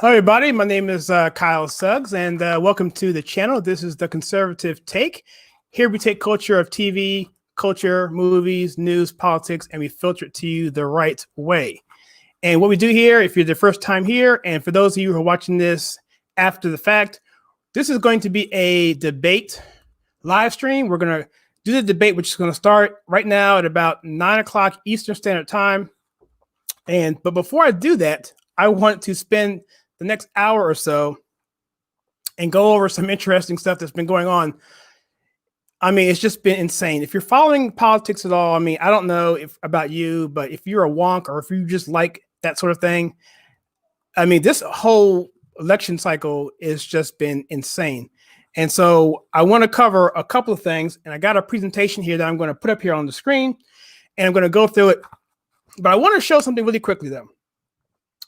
Hi, everybody. My name is Kyle Suggs, and welcome to the channel. This is the Conservative Take. Here we take culture of TV, culture, movies, news, politics, and we filter it to you the right way. And what we do here, if you're the first time here, and for those of you who are watching this after the fact, this is going to be a debate live stream. We're going to do the debate, which is going to start right now at about 9 o'clock Eastern Standard Time. But before I do that, I want to spend the next hour or so and go over some interesting stuff that's been going on. I mean, it's just been insane. If you're following politics at all, I mean, I don't know about you, but if you're a wonk or if you just like that sort of thing, I mean, this whole election cycle has just been insane. And so I want to cover a couple of things, and I got a presentation here that I'm going to put up here on the screen, and I'm going to go through it. But I want to show something really quickly, though.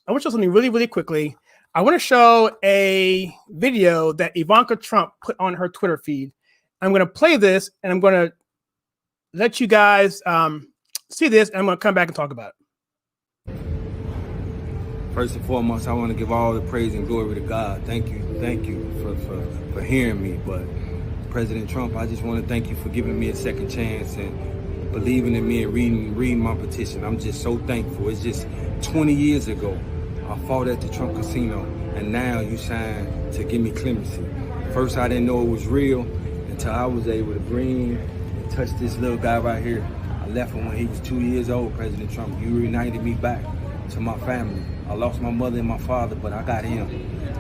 I want to show something really, really quickly. I want to show a video that Ivanka Trump put on her Twitter feed. I'm going to play this, and I'm going to let you guys see this, and I'm going to come back and talk about it. First and foremost, I want to give all the praise and glory to God. Thank you for hearing me. But President Trump, I just want to thank you for giving me a second chance and believing in me and reading my petition. I'm just so thankful. It's just 20 years ago, I fought at the Trump Casino, and now you signed to give me clemency. First, I didn't know it was real until I was able to bring and touch this little guy right here. I left him when he was 2 years old, President Trump. You reunited me back to my family. I lost my mother and my father, but I got him.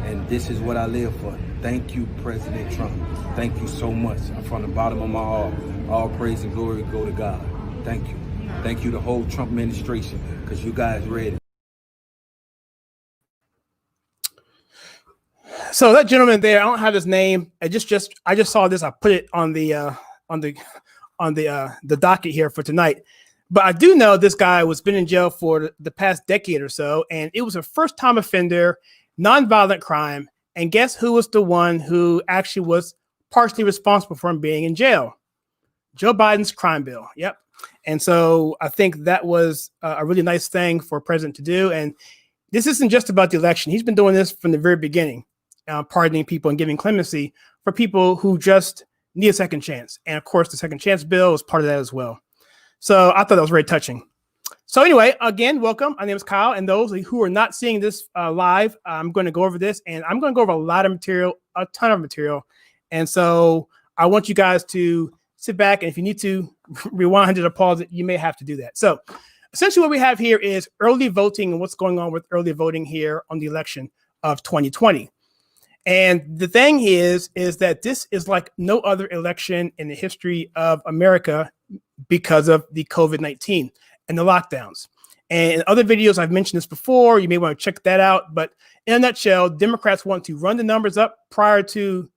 And this is what I live for. Thank you, President Trump. Thank you so much. From the bottom of my heart, all praise and glory go to God. Thank you. Thank you, the whole Trump administration, because you guys read it. So that gentleman there, I don't have his name. I just saw this. I put it on the docket here for tonight. But I do know this guy was been in jail for the past decade or so, and it was a first-time offender, nonviolent crime. And guess who was the one who actually was partially responsible for him being in jail? Joe Biden's crime bill. Yep. And so I think that was a really nice thing for a president to do. And this isn't just about the election. He's been doing this from the very beginning, pardoning people and giving clemency for people who just need a second chance. And of course, the second chance bill is part of that as well. So I thought that was very touching. So anyway, again, welcome. My name is Kyle, and those who are not seeing this live, I'm going to go over this, and I'm going to go over a lot of material, a ton of material. And so I want you guys to sit back, and if you need to rewind it or pause it, you may have to do that. So essentially what we have here is early voting and what's going on with early voting here on the election of 2020. And the thing is that this is like no other election in the history of America because of the COVID-19 and the lockdowns. And in other videos, I've mentioned this before. You may want to check that out. But in a nutshell, Democrats want to run the numbers up prior to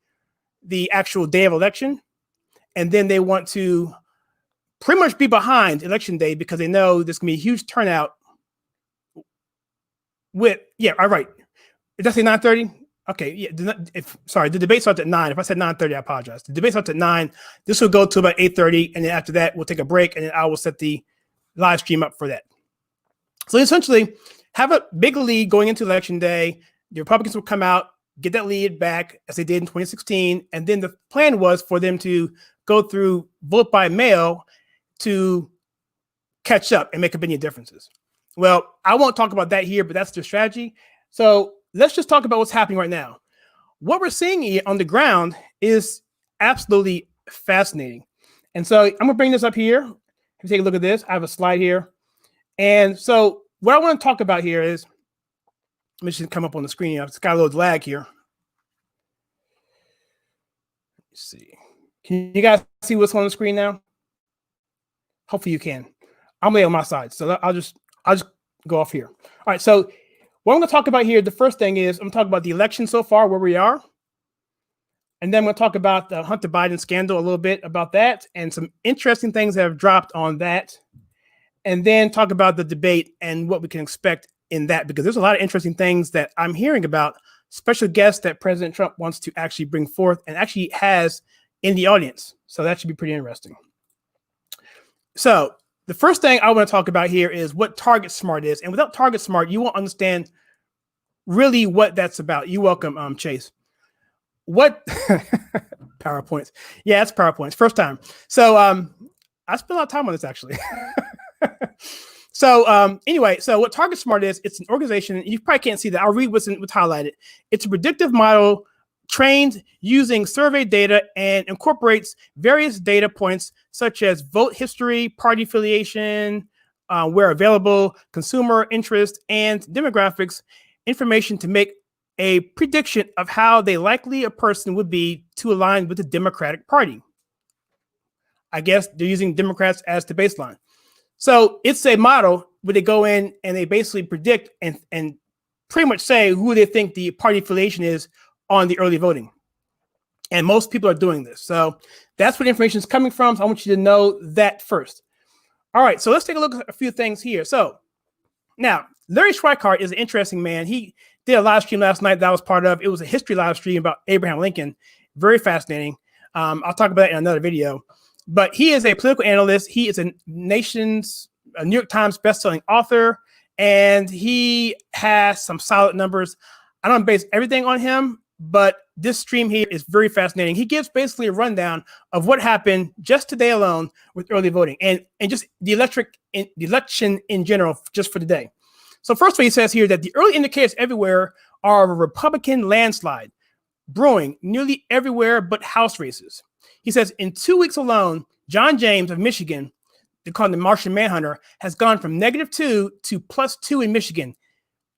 the actual day of election. And then they want to pretty much be behind election day because they know there's going to be a huge turnout with, yeah, all right. Did I say 9:30? Okay, yeah. The debate starts at 9. If I said 9:30, I apologize. The debate starts at 9. This will go to about 8:30, and then after that, we'll take a break, and then I will set the live stream up for that. So essentially, have a big lead going into election day. The Republicans will come out, get that lead back as they did in 2016, and then the plan was for them to go through vote by mail to catch up and make up any differences. Well, I won't talk about that here, but that's their strategy. So let's just talk about what's happening right now. What we're seeing here on the ground is absolutely fascinating. And so I'm gonna bring this up here. If you take a look at this, I have a slide here. And so what I want to talk about here is, let me just come up on the screen. It's got a little lag here. Let's see. Can you guys see what's on the screen now? Hopefully you can. I'm laying on my side, so I'll just go off here. All right, so what I'm going to talk about here, the first thing is I'm going to talk about the election so far, where we are. And then I'm going to talk about the Hunter Biden scandal a little bit about that and some interesting things that have dropped on that. And then talk about the debate and what we can expect in that, because there's a lot of interesting things that I'm hearing about, special guests that President Trump wants to actually bring forth and actually has in the audience. So that should be pretty interesting. So the first thing I want to talk about here is what Target Smart is. And without Target Smart, you won't understand really what that's about. You're welcome, Chase. What PowerPoints? Yeah, it's PowerPoints. First time. So I spent a lot of time on this actually. So anyway, so what Target Smart is, it's an organization. You probably can't see that. I'll read what's highlighted. It's a predictive model trained using survey data and incorporates various data points such as vote history, party affiliation, where available, consumer interest, and demographics information to make a prediction of how they likely a person would be to align with the Democratic Party. I guess they're using Democrats as the baseline. So it's a model where they go in and they basically predict and pretty much say who they think the party affiliation is on the early voting. And most people are doing this. So that's where the information is coming from. So I want you to know that first. All right, so let's take a look at a few things here. So now, Larry Schweikart is an interesting man. He did a live stream last night that I was part of. It was a history live stream about Abraham Lincoln. Very fascinating. I'll talk about that in another video. But he is a political analyst. He is a New York Times bestselling author, and he has some solid numbers. I don't base everything on him, but this stream here is very fascinating. He gives basically a rundown of what happened just today alone with early voting and just the election in general, just for today. So first of all, he says here that the early indicators everywhere are a Republican landslide brewing nearly everywhere but House races. He says in 2 weeks alone, John James of Michigan, they call him the Martian Manhunter, has gone from -2 to +2 in Michigan.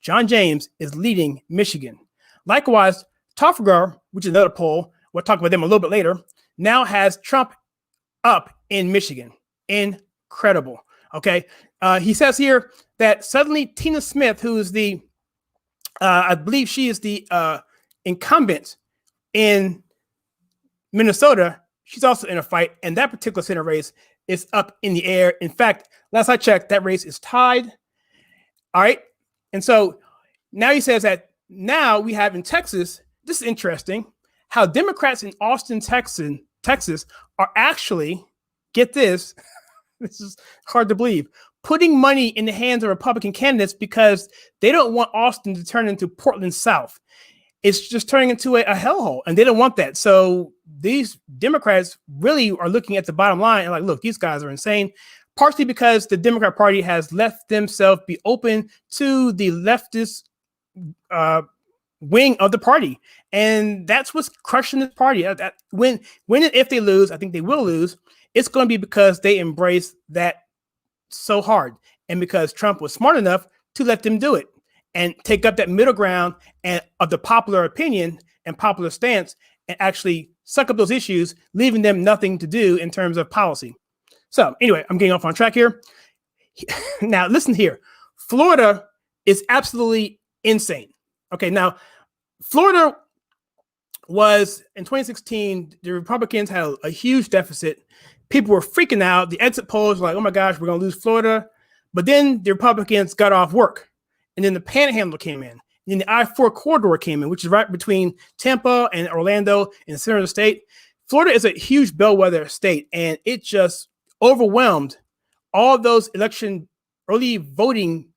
John James is leading Michigan. Likewise, Toffer, which is another poll, we'll talk about them a little bit later, now has Trump up in Michigan. Incredible. Okay. He says here that suddenly Tina Smith, who is the, I believe she is the incumbent in Minnesota, she's also in a fight, and that particular Senate race is up in the air. In fact, last I checked, that race is tied. All right. And so now he says that now we have in Texas, this is interesting, how Democrats in Austin, Texas are actually, get this, this is hard to believe, putting money in the hands of Republican candidates because they don't want Austin to turn into Portland South. It's just turning into a hellhole, and they don't want that. So these Democrats really are looking at the bottom line and like, look, these guys are insane. partially because the Democrat Party has left themselves be open to the leftist wing of the party, and that's what's crushing this party. When and if they lose, I think they will lose. It's going to be because they embrace that so hard, and because Trump was smart enough to let them do it and take up that middle ground and of the popular opinion and popular stance, and actually suck up those issues, leaving them nothing to do in terms of policy. So anyway, I'm getting off on track here. Now listen here, Florida is absolutely insane. Okay, now Florida was in 2016, the Republicans had a huge deficit. People were freaking out. The exit polls were like, oh my gosh, we're going to lose Florida. But then the Republicans got off work. And then the Panhandle came in. And then the I-4 corridor came in, which is right between Tampa and Orlando in the center of the state. Florida is a huge bellwether state, and it just overwhelmed all those election early voting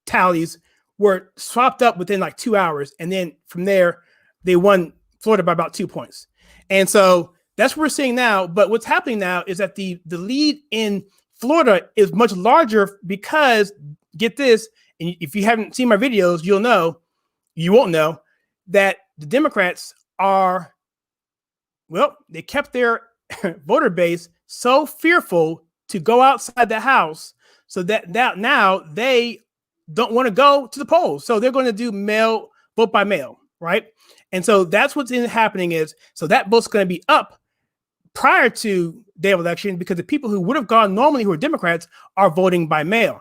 tallies were swapped up within like 2 hours. And then from there, they won Florida by about 2 points. And so that's what we're seeing now. But what's happening now is that the lead in Florida is much larger because, get this, and if you haven't seen my videos, you won't know that the Democrats are, well, they kept their voter base so fearful to go outside the house so that now they don't want to go to the polls. So they're going to do vote by mail, right? And so that's what's happening is, so that vote's going to be up prior to day of election because the people who would have gone normally who are Democrats are voting by mail.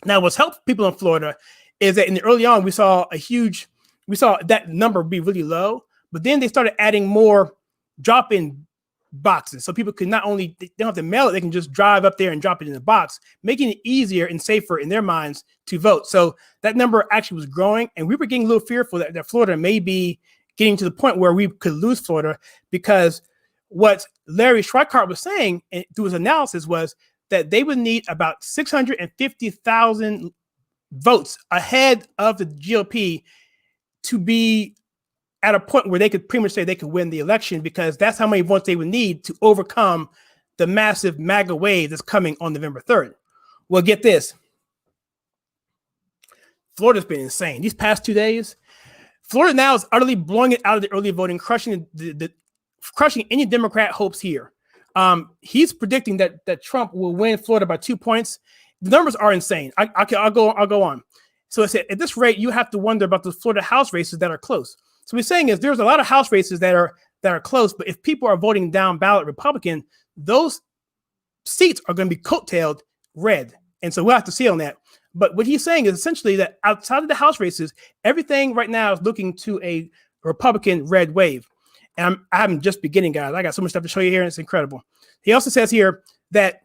Now, what's helped people in Florida is that in the early on, we saw that number be really low, but then they started adding more drop-in boxes. So people could not only, they don't have to mail it, they can just drive up there and drop it in the box, making it easier and safer in their minds to vote. So that number actually was growing, and we were getting a little fearful that Florida may be getting to the point where we could lose Florida, because what Larry Schweikart was saying through his analysis was that they would need about 650,000 votes ahead of the GOP to be at a point where they could pretty much say they could win the election, because that's how many votes they would need to overcome the massive MAGA wave that's coming on November 3rd. Well, get this. Florida's been insane. These past 2 days, Florida now is utterly blowing it out of the early voting, crushing crushing any Democrat hopes here. He's predicting that Trump will win Florida by 2 points. The numbers are insane. I'll go on. So I said, at this rate, you have to wonder about the Florida House races that are close. So what he's saying is there's a lot of House races that are close, but if people are voting down ballot Republican, those seats are going to be coattailed red. And so we'll have to see on that. But what he's saying is essentially that outside of the House races, everything right now is looking to a Republican red wave. And I'm just beginning, guys. I got so much stuff to show you here, and it's incredible. He also says here that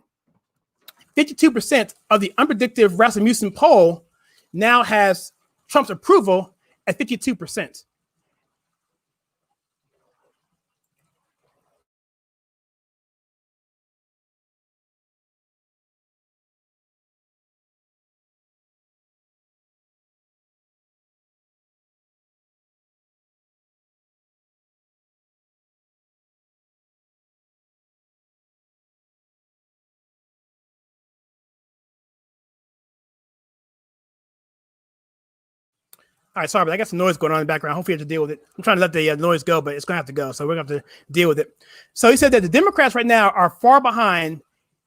52% of the unpredictive Rasmussen poll now has Trump's approval at 52%. All right, sorry, but I got some noise going on in the background. Hopefully you have to deal with it. I'm trying to let the noise go, but it's going to have to go. So we're going to have to deal with it. So he said that the Democrats right now are far behind,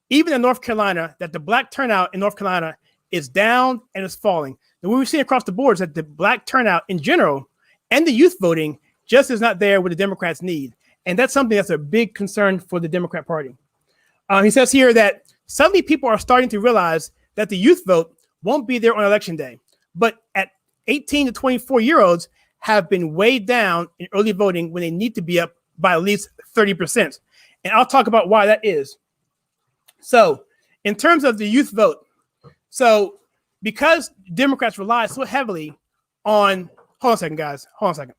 even in North Carolina, that the black turnout in North Carolina is down and is falling. And what we've seen across the board is that the black turnout in general and the youth voting just is not there what the Democrats need. And that's something that's a big concern for the Democrat Party. He says here that suddenly people are starting to realize that the youth vote won't be there on election day. But at 18 to 24-year-olds have been weighed down in early voting when they need to be up by at least 30%. And I'll talk about why that is. So in terms of the youth vote, so because Democrats rely so heavily on, hold on a second, guys. Hold on a second.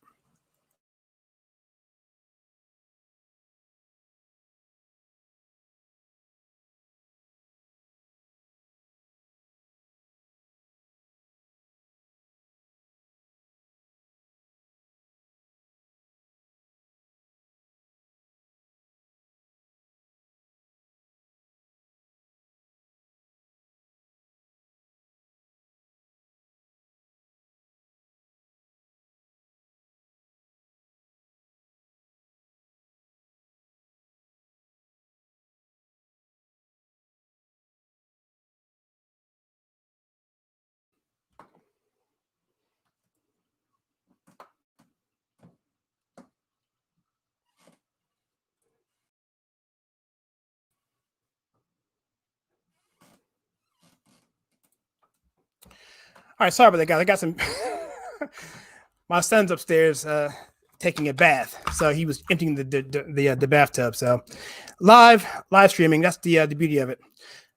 All right, sorry about that, guys. I got some. My son's upstairs taking a bath, so he was emptying the bathtub. So live streaming. That's the beauty of it.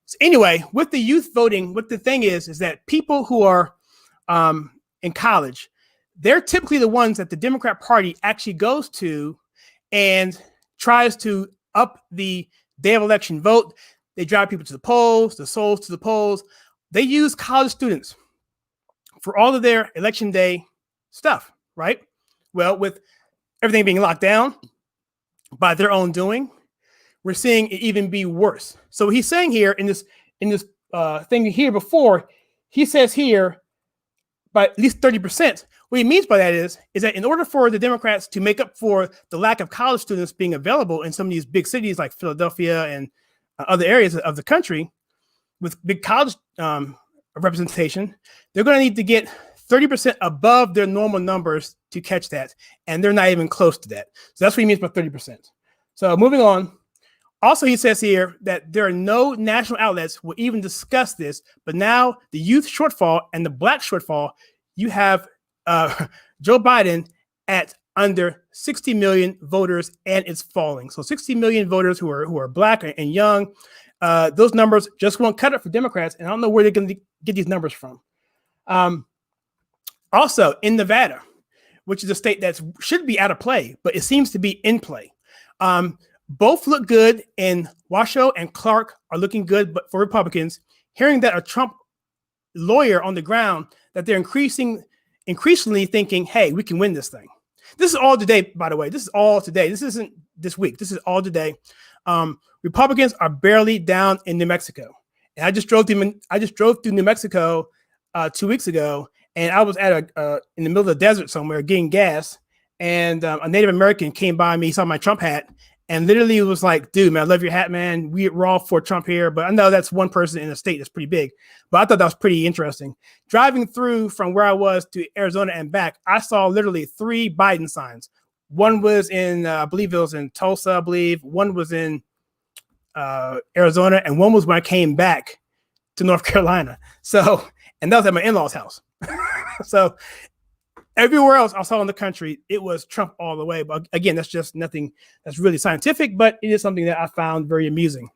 So anyway, with the youth voting, what the thing is that people who are in college, they're typically the ones that the Democrat Party actually goes to and tries to up the day of election vote. They drive people to the polls, the souls to the polls. They use college students for all of their election day stuff, right? Well, with everything being locked down by their own doing, we're seeing it even be worse. So he's saying here in this thing here before, he says here by at least 30%. What he means by that is that in order for the Democrats to make up for the lack of college students being available in some of these big cities like Philadelphia and other areas of the country with big college representation, they're going to need to get 30% above their normal numbers to catch that. And they're not even close to that. So that's what he means by 30%. So moving on. Also, he says here that there are no national outlets will even discuss this, but now the youth shortfall and the black shortfall, you have Joe Biden at under 60 million voters, and it's falling. So 60 million voters who are black and young, those numbers just won't cut it for Democrats, and I don't know where they're going to get these numbers from. Also, in Nevada, which is a state that should be out of play, but it seems to be in play. Both look good, and Washoe and Clark are looking good, but for Republicans, hearing that a Trump lawyer on the ground, that they're increasingly thinking, hey, we can win this thing. This is all today, by the way. This is all today. This isn't this week. This is all today. Republicans are barely down in New Mexico. And I just drove through New Mexico 2 weeks ago, and I was at in the middle of the desert somewhere getting gas, and a Native American came by me, saw my Trump hat, and literally was like, dude, man, I love your hat, man. We're all for Trump here, but I know that's one person in a state that's pretty big. But I thought that was pretty interesting. Driving through from where I was to Arizona and back, I saw literally 3 Biden signs. One was in, I believe it was in Tulsa, I believe. One was in Arizona, and one was when I came back to North Carolina. So, and that was at my in-laws' house. So everywhere else I saw in the country, it was Trump all the way. But again, that's just nothing that's really scientific, but it is something that I found very amusing.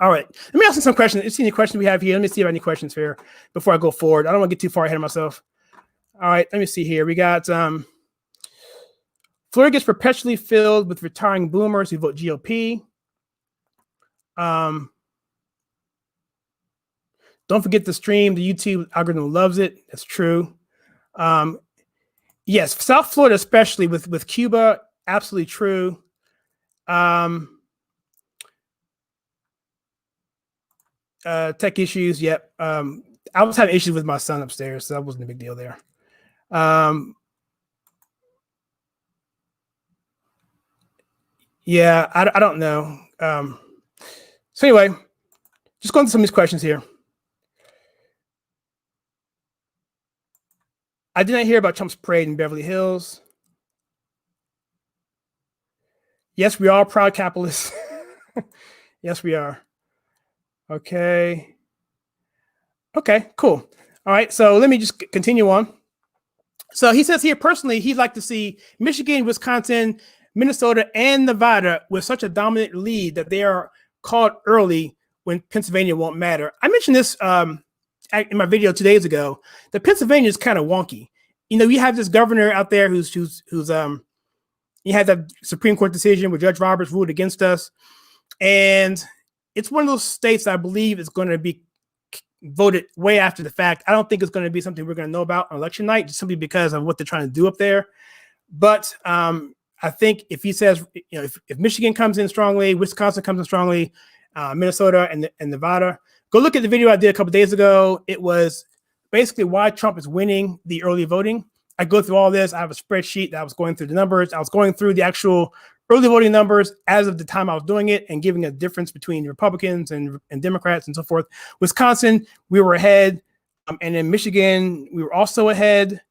All right. Let me ask you some questions. Let's see any questions we have here. Let me see if I have any questions here before I go forward. I don't want to get too far ahead of myself. All right. Let me see here. We got Florida gets perpetually filled with retiring boomers who vote GOP. Don't forget the stream. The YouTube algorithm loves it. That's true. Yes, South Florida, especially with Cuba, absolutely true. Tech issues, yep. I was having issues with my son upstairs, so that wasn't a big deal there. Yeah, I don't know. So anyway, just going through some of these questions here. I did not hear about Trump's parade in Beverly Hills. Yes, we are proud capitalists. Yes, we are. Okay. Okay, cool. All right, so let me just continue on. So he says here, personally, he'd like to see Michigan, Wisconsin, Minnesota, and Nevada with such a dominant lead that they are called early when Pennsylvania won't matter. I mentioned this in my video 2 days ago, that Pennsylvania is kind of wonky. You know, you have this governor out there who's you had that Supreme Court decision where Judge Roberts ruled against us. And it's one of those states that I believe is going to be voted way after the fact. I don't think it's going to be something we're going to know about on election night, just simply because of what they're trying to do up there. But I think if he says, you know, if Michigan comes in strongly, Wisconsin comes in strongly, Minnesota and Nevada, go look at the video I did a couple days ago. It was basically why Trump is winning the early voting. I go through all this. I have a spreadsheet that I was going through the numbers. I was going through the actual early voting numbers as of the time I was doing it and giving a difference between Republicans and Democrats and so forth. Wisconsin, we were ahead. And in Michigan, we were also ahead,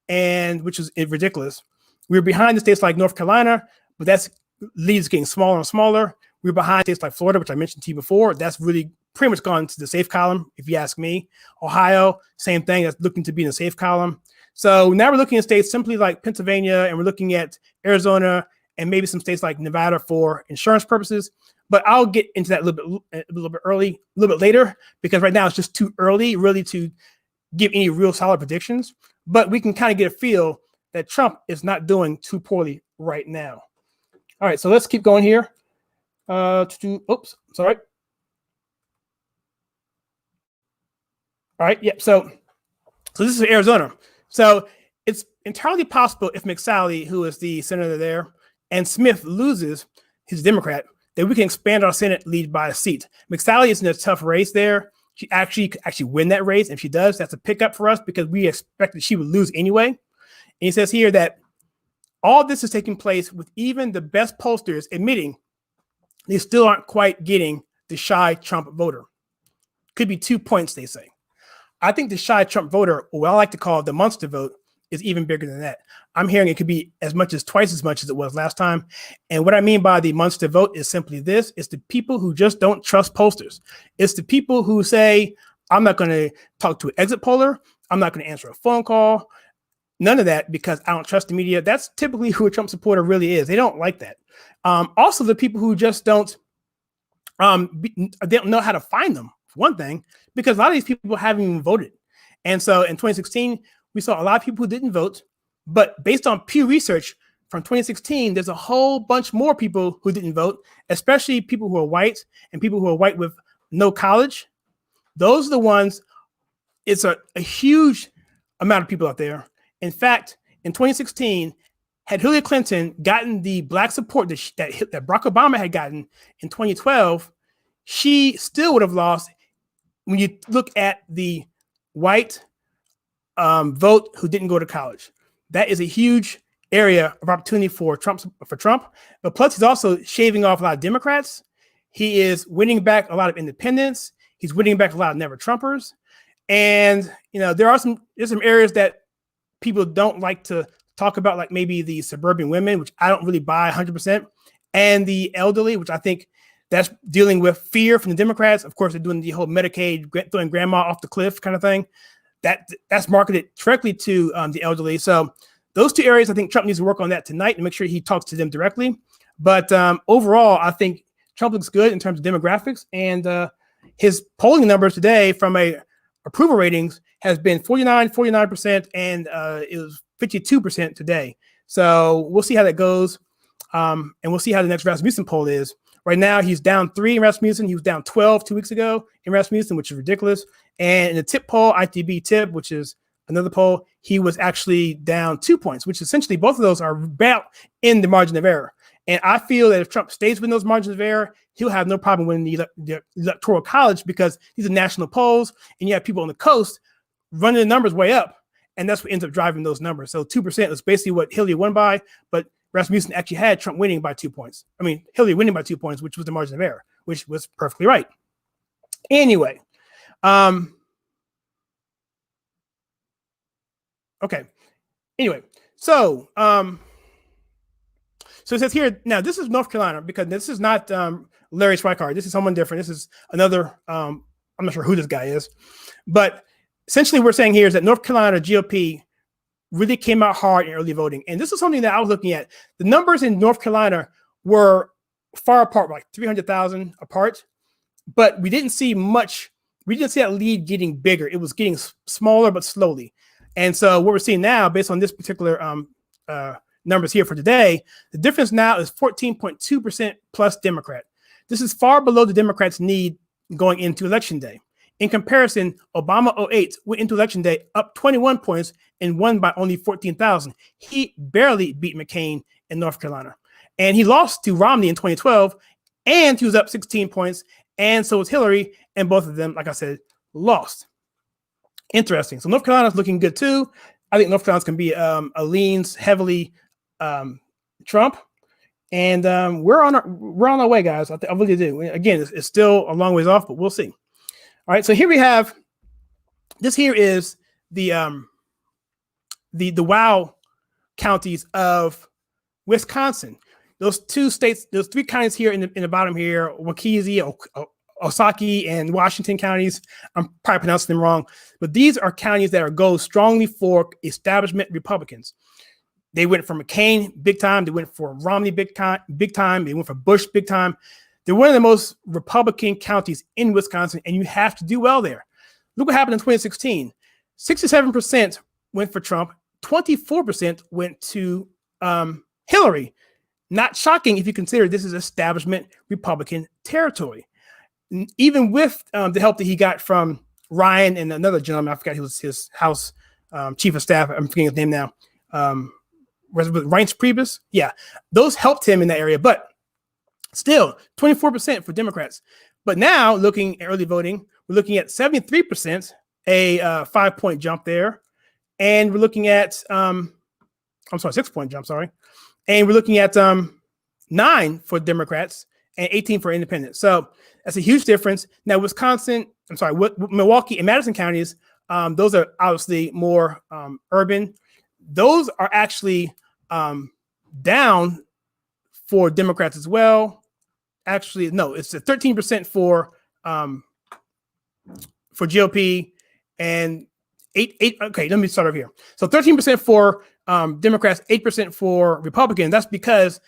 and which is ridiculous. We were behind the states like North Carolina, but that's leads getting smaller and smaller. We were behind states like Florida, which I mentioned to you before. That's really pretty much gone to the safe column, if you ask me. Ohio, same thing, that's looking to be in the safe column. So now we're looking at states simply like Pennsylvania, and we're looking at Arizona and maybe some states like Nevada for insurance purposes. But I'll get into that a little bit later, because right now it's just too early really to give any real solid predictions. But we can kind of get a feel that Trump is not doing too poorly right now. All right, so let's keep going here. Oops, sorry. All right, yeah, so this is Arizona. So it's entirely possible if McSally, who is the senator there, and Smith loses, his Democrat, that we can expand our Senate lead by a seat. McSally is in a tough race there. She could actually win that race. If she does, that's a pickup for us because we expected she would lose anyway. And he says here that all this is taking place with even the best pollsters admitting they still aren't quite getting the shy Trump voter. Could be 2 points, they say. I think the shy Trump voter, or what I like to call the monster vote, is even bigger than that. I'm hearing it could be as much as twice as much as it was last time. And what I mean by the monster vote is simply this. It's the people who just don't trust pollsters. It's the people who say, I'm not going to talk to an exit poller. I'm not going to answer a phone call. None of that, because I don't trust the media. That's typically who a Trump supporter really is. They don't like that. Also, the people who just don't know how to find them, for one thing, because a lot of these people haven't even voted. And so in 2016, we saw a lot of people who didn't vote, but based on Pew Research from 2016, there's a whole bunch more people who didn't vote, especially people who are white and people who are white with no college. Those are the ones, it's a huge amount of people out there. In fact, in 2016, had Hillary Clinton gotten the black support that Barack Obama had gotten in 2012, she still would have lost when you look at the white vote who didn't go to college. That is a huge area of opportunity for Trump. But plus, he's also shaving off a lot of Democrats. He is winning back a lot of independents. He's winning back a lot of never Trumpers. And there's some areas that people don't like to talk about, like maybe the suburban women, which I don't really buy 100%, and the elderly, which I think that's dealing with fear from the Democrats. Of course, they're doing the whole Medicaid, throwing grandma off the cliff kind of thing. That's marketed directly to the elderly. So those two areas, I think Trump needs to work on that tonight and make sure he talks to them directly. But overall, I think Trump looks good in terms of demographics, and his polling numbers today from approval ratings has been 49%, and it was 52% today. So we'll see how that goes. And we'll see how the next Rasmussen poll is. Right now, he's down 3 in Rasmussen. He was down 12 2 weeks ago in Rasmussen, which is ridiculous. And in the tip poll, ITB tip, which is another poll, he was actually down 2 points, which essentially both of those are about in the margin of error. And I feel that if Trump stays within those margins of error, he'll have no problem winning the electoral college, because these are national polls, and you have people on the coast running the numbers way up, and that's what ends up driving those numbers. So 2% is basically what Hillary won by, but Rasmussen actually had Trump winning by 2 points. I mean, Hillary winning by 2 points, which was the margin of error, which was perfectly right. Anyway, okay. Anyway, so it says here, now this is North Carolina, because this is not Larry Schweikart. This is someone different. This is another, I'm not sure who this guy is, but essentially what we're saying here is that North Carolina GOP really came out hard in early voting. And this is something that I was looking at. The numbers in North Carolina were far apart, like 300,000 apart, but we didn't see much. We didn't see that lead getting bigger. It was getting smaller, but slowly. And so what we're seeing now, based on this particular numbers here for today, the difference now is 14.2% plus Democrat. This is far below the Democrats' need going into election day. In comparison, Obama 08 went into election day up 21 points and won by only 14,000. He barely beat McCain in North Carolina. And he lost to Romney in 2012, and he was up 16 points, and so was Hillary, and both of them, like I said, lost. Interesting. So North Carolina's looking good too. I think North Carolina's can be a leans heavily Trump, and we're on our way, guys. I really do. Again, it's still a long ways off, but we'll see. All right, so here we have, this here is the wow counties of Wisconsin. Those 2 states, those 3 counties here in the bottom here, Waukesha, Osakie and Washington counties. I'm probably pronouncing them wrong, but these are counties that go strongly for establishment Republicans. They went for McCain big time. They went for Romney big time. They went for Bush big time. They're one of the most Republican counties in Wisconsin, and you have to do well there. Look what happened in 2016. 67% went for Trump. 24% went to Hillary. Not shocking if you consider this is establishment Republican territory. Even with the help that he got from Ryan and another gentleman, I forgot he was his House chief of staff. I'm forgetting his name now. Reince Priebus. Yeah, those helped him in that area, but still 24% for Democrats. But now looking at early voting, we're looking at 73%, a 5-point jump there. And we're looking at, 6-point jump, sorry. And we're looking at 9 for Democrats and 18 for independents. So that's a huge difference. Now, Milwaukee and Madison counties, those are obviously more urban. Those are actually down for Democrats as well. Actually, no, it's a 13% for GOP and 8. Okay, let me start over here. So 13% for Democrats, 8% for Republicans. That's because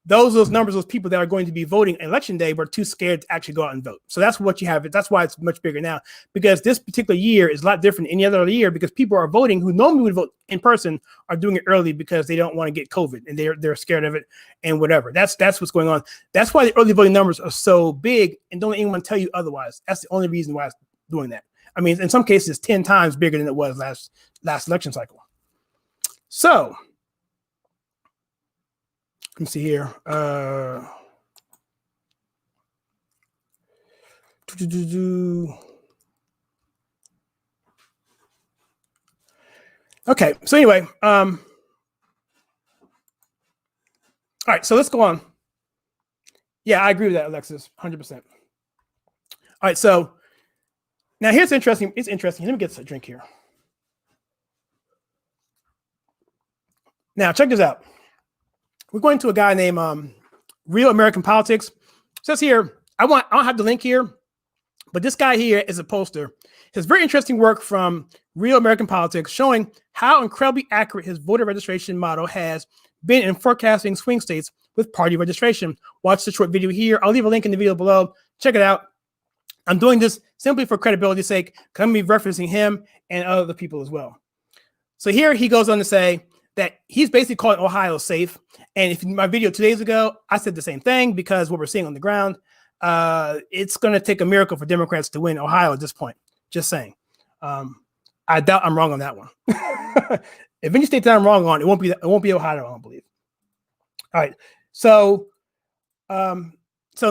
those numbers, those people that are going to be voting election day were too scared to actually go out and vote. So that's what you have. That's why it's much bigger now, because this particular year is a lot different than any other year, because people are voting who normally would vote in person are doing it early because they don't want to get COVID and they're scared of it and whatever. That's what's going on. That's why the early voting numbers are so big, and don't let anyone tell you otherwise. That's the only reason why it's doing that. I mean, in some cases, 10 times bigger than it was last election cycle. So let me see here. Okay, so anyway, all right, so let's go on. Yeah, I agree with that, Alexis, 100%. All right, so now here's interesting. It's interesting. Let me get a drink here. Now, check this out. We're going to a guy named Real American Politics. It says here, I don't have the link here, but this guy here is a poster. His very interesting work from Real American Politics showing how incredibly accurate his voter registration model has been in forecasting swing states with party registration. Watch the short video here. I'll leave a link in the video below. Check it out. I'm doing this simply for credibility's sake, because I'm going to be referencing him and other people as well. So here he goes on to say that he's basically calling Ohio safe. And if my video 2 days ago, I said the same thing, because what we're seeing on the ground, it's going to take a miracle for Democrats to win Ohio at this point. Just saying. I doubt I'm wrong on that one. If any state that I'm wrong on, it won't be Ohio, I don't believe. All right. So in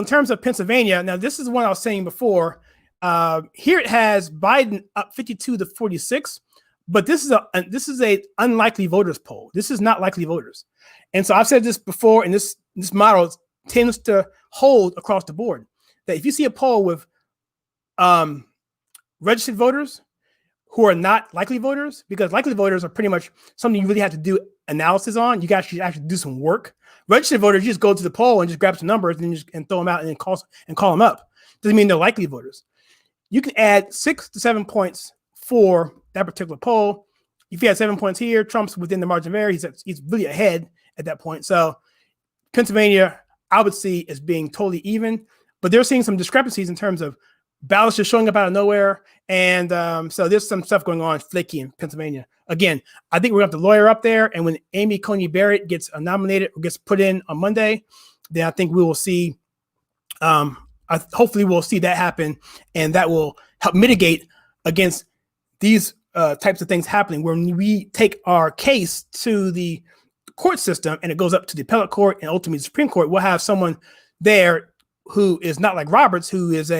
terms of Pennsylvania, now this is one I was saying before. Here it has Biden up 52 to 46. But this is a unlikely voters poll. This is not likely voters. And so I've said this before, and this model tends to hold across the board, that if you see a poll with registered voters who are not likely voters, because likely voters are pretty much something you really have to do analysis on. You guys should actually do some work. Registered voters, you just go to the poll and just grab some numbers and throw them out and then call them up. Doesn't mean they're likely voters. You can add 6 to 7 points for that particular poll. If you had 7 points here, Trump's within the margin of error. He's really ahead at that point. So Pennsylvania, I would see as being totally even, but they're seeing some discrepancies in terms of ballots just showing up out of nowhere. And so there's some stuff going on flaky in Pennsylvania. Again, I think we're going to have the lawyer up there. And when Amy Coney Barrett gets nominated or gets put in on Monday, then I think we will see, hopefully we'll see that happen. And that will help mitigate against these types of things happening, when we take our case to the court system and it goes up to the appellate court and ultimately the Supreme Court. We'll have someone there who is not like Roberts, who is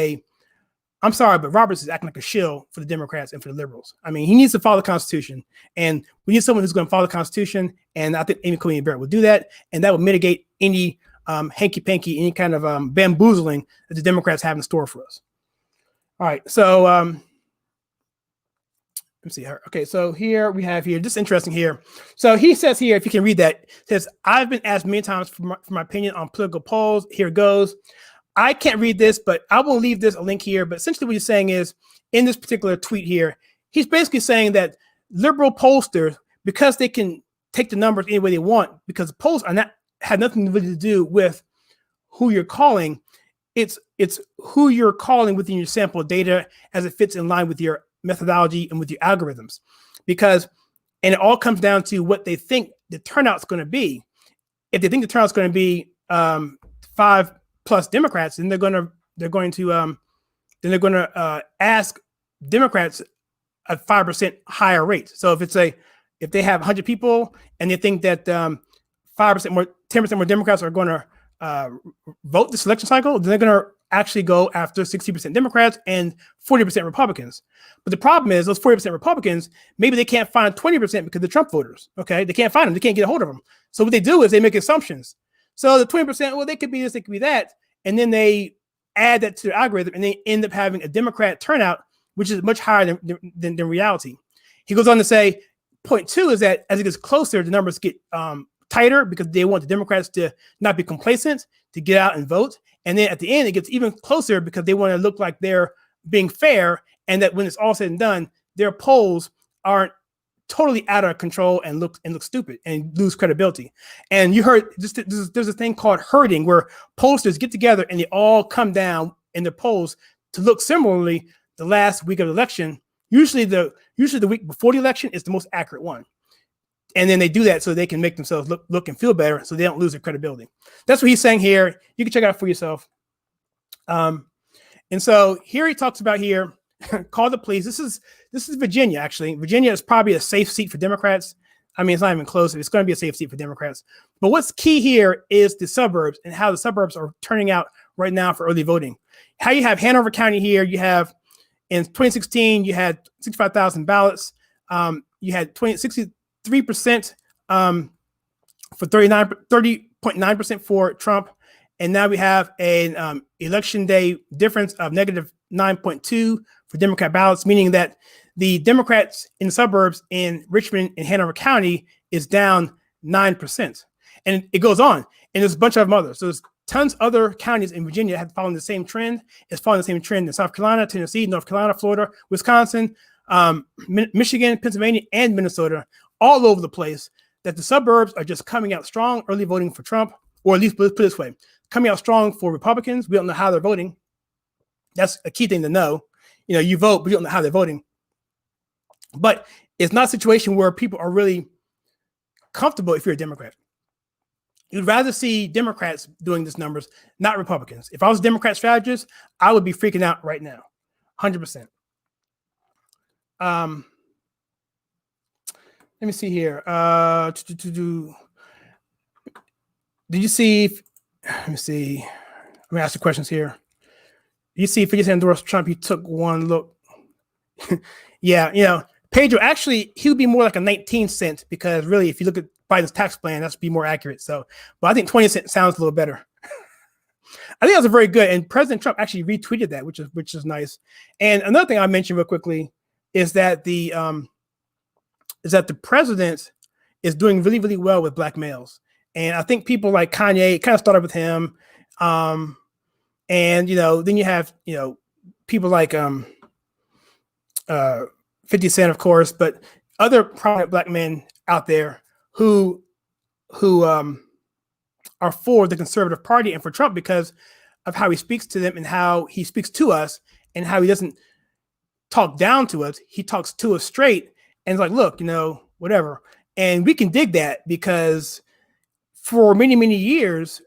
I'm sorry, but Roberts is acting like a shill for the Democrats and for the liberals. I mean, he needs to follow the Constitution, and we need someone who's going to follow the Constitution. And I think Amy Coney Barrett will do that, and that will mitigate any hanky-panky, any kind of bamboozling that the Democrats have in store for us. All right, so let's see her. Okay, so here we have here, this is interesting here. So he says here, if you can read that, says, I've been asked many times for my opinion on political polls. Here it goes. I can't read this, but I will leave this a link here. But essentially what he's saying is, in this particular tweet here, he's basically saying that liberal pollsters, because they can take the numbers any way they want, because the polls had nothing really to do with who you're calling. It's who you're calling within your sample data as it fits in line with your methodology and with your algorithms. And it all comes down to what they think the turnout's going to be. If they think the turnout's going to be 5+ Democrats, then they're going to ask Democrats a 5% higher rate. So if they have 100 people and they think that 5% more, 10% more Democrats are going to vote this election cycle, then they're going to actually go after 60% Democrats and 40% Republicans. But the problem is those 40% Republicans, maybe they can't find 20% because they're Trump voters. Okay, they can't find them. They can't get a hold of them. So what they do is they make assumptions. So the 20%, well, they could be this, they could be that, and then they add that to their algorithm, and they end up having a Democrat turnout, which is much higher than reality. He goes on to say, point two is that as it gets closer, the numbers get tighter because they want the Democrats to not be complacent, to get out and vote. And then at the end, it gets even closer because they want to look like they're being fair, and that when it's all said and done, their polls aren't totally out of control and look stupid and lose credibility. And you heard there's a thing called herding, where pollsters get together and they all come down in their polls to look similarly the last week of the election. Usually the week before the election is the most accurate one. And then they do that so they can make themselves look and feel better, so they don't lose their credibility. That's what he's saying here. You can check it out for yourself. And so here he talks about here, call the police. This is Virginia, actually. Virginia is probably a safe seat for Democrats. I mean, it's not even close. It's going to be a safe seat for Democrats. But what's key here is the suburbs and how the suburbs are turning out right now for early voting. How you have Hanover County here, you have in 2016, you had 65,000 ballots. You had 63% for 30.9% for Trump. And now we have an election day difference of -9.2 for Democrat ballots, meaning that the Democrats in the suburbs in Richmond and Hanover County is down 9%. And it goes on. And there's a bunch of others. So there's tons of other counties in Virginia have followed the same trend. It's following the same trend in South Carolina, Tennessee, North Carolina, Florida, Wisconsin, Michigan, Pennsylvania, and Minnesota, all over the place, that the suburbs are just coming out strong, early voting for Trump, or at least put it this way, coming out strong for Republicans. We don't know how they're voting. That's a key thing to know. You know, you vote, but you don't know how they're voting. But it's not a situation where people are really comfortable if you're a Democrat. You'd rather see Democrats doing these numbers, not Republicans. If I was a Democrat strategist, I would be freaking out right now, 100%. Let me see here. Did you see? Let me see. Let me ask you questions here. You see, if he just endorsed Trump, he took one look. Yeah, you know, Pedro, actually, he would be more like a 19 cent, because really, if you look at Biden's tax plan, that should be more accurate. So, but I think 20 cent sounds a little better. I think that was a very good, and President Trump actually retweeted that, which is nice. And another thing I mentioned real quickly is that the president is doing really, really well with black males. And I think people like Kanye, it kind of started with him. And, you know, then you have, you know, people like 50 Cent, of course, but other prominent black men out there who are for the conservative party and for Trump because of how he speaks to them and how he speaks to us and how he doesn't talk down to us. He talks to us straight and it's like, look, you know, whatever. And we can dig that because for many, many years,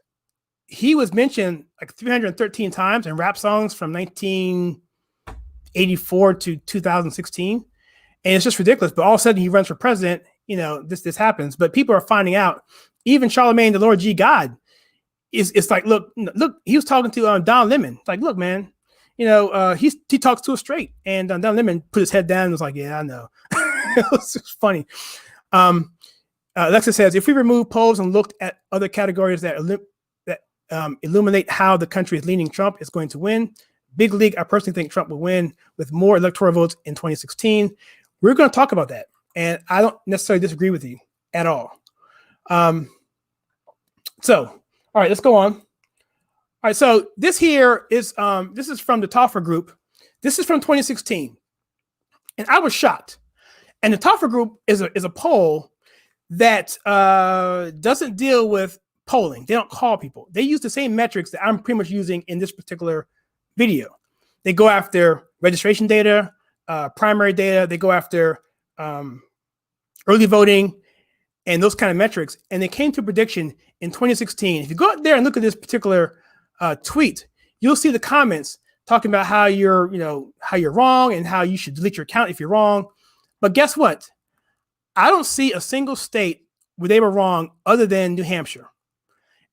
he was mentioned like 313 times in rap songs from 1984 to 2016. And it's just ridiculous. But all of a sudden he runs for president, you know, this happens. But people are finding out, even Charlemagne, the Lord G God, it's like, look, he was talking to Don Lemon. It's like, look, man, you know, he talks to us straight. And Don Lemon put his head down and was like, yeah, I know. It was funny. Alexa says, if we remove polls and looked at other categories that illuminate how the country is leaning Trump, is going to win. Big league, I personally think Trump will win with more electoral votes in 2016. We're going to talk about that. And I don't necessarily disagree with you at all. So, all right, let's go on. All right, so this here is this is from the Toffer group. This is from 2016, and I was shocked. And the Toffer group is a poll that doesn't deal with polling. They don't call people. They use the same metrics that I'm pretty much using in this particular video. They go after registration data, primary data. They go after early voting and those kind of metrics. And they came to a prediction in 2016. If you go out there and look at this particular tweet, you'll see the comments talking about how you're wrong and how you should delete your account if you're wrong. But guess what? I don't see a single state where they were wrong other than New Hampshire.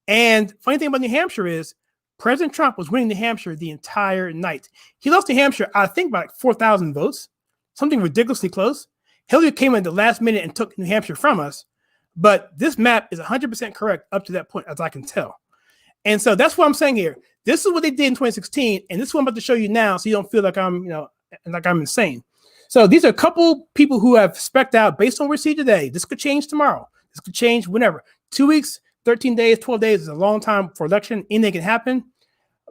And funny thing about New Hampshire is President Trump was winning New Hampshire the entire night. He lost New Hampshire, I think, by like 4,000 votes, something ridiculously close. Hillary came in at the last minute and took New Hampshire from us. But this map is 100% correct up to that point, as I can tell. And so that's what I'm saying here. This is what they did in 2016, and this is what I'm about to show you now, so you don't feel like I'm insane. So these are a couple people who have specced out based on what we see today. This could change tomorrow. This could change whenever. 2 weeks, 13 days, 12 days is a long time for election. Anything can happen.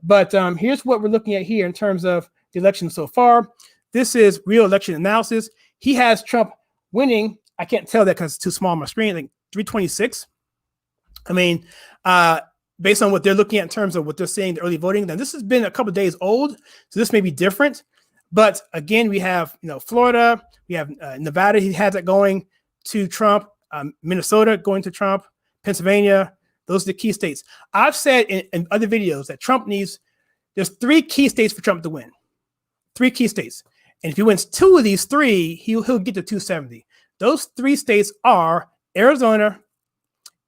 But here's what we're looking at here in terms of the election so far. This is real election analysis. He has Trump winning. I can't tell that because it's too small on my screen, like 326. I mean, based on what they're looking at in terms of what they're saying, the early voting. Now, this has been a couple of days old, so this may be different. But again, we have Florida, we have Nevada. He has that going to Trump. Minnesota going to Trump. Pennsylvania. Those are the key states. I've said in other videos that Trump needs. There's 3 key states for Trump to win. 3 key states, and if he wins 2 of these 3, he'll get to 270. Those 3 states are Arizona,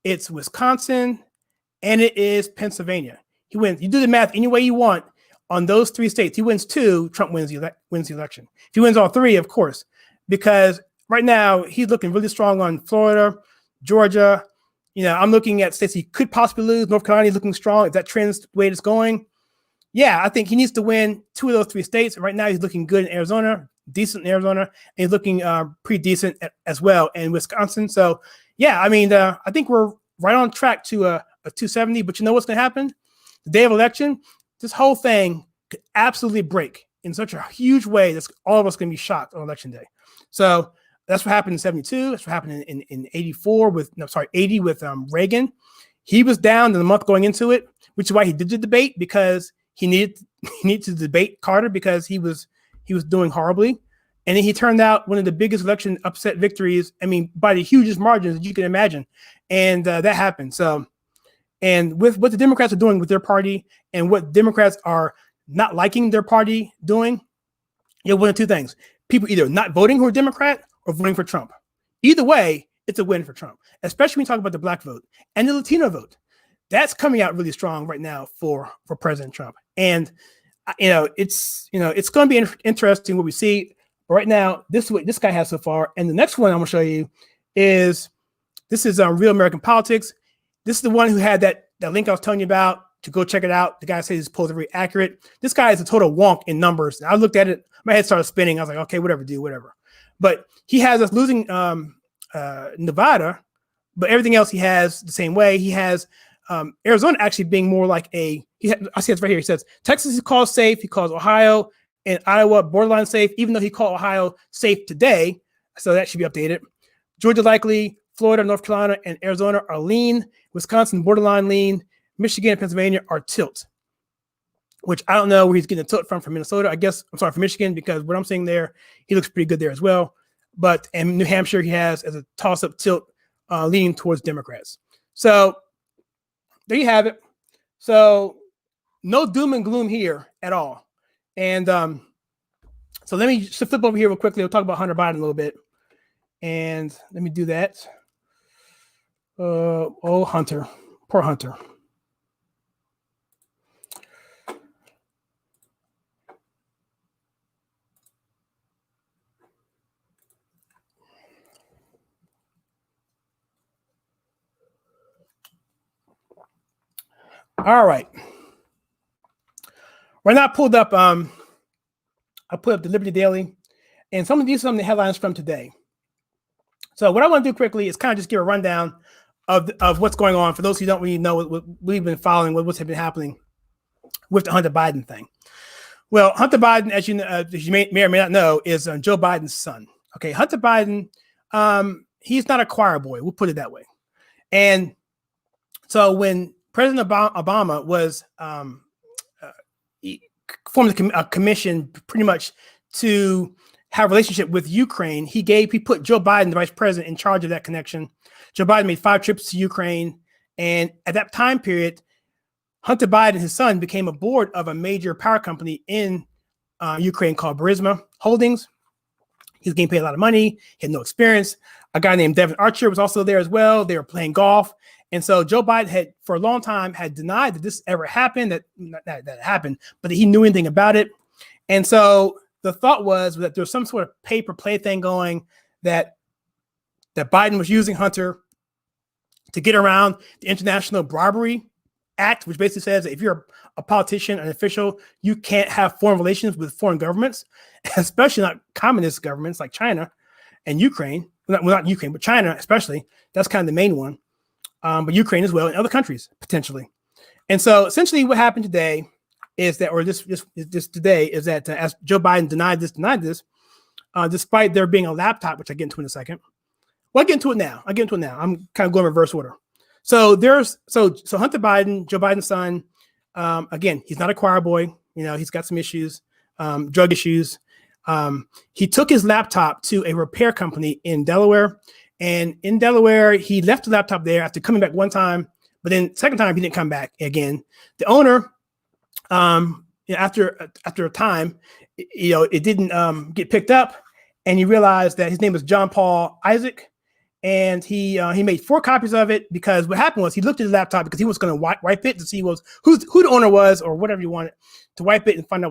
it's Wisconsin, and it is Pennsylvania. He wins. You do the math any way you want on those 3 states. He wins 2, Trump wins the election. If he wins all 3, of course, because right now he's looking really strong on Florida, Georgia. I'm looking at states he could possibly lose. North Carolina is looking strong. If that trends the way it's going, yeah, I think he needs to win 2 of those 3 states. Right now he's looking good in Arizona, decent in Arizona, and he's looking pretty decent as well in Wisconsin. So, yeah, I mean, I think we're right on track to a 270. But you know what's going to happen? The day of election, this whole thing could absolutely break in such a huge way that all of us going to be shocked on election day. So that's what happened in 72. That's what happened in 80 with Reagan. He was down in the month going into it, which is why he did the debate, because he needed to debate Carter because he was doing horribly. And then he turned out one of the biggest election upset victories, I mean, by the hugest margins that you can imagine. And that happened. So, and with what the Democrats are doing with their party and what Democrats are not liking their party doing, you have one of 2 things. People either not voting who are Democrat or voting for Trump. Either way, it's a win for Trump, especially when you talk about the Black vote and the Latino vote. That's coming out really strong right now for President Trump. And, it's going to be interesting what we see. But right now, this is what this guy has so far. And the next one I'm going to show you is, this is Real American Politics. This is the one who had that link I was telling you about to go check it out. The guy says his polls are very accurate. This guy is a total wonk in numbers. I looked at it, my head started spinning. I was like, okay, whatever, dude, whatever. But he has us losing Nevada, but everything else he has the same way. He has Arizona actually being more like I see it's right here. He says Texas he calls safe. He calls Ohio and Iowa borderline safe, even though he called Ohio safe today. So that should be updated. Georgia likely, Florida, North Carolina, and Arizona are lean. Wisconsin borderline lean. Michigan and Pennsylvania are tilt, which I don't know where he's getting the tilt from Minnesota. From Michigan, because what I'm seeing there, he looks pretty good there as well. But in New Hampshire, he has as a toss-up tilt leaning towards Democrats. So there you have it. So no doom and gloom here at all. And so let me just flip over here real quickly. We'll talk about Hunter Biden a little bit. And let me do that. Hunter. Poor Hunter. All right. Right now I pulled up the Liberty Daily, and some of the headlines from today. So what I want to do quickly is kind of just give a rundown of what's going on for those who don't really know what we've been following, what's been happening. with the Hunter Biden thing. Well, Hunter Biden, as you may or may not know, is Joe Biden's son. Okay, Hunter Biden, he's not a choir boy. We'll put it that way. And so when President Obama was he formed a commission pretty much to have a relationship with Ukraine, he put Joe Biden, the vice president, in charge of that connection. Joe Biden made 5 trips to Ukraine. And at that time period, Hunter Biden, his son, became a board of a major power company in Ukraine called Burisma Holdings. He was getting paid a lot of money. He had no experience. A guy named Devin Archer was also there as well. They were playing golf. And so Joe Biden had, for a long time, had denied that this ever happened, that happened, but that he knew anything about it. And so the thought was that there was some sort of pay-per-play thing going, that Biden was using Hunter to get around the International Bribery Act, which basically says that if you're a politician, an official, you can't have foreign relations with foreign governments, especially not communist governments like China and Ukraine. Well, not Ukraine, but China especially. That's kind of the main one. But Ukraine as well, and other countries potentially. And so essentially what happened today is that, or this today is that as Joe Biden denied this, despite there being a laptop, which I get into in a second. Well, I get into it now. I'm kind of going reverse order. So so Hunter Biden, Joe Biden's son, again, he's not a choir boy. He's got some issues, drug issues. He took his laptop to a repair company in Delaware. And in Delaware, he left the laptop there after coming back one time, but then second time he didn't come back again. The owner, after a time, it didn't get picked up, and he realized that his name was John Paul Isaac, and he made 4 copies of it, because what happened was he looked at his laptop because he was going to wipe it to see who the owner was, or whatever you wanted, to wipe it and find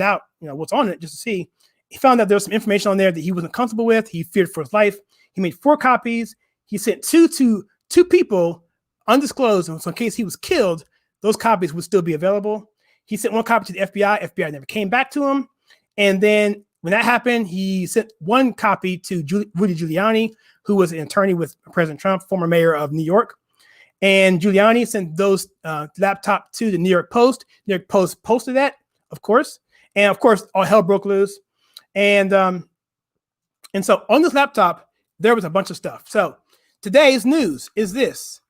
out what's on it, just to see. He found out there was some information on there that he wasn't comfortable with. He feared for his life. He made 4 copies. He sent 2 to 2 people, undisclosed. So in case he was killed, those copies would still be available. He sent 1 copy to the FBI. FBI never came back to him. And then when that happened, he sent 1 copy to Rudy Giuliani, who was an attorney with President Trump, former mayor of New York. And Giuliani sent those laptop to the New York Post. New York Post posted that, of course. And of course, all hell broke loose. And so on this laptop, there was a bunch of stuff. So today's news is this,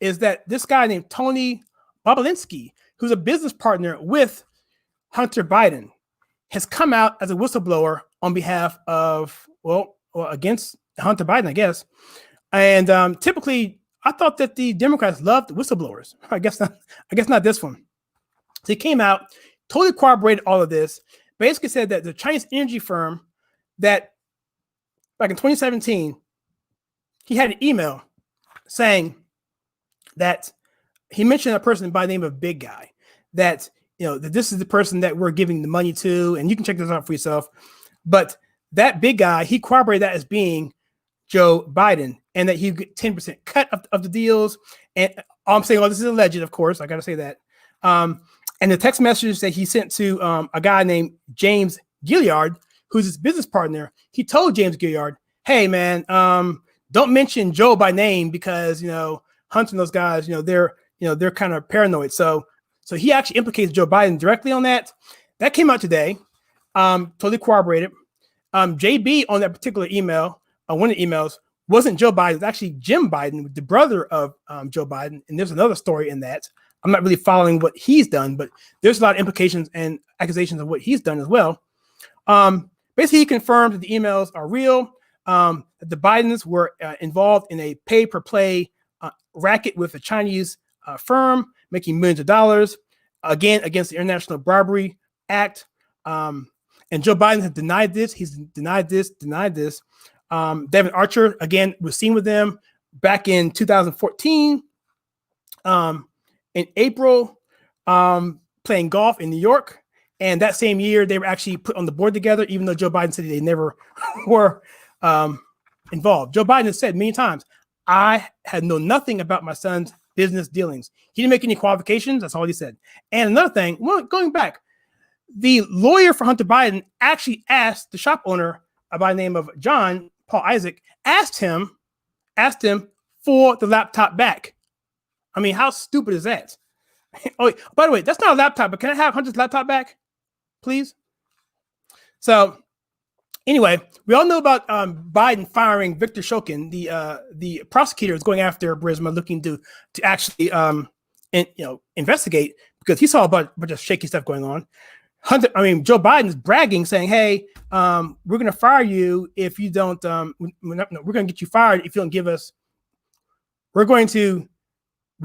is that this guy named Tony Bobulinski, who's a business partner with Hunter Biden, has come out as a whistleblower on behalf of, against Hunter Biden, I guess. And typically, I thought that the Democrats loved whistleblowers. I guess not this one. So he came out, totally corroborated all of this, basically said that the Chinese energy firm that back in 2017, he had an email saying that he mentioned a person by the name of Big Guy, that that this is the person that we're giving the money to, and you can check this out for yourself. But that Big Guy, he corroborated that as being Joe Biden, and that he'd get 10% cut of the deals. And I'm saying, this is alleged, of course. I got to say that. And the text message that he sent to a guy named James Gilliard, who's his business partner, he told James Gilliard, hey, man, don't mention Joe by name, because, Hunter and those guys, they're kind of paranoid. So he actually implicates Joe Biden directly on that. That came out today, totally corroborated. JB on that particular email, one of the emails, wasn't Joe Biden. It was actually Jim Biden, the brother of Joe Biden. And there's another story in that. I'm not really following what he's done, but there's a lot of implications and accusations of what he's done as well. Basically, he confirmed that the emails are real, that the Bidens were involved in a pay-per-play racket with a Chinese firm, making millions of dollars, again, against the International Bribery Act. And Joe Biden has denied this. He's denied this. Devin Archer, again, was seen with them back in 2014, in April, playing golf in New York. And that same year, they were actually put on the board together, even though Joe Biden said they never were involved. Joe Biden has said many times, I had known nothing about my son's business dealings. He didn't make any qualifications. That's all he said. And another thing, going back, the lawyer for Hunter Biden actually asked the shop owner by the name of John Paul Isaac, asked him for the laptop back. I mean, how stupid is that? Oh, by the way, that's not a laptop, but can I have Hunter's laptop back, please? So anyway, we all know about Biden firing Victor Shokin. The prosecutor is going after Burisma, looking to actually investigate, because he saw a bunch of shaky stuff going on. Joe Biden is bragging, saying, "Hey, we're going to fire you if you don't. We're going to get you fired if you don't give us. We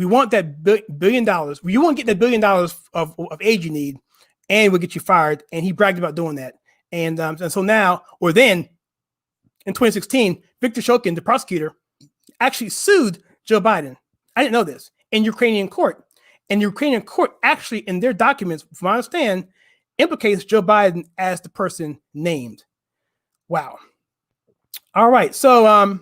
want that $1 billion. You won't get that $1 billion of aid you need, and we'll get you fired." And he bragged about doing that. And so now, or then, in 2016, Victor Shokin, the prosecutor, actually sued Joe Biden. I didn't know this, in Ukrainian court. And the Ukrainian court actually, in their documents, from what I understand, implicates Joe Biden as the person named. Wow. All right. So,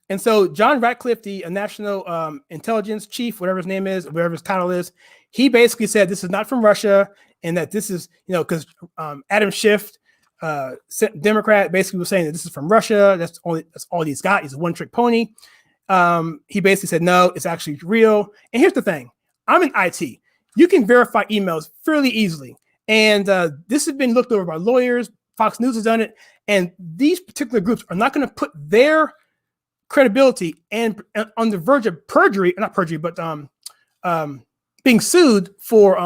and so John Ratcliffe, the national intelligence chief, whatever his name is, whatever his title is, he basically said this is not from Russia, and that this is, because Adam Schiff, Democrat, basically was saying that this is from Russia. That's all he's got. He's a one-trick pony. He basically said, no, it's actually real. And here's the thing. I'm in IT. You can verify emails fairly easily. And this has been looked over by lawyers. Fox News has done it. And these particular groups are not going to put their credibility and on the verge of perjury, not perjury, but being sued for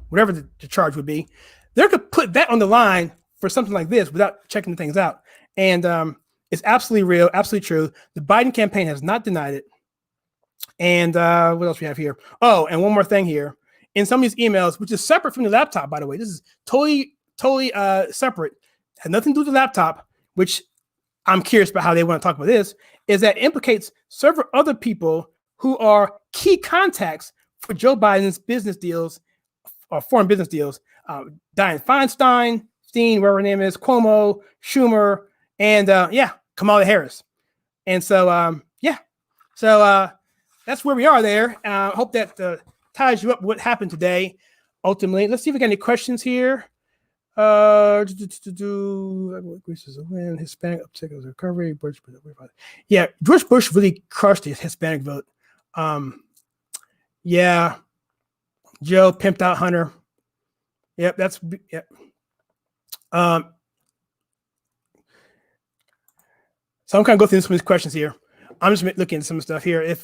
whatever the charge would be. They're going to put that on the line for something like this without checking things out. And it's absolutely real, absolutely true. The Biden campaign has not denied it. And what else we have here? Oh, and one more thing here. In some of these emails, which is separate from the laptop, by the way, this is totally separate, has nothing to do with the laptop, which I'm curious about how they want to talk about this, is that it implicates several other people who are key contacts for Joe Biden's business deals or foreign business deals. Dianne Feinstein, whatever her name is, Cuomo, Schumer, and Kamala Harris. And so, so that's where we are there. Hope that ties you up with what happened today. Ultimately, let's see if we got any questions here. Greece is a win. Hispanic uptick of recovery. Yeah, George Bush really crushed his Hispanic vote. Yeah, Joe pimped out Hunter. Yep, yep. So I'm kind of go through some of these questions here. I'm just looking at some stuff here. If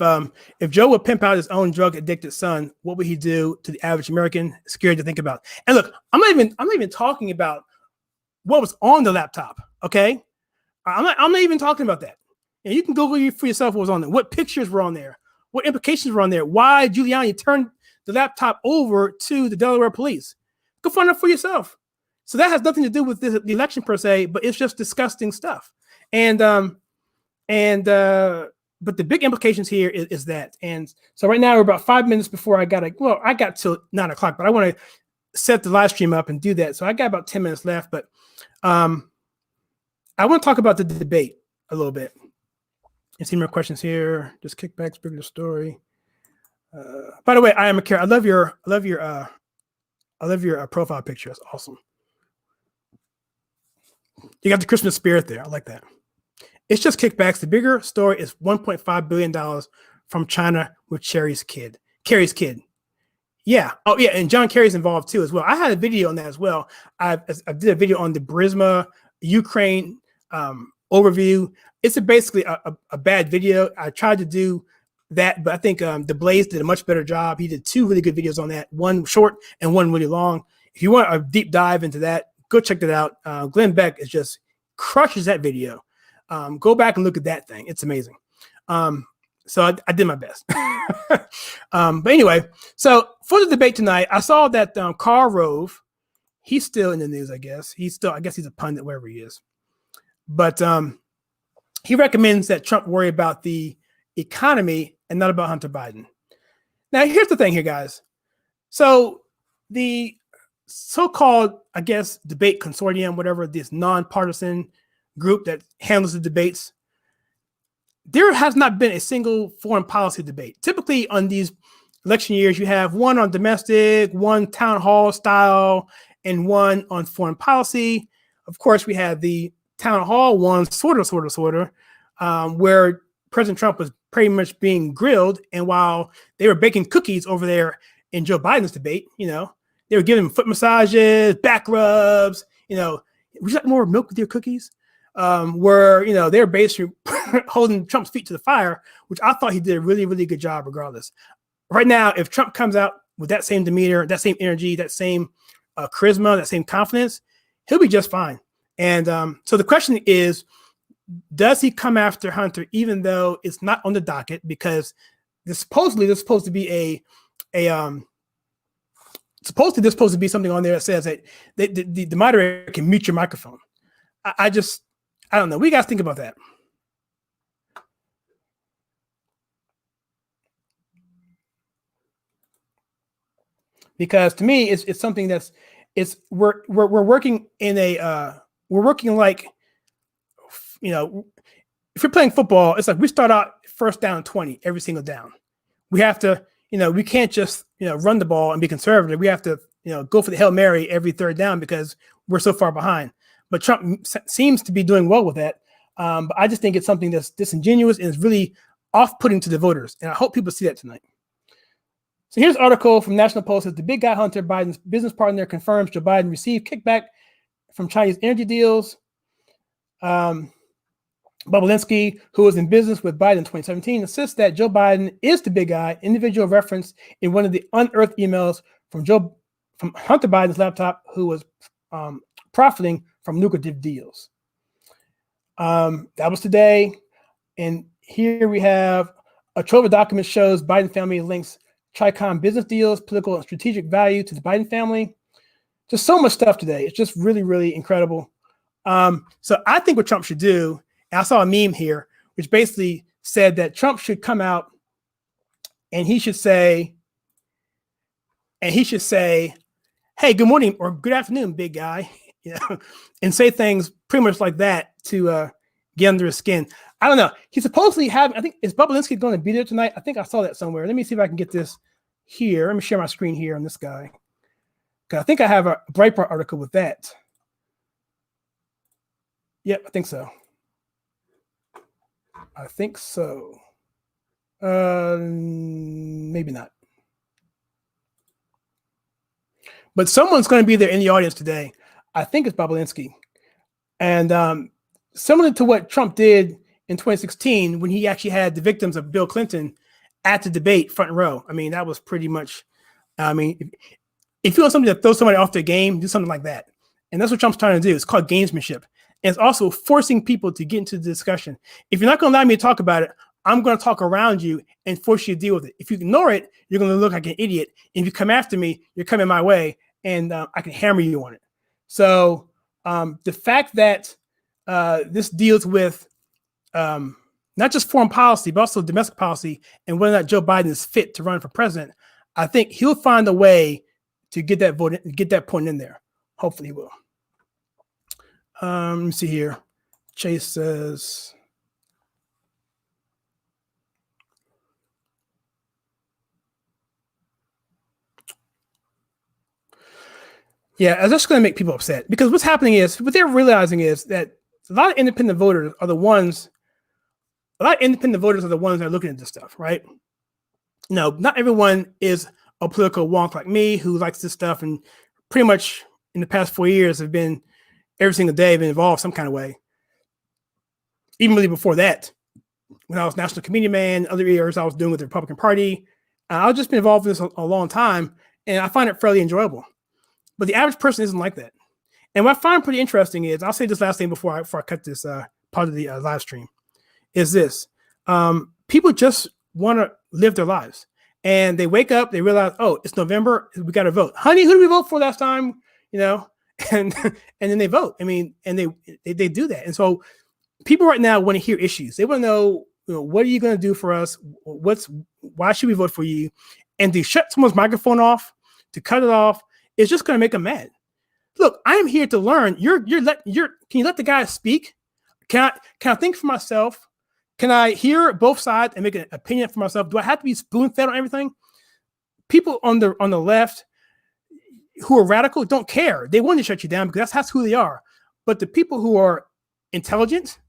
Joe would pimp out his own drug addicted son, what would he do to the average American? Scary to think about. And look, I'm not even talking about what was on the laptop. Okay, I'm not even talking about that. And you can Google for yourself what was on there, what pictures were on there, what implications were on there, why Giuliani turned the laptop over to the Delaware police. Go find out for yourself. So that has nothing to do with the election per se, but it's just disgusting stuff. But the big implications here is that. And so right now we're about 5 minutes before I got till 9 o'clock, but I want to set the live stream up and do that. So I got about 10 minutes left, but I want to talk about the debate a little bit. And see more questions here. Just kickbacks, bigger story. By the way, I am a care. I love your profile picture. It's awesome. You got the Christmas spirit there. I like that. It's just kickbacks. The bigger story is $1.5 billion from China with Kerry's kid. Yeah. Oh, yeah. And John Kerry's involved too as well. I had a video on that as well. I did a video on the Burisma Ukraine overview. It's basically a bad video. I tried to do that, but I think the Blaze did a much better job. He did 2 really good videos on that, one short and one really long. If you want a deep dive into that, go check that out. Glenn Beck just crushes that video. Go back and look at that thing. It's amazing. So I did my best. But anyway, so for the debate tonight, I saw that Karl Rove, he's still in the news, I guess. I guess he's a pundit, wherever he is. But he recommends that Trump worry about the economy and not about Hunter Biden. Now, here's the thing here, guys. So the so-called, I guess, debate consortium, whatever, this nonpartisan group that handles the debates, there has not been a single foreign policy debate. Typically on these election years, you have one on domestic, one town hall style, and one on foreign policy. Of course, we had the town hall one, sort of, where President Trump was pretty much being grilled. And while they were baking cookies over there in Joe Biden's debate. They were giving him foot massages, back rubs. Would you like more milk with your cookies? Where they're basically holding Trump's feet to the fire, which I thought he did a really, really good job regardless. Right now, if Trump comes out with that same demeanor, that same energy, that same charisma, that same confidence, he'll be just fine. And so the question is, does he come after Hunter, even though it's not on the docket? Because there's supposed to be something on there that says that the moderator can mute your microphone. I don't know. We got to think about that. Because to me, it's something we're working like, if you're playing football, it's like we start out first down 20 every single down. We have to, we can't just, run the ball and be conservative. We have to, go for the Hail Mary every third down because we're so far behind. But Trump seems to be doing well with that. But I just think it's something that's disingenuous and is really off-putting to the voters. And I hope people see that tonight. So here's an article from National Post that the big guy Hunter Biden's business partner confirms Joe Biden received kickback from Chinese energy deals. Bobulinski, who was in business with Biden in 2017, insists that Joe Biden is the big guy, individual referenced in one of the unearthed emails from Hunter Biden's laptop, who was profiting from lucrative deals. That was today. And here we have a trove of documents shows Biden family links Tricom business deals, political and strategic value to the Biden family. Just so much stuff today. It's just really, really incredible. So I think what Trump should do, and I saw a meme here, which basically said that Trump should come out and he should say, hey, good morning or good afternoon, big guy, and say things pretty much like that to get under his skin. I don't know. He's supposedly having, I think, is Bobulinski going to be there tonight? I think I saw that somewhere. Let me see if I can get this here. Let me share my screen here on this guy. I think I have a Breitbart article with that. Yep, I think so. Maybe not. But someone's going to be there in the audience today. I think it's Bobulinski. And similar to what Trump did in 2016, when he actually had the victims of Bill Clinton at the debate front row. I mean, that was pretty much, if you want somebody to throw somebody off their game, do something like that. And that's what Trump's trying to do. It's called gamesmanship. And it's also forcing people to get into the discussion. If you're not going to allow me to talk about it, I'm going to talk around you and force you to deal with it. If you ignore it, you're going to look like an idiot. And if you come after me, you're coming my way, and I can hammer you on it. So the fact that this deals with not just foreign policy, but also domestic policy and whether or not Joe Biden is fit to run for president, I think he'll find a way to get that vote, get that point in there. Hopefully he will. Let me see here. Chase says, yeah, it's just going to make people upset because what's happening is, what they're realizing is that a lot of independent voters are the ones that are looking at this stuff, right? No, not everyone is a political wonk like me who likes this stuff and pretty much in the past 4 years have been every single day been involved some kind of way. Even really before that, when I was national committee man, other years I was doing with the Republican Party, I've just been involved in this a long time, and I find it fairly enjoyable. But the average person isn't like that. And what I find pretty interesting is, I'll say this last thing before I cut this part of the live stream, is this. People just want to live their lives. And they wake up, they realize, oh, it's November, we got to vote. Honey, who did we vote for last time? And then they vote. I mean, and they do that. And so people right now want to hear issues. They want to know, what are you going to do for us? Why should we vote for you? And to shut someone's microphone off, to cut it off, it's just going to make them mad. Look, I am here to learn. Can you let the guy speak? Can I think for myself? Can I hear both sides and make an opinion for myself? Do I have to be spoon-fed on everything? People on the left who are radical don't care. They want to shut you down because that's who they are. But the people who are intelligent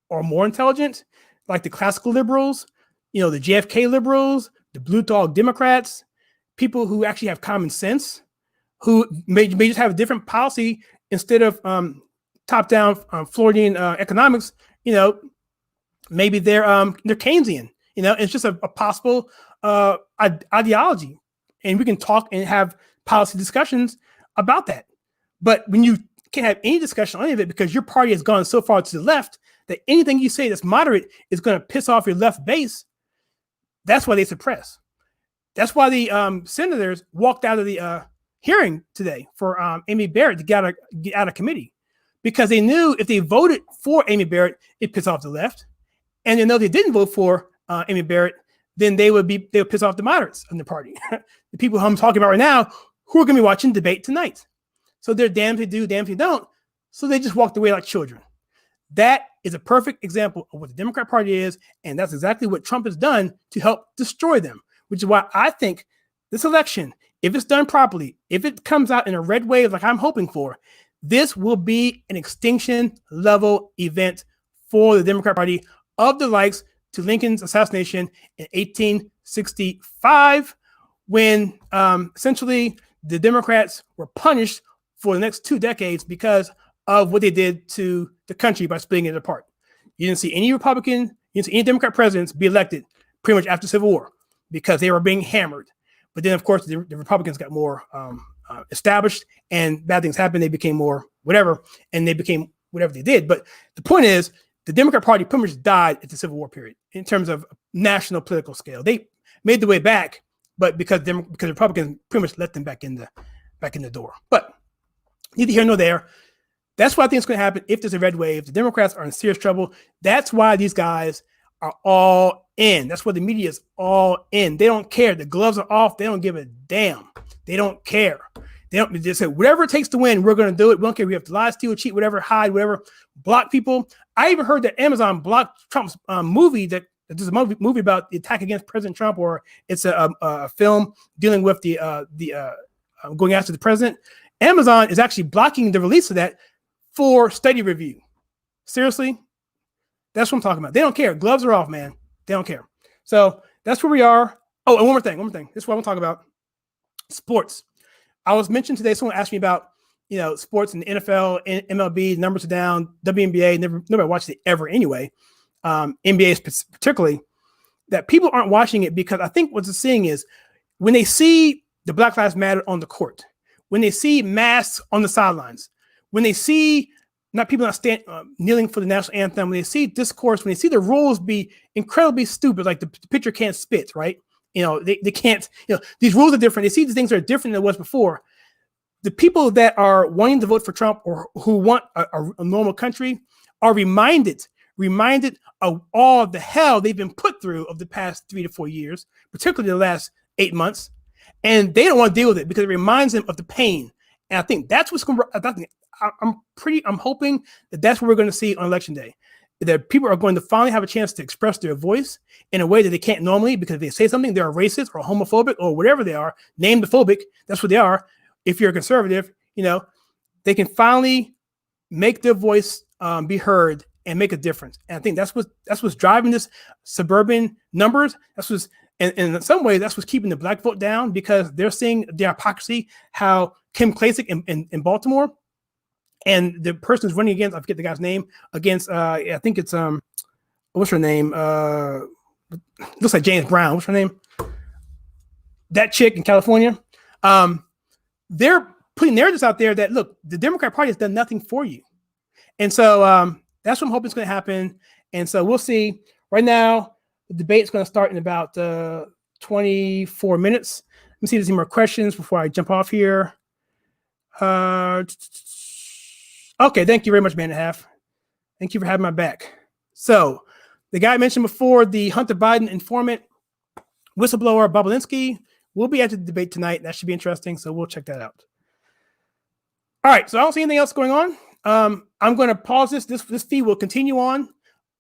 or more intelligent, like the classical liberals, the JFK liberals, the blue dog Democrats, people who actually have common sense, who may just have a different policy instead of top-down Floridian economics. Maybe they're Keynesian. It's just a possible ideology, and we can talk and have policy discussions about that. But when you can't have any discussion on any of it because your party has gone so far to the left that anything you say that's moderate is going to piss off your left base, that's why they suppress. That's why the senators walked out of the hearing today for Amy Barrett to get out of committee, because they knew if they voted for Amy Barrett, it pissed off the left, and they know they didn't vote for Amy Barrett, then they would piss off the moderates in the party, the people who I'm talking about right now, who are going to be watching debate tonight. So they're damned if they do, damned if they don't. So they just walked away like children. That is a perfect example of what the Democrat Party is, and that's exactly what Trump has done to help destroy them, which is why I think this election, if it's done properly, if it comes out in a red wave like I'm hoping for, this will be an extinction level event for the Democrat Party of the likes to Lincoln's assassination in 1865, when essentially the Democrats were punished for the next 2 decades because of what they did to the country by splitting it apart. You didn't see any Republican, you didn't see any Democrat presidents be elected pretty much after the Civil War because they were being hammered. But then, of course, the Republicans got more established, and bad things happened. They became more whatever, and they became whatever they did. But the point is, the Democrat Party pretty much died at the Civil War period in terms of national political scale. They made the way back, but because Republicans pretty much let them back in the door. But neither here nor there. That's what I think is going to happen if there's a red wave. The Democrats are in serious trouble. That's why these guys are all in. That's why the media is all in. They don't care. The gloves are off. They don't give a damn. They don't care. They just say, whatever it takes to win, we're going to do it. We don't care. We have to lie, steal, cheat, whatever, hide, whatever, block people. I even heard that Amazon blocked Trump's movie. That there's a movie about the attack against President Trump, or it's a film dealing with the going after the president. Amazon is actually blocking the release of that for study review. Seriously, that's what I'm talking about. They don't care. Gloves are off, man. They don't care. So that's where we are. Oh, and one more thing. This is what I'm talking about. Sports. I was mentioned today. Someone asked me about sports and the NFL, and MLB. Numbers are down. WNBA. Nobody watches it ever anyway. NBA particularly. That people aren't watching it because I think what they're seeing is when they see the Black Lives Matter on the court, when they see masks on the sidelines, when they see people not kneeling for the national anthem, when they see discourse, when they see the rules be incredibly stupid, like the pitcher can't spit, right? They can't, these rules are different. They see these things are different than it was before. The people that are wanting to vote for Trump or who want a normal country are reminded of all the hell they've been put through of the past 3 to 4 years, particularly the last 8 months. And they don't want to deal with it because it reminds them of the pain. And I think that's what's going to, I'm hoping that that's what we're going to see on election day, that people are going to finally have a chance to express their voice in a way that they can't normally, because if they say something, they're racist or homophobic or whatever they are, named phobic. That's what they are. If you're a conservative, they can finally make their voice be heard and make a difference. And I think that's what's driving this suburban numbers. And in some ways, that's what's keeping the black vote down, because they're seeing the hypocrisy, how Kim Klacik in Baltimore, and the person who's running against, I forget the guy's name, against, I think it's, what's her name? Looks like James Brown. What's her name? That chick in California. They're putting narratives out there that, look, the Democrat Party has done nothing for you. And so that's what I'm hoping is going to happen. And so we'll see. Right now, the debate is going to start in about 24 minutes. Let me see if there's any more questions before I jump off here. Okay, thank you very much, man and a half. Thank you for having my back. So the guy I mentioned before, the Hunter Biden informant, whistleblower Bobulinski, will be at the debate tonight. That should be interesting, so we'll check that out. All right, so I don't see anything else going on. I'm going to pause this. This feed will continue on.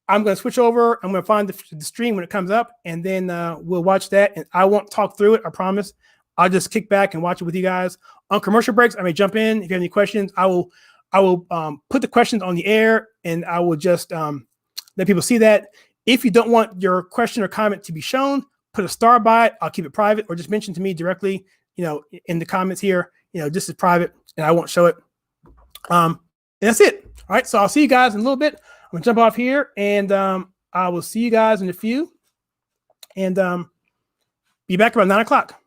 I'm going to switch over. I'm going to find the stream when it comes up, and then we'll watch that. And I won't talk through it, I promise. I'll just kick back and watch it with you guys. On commercial breaks, I may jump in. If you have any questions, I will put the questions on the air, and I will just let people see that. If you don't want your question or comment to be shown, put a star by it, I'll keep it private, or just mention to me directly, in the comments here, this is private and I won't show it. And that's it. All right. So I'll see you guys in a little bit. I'm gonna jump off here, and I will see you guys in a few, and be back about 9 o'clock.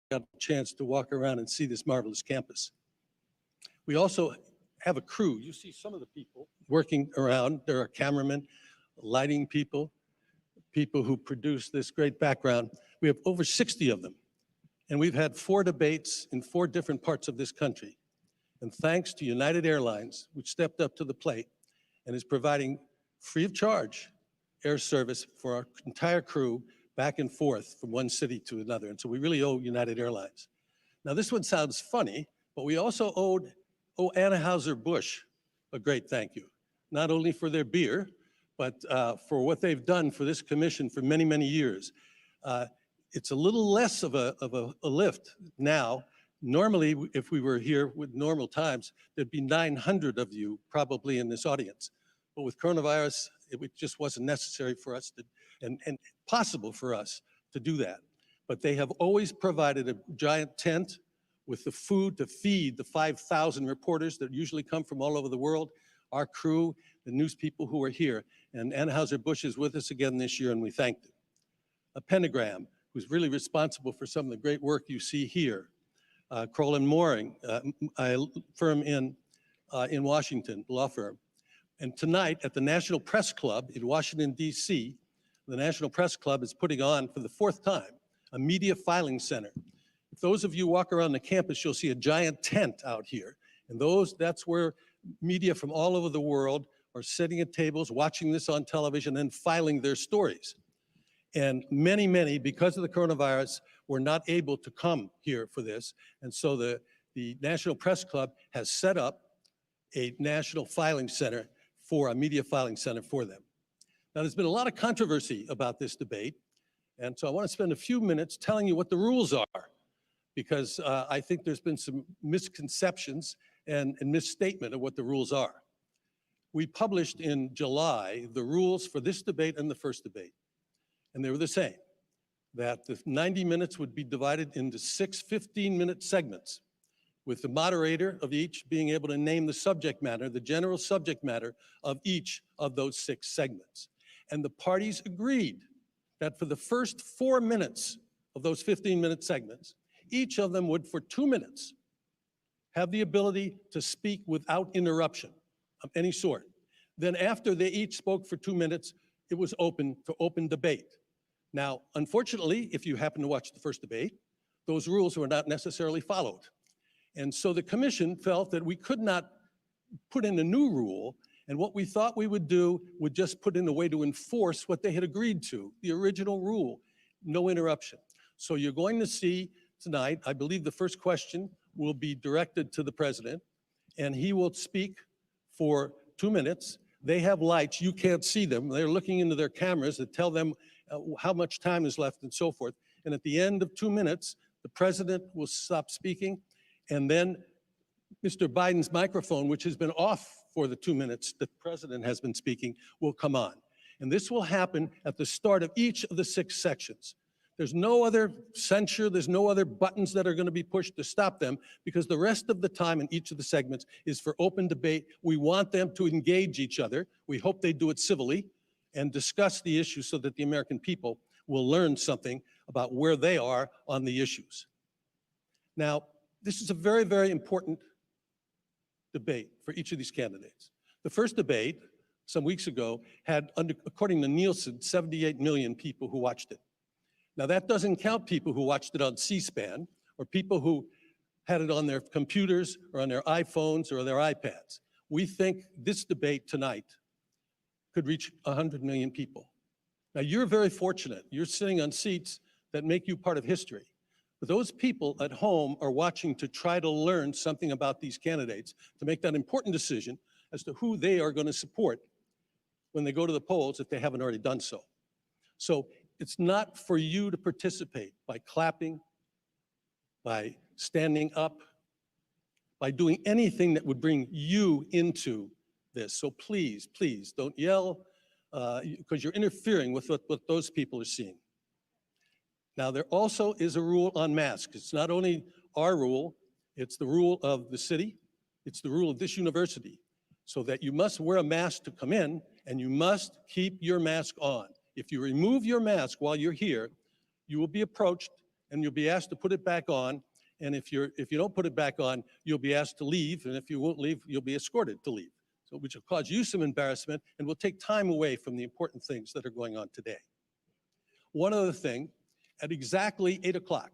got a chance to walk around and see this marvelous campus. We also have a crew. You see some of the people working around. There are cameramen, lighting people, people who produce this great background. We have over 60 of them. And we've had 4 debates in 4 different parts of this country. And thanks to United Airlines, which stepped up to the plate and is providing free of charge air service for our entire crew back and forth from one city to another. And so we really owe United Airlines. Now this one sounds funny, but we also owe Anheuser-Busch a great thank you, not only for their beer, but for what they've done for this commission for many, many years. It's a little less of a lift now. Normally, if we were here with normal times, there'd be 900 of you probably in this audience. But with coronavirus, it just wasn't necessary for us to, and possible for us to do that. But they have always provided a giant tent with the food to feed the 5,000 reporters that usually come from all over the world, our crew, the news people who are here. And Anheuser-Busch is with us again this year, and we thank them. A Pentagram, who's really responsible for some of the great work you see here. Kroll and Mooring, a firm in Washington, law firm. And tonight at the National Press Club in Washington, D.C., the National Press Club is putting on for the 4th time a media filing center. If those of you walk around the campus, you'll see a giant tent out here. And that's where media from all over the world are sitting at tables, watching this on television, and filing their stories. And many, many, because of the coronavirus, were not able to come here for this. And so the National Press Club has set up a national filing center a media filing center for them. Now, there's been a lot of controversy about this debate. And so I want to spend a few minutes telling you what the rules are, because I think there's been some misconceptions and misstatement of what the rules are. We published in July the rules for this debate and the first debate. And they were the same, that the 90 minutes would be divided into 6 15-minute segments, with the moderator of each being able to name the subject matter, the general subject matter of each of those 6 segments. And the parties agreed that for the first 4 minutes of those 15-minute segments, each of them would, for 2 minutes, have the ability to speak without interruption of any sort. Then after they each spoke for 2 minutes, it was open for open debate. Now, unfortunately, if you happen to watch the first debate, those rules were not necessarily followed. And so the commission felt that we could not put in a new rule, and what we thought we would do would just put in a way to enforce what they had agreed to, the original rule, no interruption. So you're going to see tonight, I believe the first question will be directed to the president, and he will speak for 2 minutes. They have lights, you can't see them. They're looking into their cameras that tell them how much time is left and so forth. And at the end of 2 minutes, the president will stop speaking, and then Mr. Biden's microphone, which has been off for the 2 minutes that the president has been speaking, will come on. And this will happen at the start of each of the 6 sections. There's no other censure, there's no other buttons that are going to be pushed to stop them, because the rest of the time in each of the segments is for open debate. We want them to engage each other. We hope they do it civilly and discuss the issues so that the American people will learn something about where they are on the issues. Now, this is a very, very important debate for each of these candidates. The first debate, some weeks ago, had, according to Nielsen, 78 million people who watched it. Now, that doesn't count people who watched it on C-SPAN or people who had it on their computers or on their iPhones or their iPads. We think this debate tonight could reach 100 million people. Now, you're very fortunate. You're sitting on seats that make you part of history. But those people at home are watching to try to learn something about these candidates, to make that important decision as to who they are going to support when they go to the polls if they haven't already done so. So it's not for you to participate by clapping, by standing up, by doing anything that would bring you into this. So please, please don't yell, because you're interfering with what those people are seeing. Now, there also is a rule on masks. It's not only our rule, it's the rule of the city, it's the rule of this university, so that you must wear a mask to come in, and you must keep your mask on. If you remove your mask while you're here, you will be approached and you'll be asked to put it back on. And if you don't put it back on, you'll be asked to leave. And if you won't leave, you'll be escorted to leave. So which will cause you some embarrassment and will take time away from the important things that are going on today. One other thing, at exactly 8 o'clock,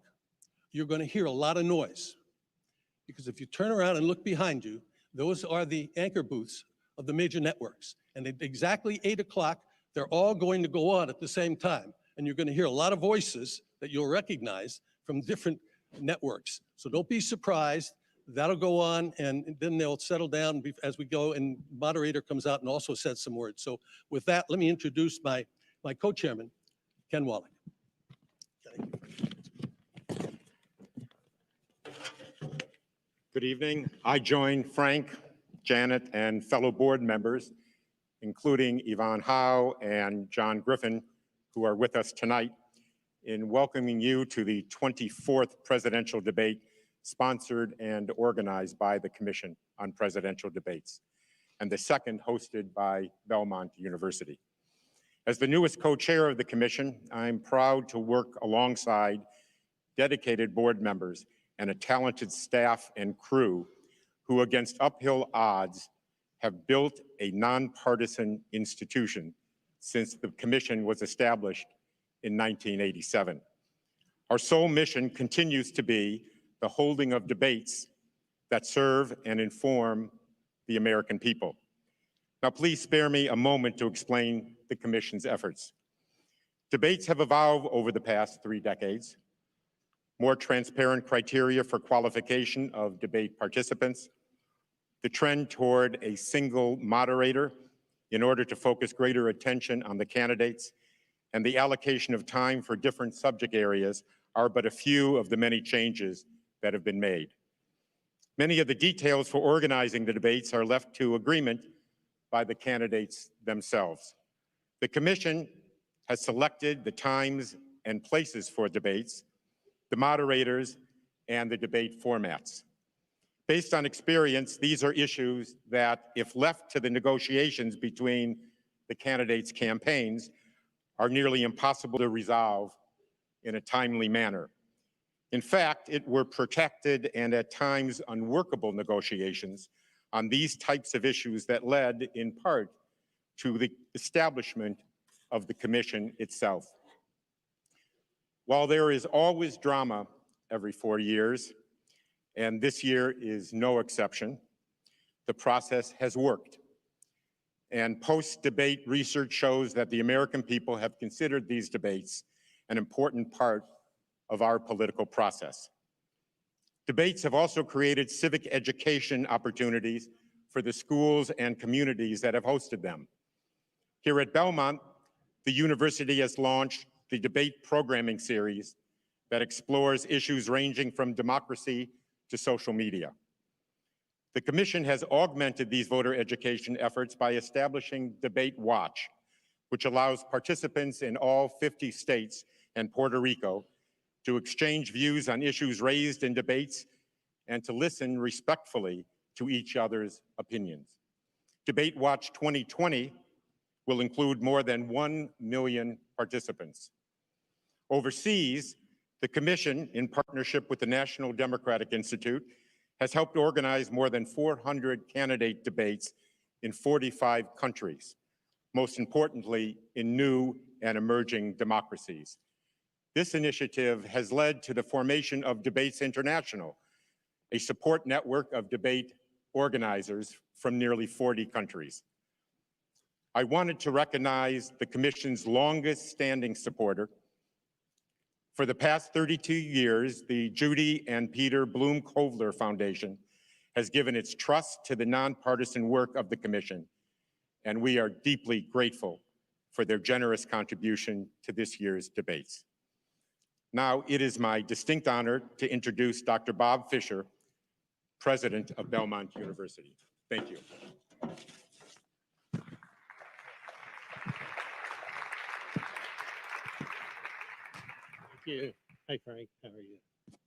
you're going to hear a lot of noise. Because if you turn around and look behind you, those are the anchor booths of the major networks. And at exactly 8 o'clock, they're all going to go on at the same time. And you're going to hear a lot of voices that you'll recognize from different networks. So don't be surprised. That'll go on, and then they'll settle down as we go, and moderator comes out and also says some words. So with that, let me introduce my co-chairman, Ken Wallach. Good evening. I join Frank, Janet, and fellow board members, including Yvonne Howe and John Griffin, who are with us tonight, in welcoming you to the 24th presidential debate sponsored and organized by the Commission on Presidential Debates, and the second hosted by Belmont University. As the newest co-chair of the Commission, I'm proud to work alongside dedicated board members and a talented staff and crew who, against uphill odds, have built a nonpartisan institution since the Commission was established in 1987. Our sole mission continues to be the holding of debates that serve and inform the American people. Now, please spare me a moment to explain the Commission's efforts. Debates have evolved over the past 3 decades. More transparent criteria for qualification of debate participants, the trend toward a single moderator in order to focus greater attention on the candidates, and the allocation of time for different subject areas are but a few of the many changes that have been made. Many of the details for organizing the debates are left to agreement by the candidates themselves. The Commission has selected the times and places for debates, the moderators, and the debate formats. Based on experience, these are issues that, if left to the negotiations between the candidates' campaigns, are nearly impossible to resolve in a timely manner. In fact, it were protracted and at times unworkable negotiations on these types of issues that led, in part, to the establishment of the Commission itself. While there is always drama every 4 years, and this year is no exception, the process has worked. And post-debate research shows that the American people have considered these debates an important part of our political process. Debates have also created civic education opportunities for the schools and communities that have hosted them. Here at Belmont, the university has launched the Debate Programming Series that explores issues ranging from democracy to social media. The Commission has augmented these voter education efforts by establishing Debate Watch, which allows participants in all 50 states and Puerto Rico to exchange views on issues raised in debates and to listen respectfully to each other's opinions. Debate Watch 2020 will include more than 1 million participants. Overseas, the Commission, in partnership with the National Democratic Institute, has helped organize more than 400 candidate debates in 45 countries, most importantly, in new and emerging democracies. This initiative has led to the formation of Debates International, a support network of debate organizers from nearly 40 countries. I wanted to recognize the Commission's longest-standing supporter. For the past 32 years, the Judy and Peter Bloom Kovler Foundation has given its trust to the nonpartisan work of the Commission, and we are deeply grateful for their generous contribution to this year's debates. Now, it is my distinct honor to introduce Dr. Bob Fisher, President of Belmont University. Thank you. Thank you. Hi, Frank. How are you?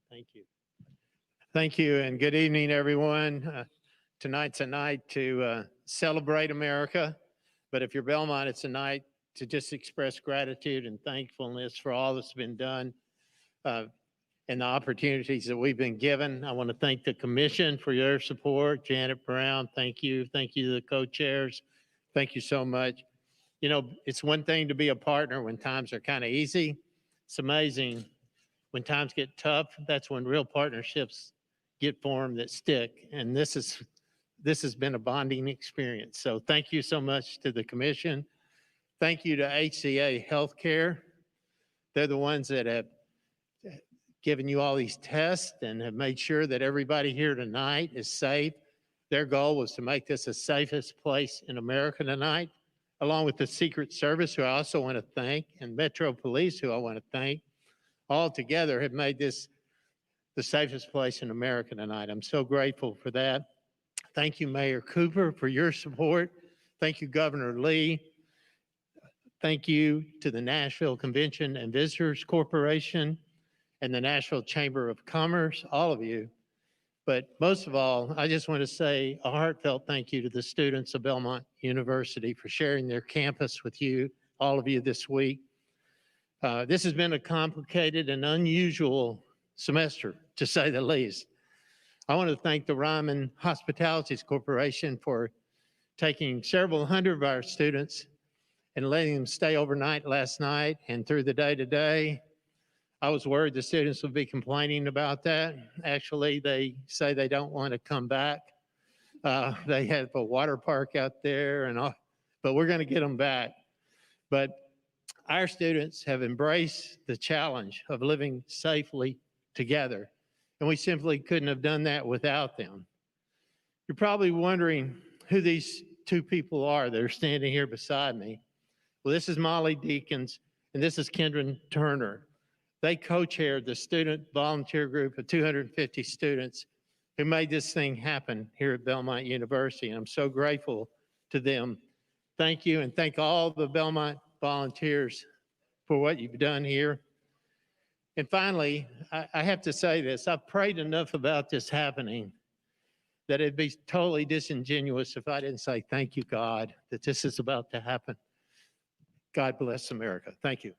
Thank you. Thank you, and good evening, everyone. Tonight's a night to celebrate America, but if you're Belmont, it's a night to just express gratitude and thankfulness for all that's been done. and the opportunities that we've been given. I want to thank the commission for your support. Janet Brown, thank you. Thank you to the co-chairs. Thank you so much. You know, it's one thing to be a partner when times are kind of easy. It's amazing when times get tough. That's when real partnerships get formed that stick. And this has been a bonding experience. So thank you so much to the commission. Thank you to HCA Healthcare. They're the ones that have given you all these tests and have made sure that everybody here tonight is safe. Their goal was to make this the safest place in America tonight, along with the Secret Service, who I also want to thank, and Metro Police, who I want to thank. All together have made this the safest place in America tonight. I'm so grateful for that. Thank you, Mayor Cooper, for your support. Thank you, Governor Lee. Thank you to the Nashville Convention and Visitors Corporation and the Nashville Chamber of Commerce, all of you. But most of all, I just want to say a heartfelt thank you to the students of Belmont University for sharing their campus with you, all of you this week. This has been a complicated and unusual semester, to say the least. I want to thank the Ryman Hospitalities Corporation for taking several hundred of our students and letting them stay overnight last night and through the day today. I was worried the students would be complaining about that. Actually, they say they don't want to come back. They have a water park out there, and all, but we're going to get them back. But our students have embraced the challenge of living safely together, and we simply couldn't have done that without them. You're probably wondering who these two people are that are standing here beside me. Well, this is Molly Deakins, and this is Kendra Turner. They co-chaired the student volunteer group of 250 students who made this thing happen here at Belmont University, and I'm so grateful to them. Thank you, and thank all the Belmont volunteers for what you've done here. And finally, I have to say this, I've prayed enough about this happening that it'd be totally disingenuous if I didn't say thank you, God, that this is about to happen. God bless America. Thank you.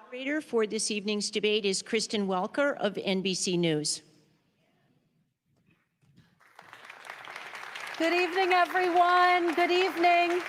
Moderator for this evening's debate is Kristen Welker of NBC News. Good evening, everyone. Good evening.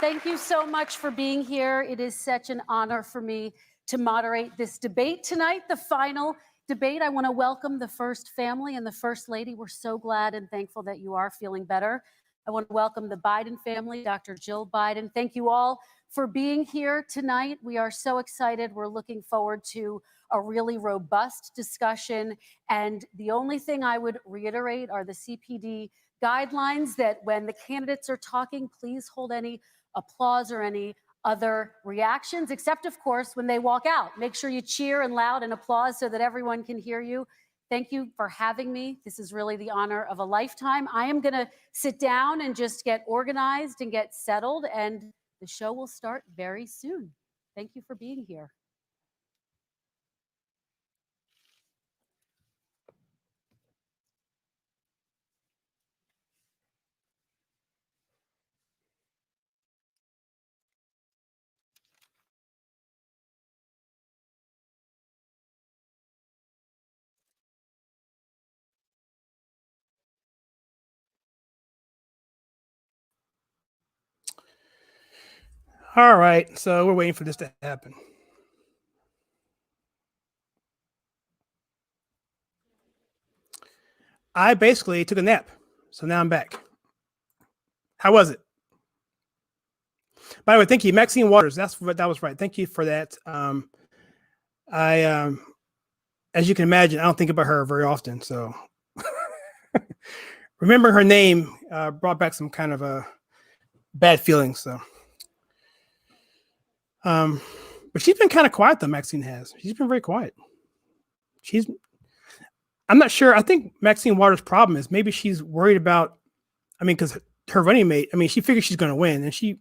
Thank you so much for being here. It is such an honor for me to moderate this debate tonight, the final debate. I want to welcome the First Family and the First Lady. We're so glad and thankful that you are feeling better. I want to welcome the Biden family, Dr. Jill Biden. Thank you all for being here tonight. We are so excited. We're looking forward to a really robust discussion. And the only thing I would reiterate are the CPD guidelines that when the candidates are talking, please hold any applause or any other reactions, except of course when they walk out. Make sure you cheer and loud and applause so that everyone can hear you. Thank you for having me. This is really the honor of a lifetime. I am gonna sit down and just get organized and get settled, and the show will start very soon. Thank you for being here. All right, so we're waiting for this to happen. I basically took a nap, so now I'm back. How was it? By the way, thank you, Maxine Waters. That was right. Thank you for that. As you can imagine, I don't think about her very often, so remember her name brought back some kind of bad feelings. So, but she's been kind of quiet though. Maxine has. She's been very quiet. I'm not sure. I think Maxine Waters' problem is maybe she's worried about. I mean, because her running mate. I mean, she figures she's going to win, and she's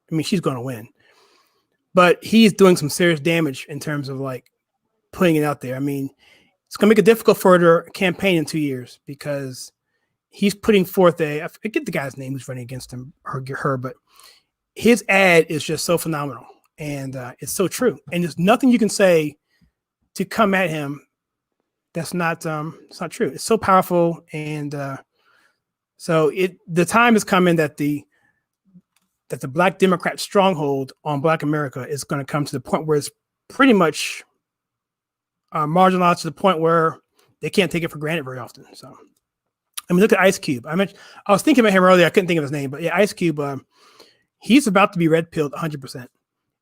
going to win. But he's doing some serious damage in terms of like putting it out there. I mean, it's going to make it difficult for her to campaign in 2 years because he's putting forth I forget the guy's name who's running against him, her, but his ad is just so phenomenal and it's so true. And there's nothing you can say to come at him that's not it's not true. It's so powerful, and so the time is coming that the Black Democrat stronghold on Black America is going to come to the point where it's pretty much marginalized to the point where they can't take it for granted very often. So, I mean, look at Ice Cube. I was thinking about him earlier. I couldn't think of his name, but yeah, Ice Cube. He's about to be red pilled 100%.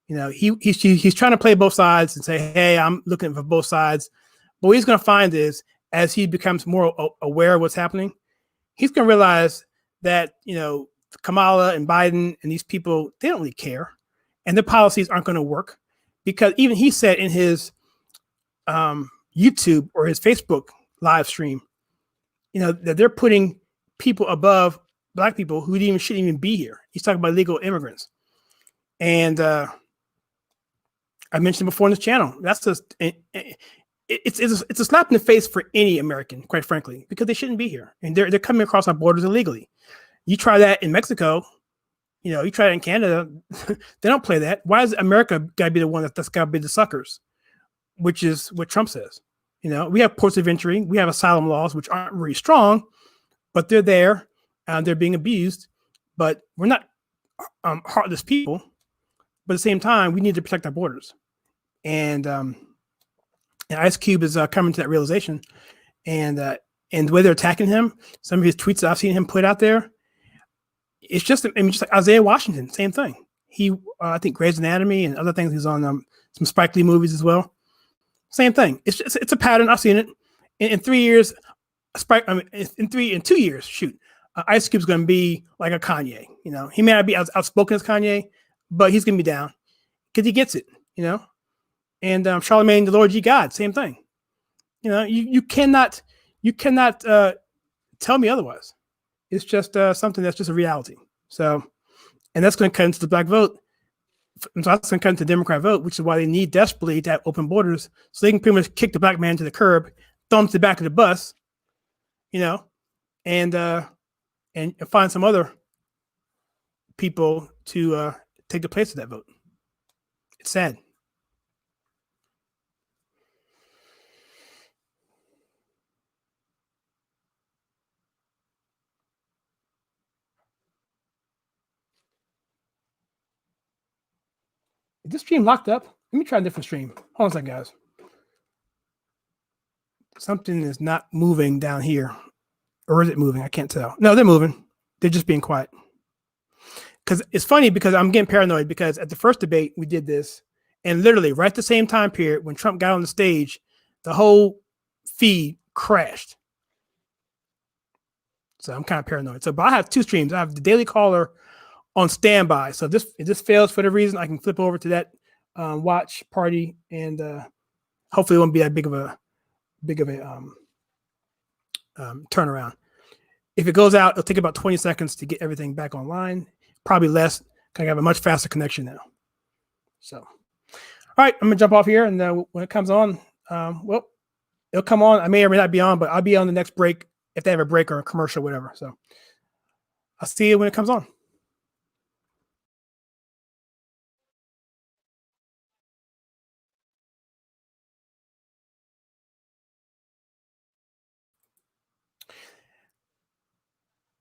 You know, he's trying to play both sides and say, "Hey, I'm looking for both sides." But what he's going to find is, as he becomes more aware of what's happening, he's going to realize that Kamala and Biden and these people, they don't really care, and their policies aren't going to work, because even he said in his YouTube or his Facebook live stream, that they're putting people above Black people who shouldn't even be here. He's talking about illegal immigrants. And I mentioned before on this channel, that's just, it's a slap in the face for any American, quite frankly, because they shouldn't be here. And they're coming across our borders illegally. You try that in Mexico, you try it in Canada, they don't play that. Why is America got to be the one that's got to be the suckers, which is what Trump says. We have ports of entry, we have asylum laws, which aren't very strong, but they're there, they're being abused, but we're not heartless people. But at the same time, we need to protect our borders. And Ice Cube is coming to that realization. And the way they're attacking him, some of his tweets that I've seen him put out there, it's just like Isaiah Washington, same thing. He, I think Grey's Anatomy and other things. He's on some Spike Lee movies as well. Same thing. It's a pattern. I've seen it. In 3 years, in 2 years, shoot, Ice Cube's going to be like a Kanye. He may not be as outspoken as Kanye, but he's going to be down because he gets it. And Charlemagne the Lord Ye God, same thing. You cannot tell me otherwise. It's just something that's just a reality. So, and that's going to cut into the Black vote. And so that's going to cut into the Democrat vote, which is why they need desperately to have open borders so they can pretty much kick the Black man to the curb, throw him to the back of the bus, and find some other people to take the place of that vote. It's sad. Is this stream locked up? Let me try a different stream. Hold on a second, guys. Something is not moving down here. Or is it moving? I can't tell. No, they're moving. They're just being quiet. Because it's funny because I'm getting paranoid because at the first debate, we did this. And literally right at the same time period, when Trump got on the stage, the whole feed crashed. So I'm kind of paranoid. So, but I have two streams. I have the Daily Caller on standby. So if this fails for the reason, I can flip over to that watch party, and hopefully it won't be that big of a turnaround. If it goes out, it'll take about 20 seconds to get everything back online. Probably less. I have a much faster connection now. So, all right, I'm gonna jump off here, and when it comes on, well, it'll come on. I may or may not be on, but I'll be on the next break if they have a break or a commercial, whatever. So I'll see you when it comes on.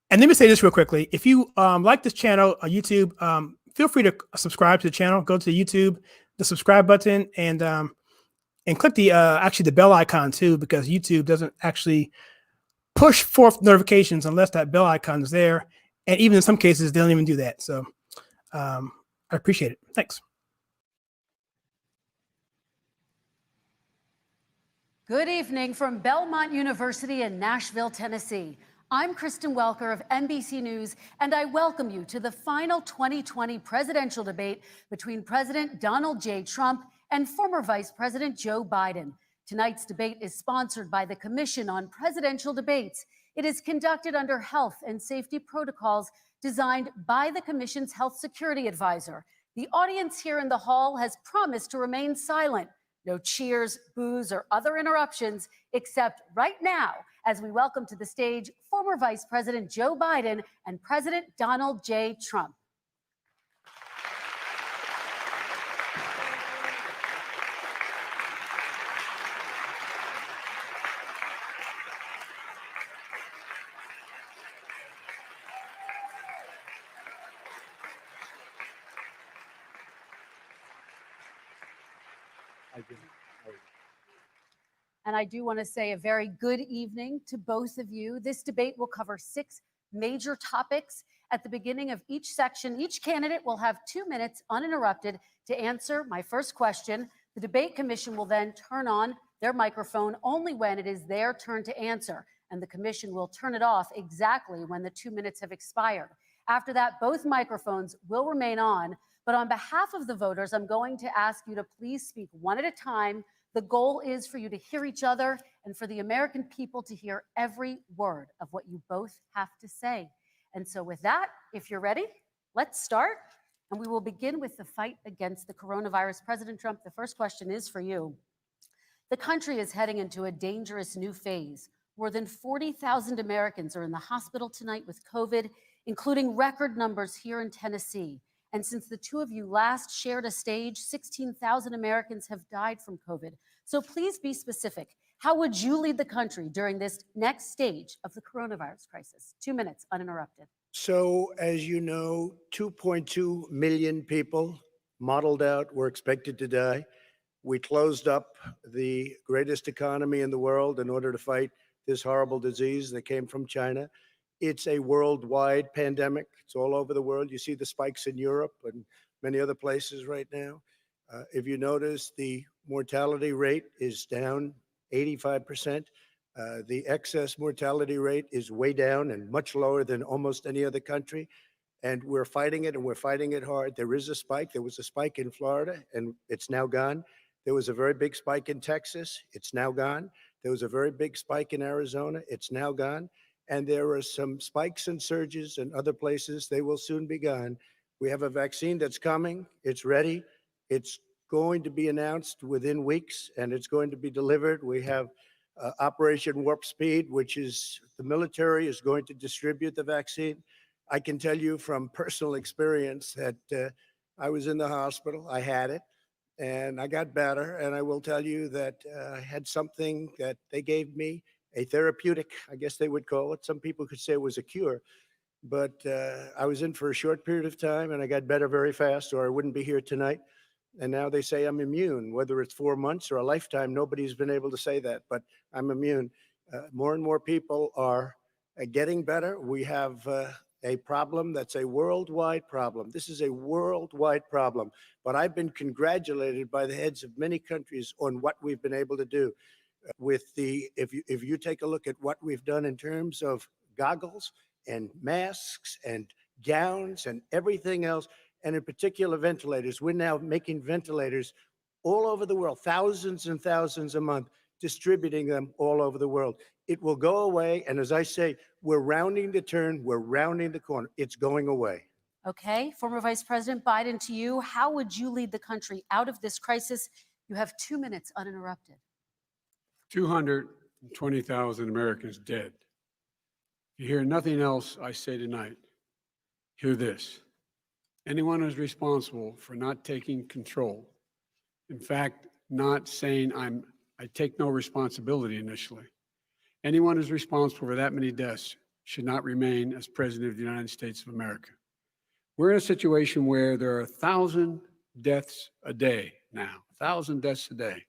And let me say this real quickly. If you like this channel on YouTube, feel free to subscribe to the channel. Go to YouTube, the subscribe button, and click the actually the bell icon too, because YouTube doesn't actually push forth notifications unless that bell icon is there. And even in some cases, they don't even do that. So I appreciate it. Thanks. Good evening from Belmont University in Nashville, Tennessee. I'm Kristen Welker of NBC News, and I welcome you to the final 2020 presidential debate between President Donald J. Trump and former Vice President Joe Biden. Tonight's debate is sponsored by the Commission on Presidential Debates. It is conducted under health and safety protocols designed by the Commission's health security advisor. The audience here in the hall has promised to remain silent. No cheers, boos, or other interruptions, except right now, as we welcome to the stage former Vice President Joe Biden and President Donald J. Trump. And I do want to say a very good evening to both of you. This debate will cover 6 major topics. At the beginning of each section, each candidate will have 2 minutes uninterrupted to answer my first question. The debate commission will then turn on their microphone only when it is their turn to answer, and the commission will turn it off exactly when the 2 minutes have expired. After that, both microphones will remain on, but on behalf of the voters, I'm going to ask you to please speak one at a time. The goal is for you to hear each other and for the American people to hear every word of what you both have to say. And so with that, if you're ready, let's start. And we will begin with the fight against the coronavirus. President Trump, the first question is for you. The country is heading into a dangerous new phase. More than 40,000 Americans are in the hospital tonight with COVID, including record numbers here in Tennessee. And since the two of you last shared a stage, 16,000 Americans have died from COVID. So please be specific. How would you lead the country during this next stage of the coronavirus crisis? 2 minutes, uninterrupted. So, as you know, 2.2 million people modeled out were expected to die. We closed up the greatest economy in the world in order to fight this horrible disease that came from China. It's a worldwide pandemic. It's all over the world. You see the spikes in Europe and many other places right now. If you notice, the mortality rate is down 85%. The excess mortality rate is way down and much lower than almost any other country. And we're fighting it, and we're fighting it hard. There is a spike. There was a spike in Florida, and it's now gone. There was a very big spike in Texas. It's now gone. There was a very big spike in Arizona. It's now gone. And there are some spikes and surges in other places. They will soon be gone. We have a vaccine that's coming. It's ready. It's going to be announced within weeks, and it's going to be delivered. We have Operation Warp Speed, which is the military is going to distribute the vaccine. I can tell you from personal experience that I was in the hospital. I had it, and I got better. And I will tell you that I had something that they gave me, a therapeutic, I guess they would call it. Some people could say it was a cure, but I was in for a short period of time, and I got better very fast, or I wouldn't be here tonight. And now they say I'm immune, whether it's 4 months or a lifetime. Nobody's been able to say that, but I'm immune. More and more people are getting better. We have a problem that's a worldwide problem. This is a worldwide problem, but I've been congratulated by the heads of many countries on what we've been able to do. With the, if you take a look at what we've done in terms of goggles and masks and gowns and everything else, and in particular ventilators, we're now making ventilators all over the world, thousands and thousands a month, distributing them all over the world. It will go away, and as I say, we're rounding the turn, we're rounding the corner. It's going away. Okay, former Vice President Biden, to you, how would you lead the country out of this crisis? You have 2 minutes uninterrupted. 220,000 Americans dead. You hear nothing else I say tonight. Hear this. Anyone who's responsible for not taking control, in fact, not saying I take no responsibility initially. Anyone who's responsible for that many deaths should not remain as President of the United States of America. We're in a situation where there are 1,000 deaths a day now, 1,000 deaths a day.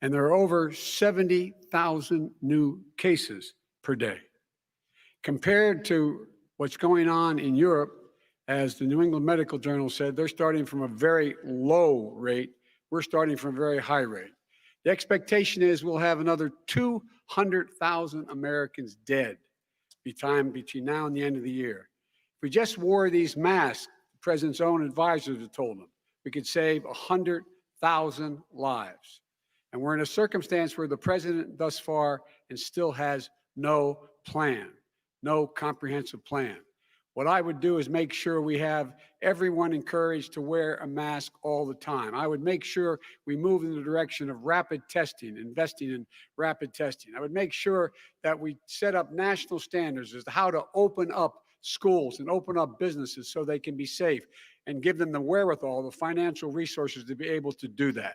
And there are over 70,000 new cases per day. Compared to what's going on in Europe, as the New England Medical Journal said, they're starting from a very low rate. We're starting from a very high rate. The expectation is we'll have another 200,000 Americans dead between now and the end of the year. If we just wore these masks, the president's own advisors have told him, we could save 100,000 lives. And we're in a circumstance where the president thus far and still has no plan, no comprehensive plan. What I would do is make sure we have everyone encouraged to wear a mask all the time. I would make sure we move in the direction of rapid testing, investing in rapid testing. I would make sure that we set up national standards as to how to open up schools and open up businesses so they can be safe and give them the wherewithal, the financial resources to be able to do that.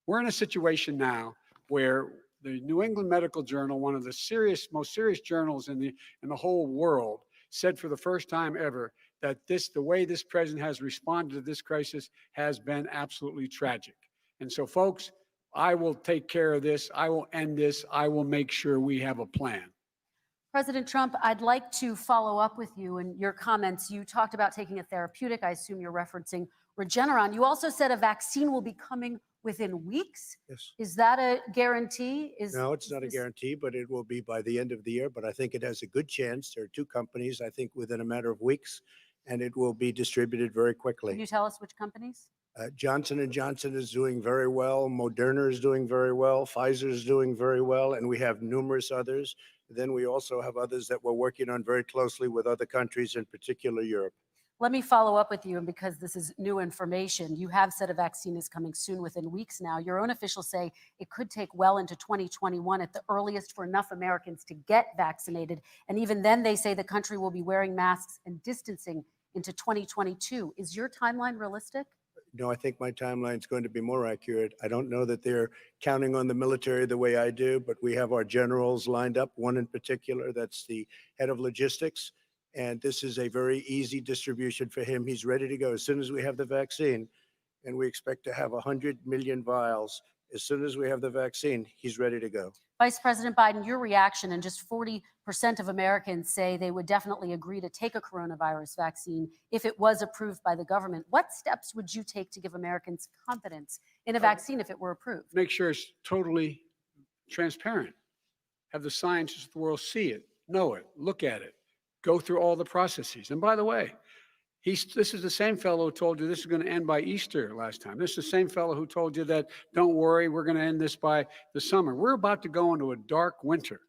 We're in a situation now where the New England Medical Journal, one of the most serious journals in the whole world, said for the first time ever that the way this president has responded to this crisis has been absolutely tragic. And so, folks, I will take care of this. I will end this. I will make sure we have a plan. President Trump, I'd like to follow up with you and your comments. You talked about taking a therapeutic. I assume you're referencing Regeneron. You also said a vaccine will be coming within weeks. Yes. Is that a guarantee? No, it's not a guarantee, but it will be by the end of the year. But I think it has a good chance. There are two companies, I think, within a matter of weeks, and it will be distributed very quickly. Can you tell us which companies? Johnson & Johnson is doing very well. Moderna is doing very well. Pfizer is doing very well. And we have numerous others. Then we also have others that we're working on very closely with other countries, in particular Europe. Let me follow up with you, and because this is new information, you have said a vaccine is coming soon, within weeks now. Your own officials say it could take well into 2021 at the earliest for enough Americans to get vaccinated. And even then, they say the country will be wearing masks and distancing into 2022. Is your timeline realistic? No, I think my timeline is going to be more accurate. I don't know that they're counting on the military the way I do, but we have our generals lined up, one in particular, that's the head of logistics. And this is a very easy distribution for him. He's ready to go as soon as we have the vaccine. And we expect to have 100 million vials. As soon as we have the vaccine, he's ready to go. Vice President Biden, your reaction, and just 40% of Americans say they would definitely agree to take a coronavirus vaccine if it was approved by the government. What steps would you take to give Americans confidence in a vaccine if it were approved? Make sure it's totally transparent. Have the scientists of the world see it, know it, look at it, go through all the processes. And by the way, this is the same fellow who told you this is going to end by Easter last time. This is the same fellow who told you that, don't worry, we're going to end this by the summer. We're about to go into a dark winter.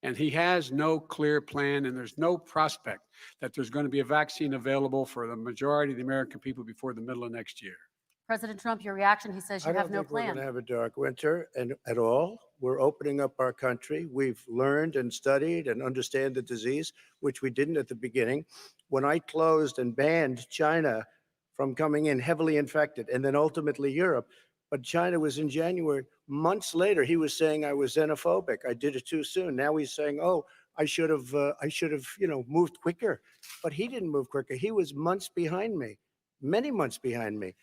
And he has no clear plan, and there's no prospect that there's going to be a vaccine available for the majority of the American people before the middle of next year. President Trump, your reaction, he says you have no I don't think we're plan. going to have a dark winter at all. We're opening up our country. We've learned and studied and understand the disease, which we didn't at the beginning. When I closed and banned China from coming in heavily infected, and then ultimately Europe, but China was in January. Months later, he was saying I was xenophobic. I did it too soon. Now he's saying, oh, I should have, moved quicker. But he didn't move quicker. He was months behind me, many months behind me.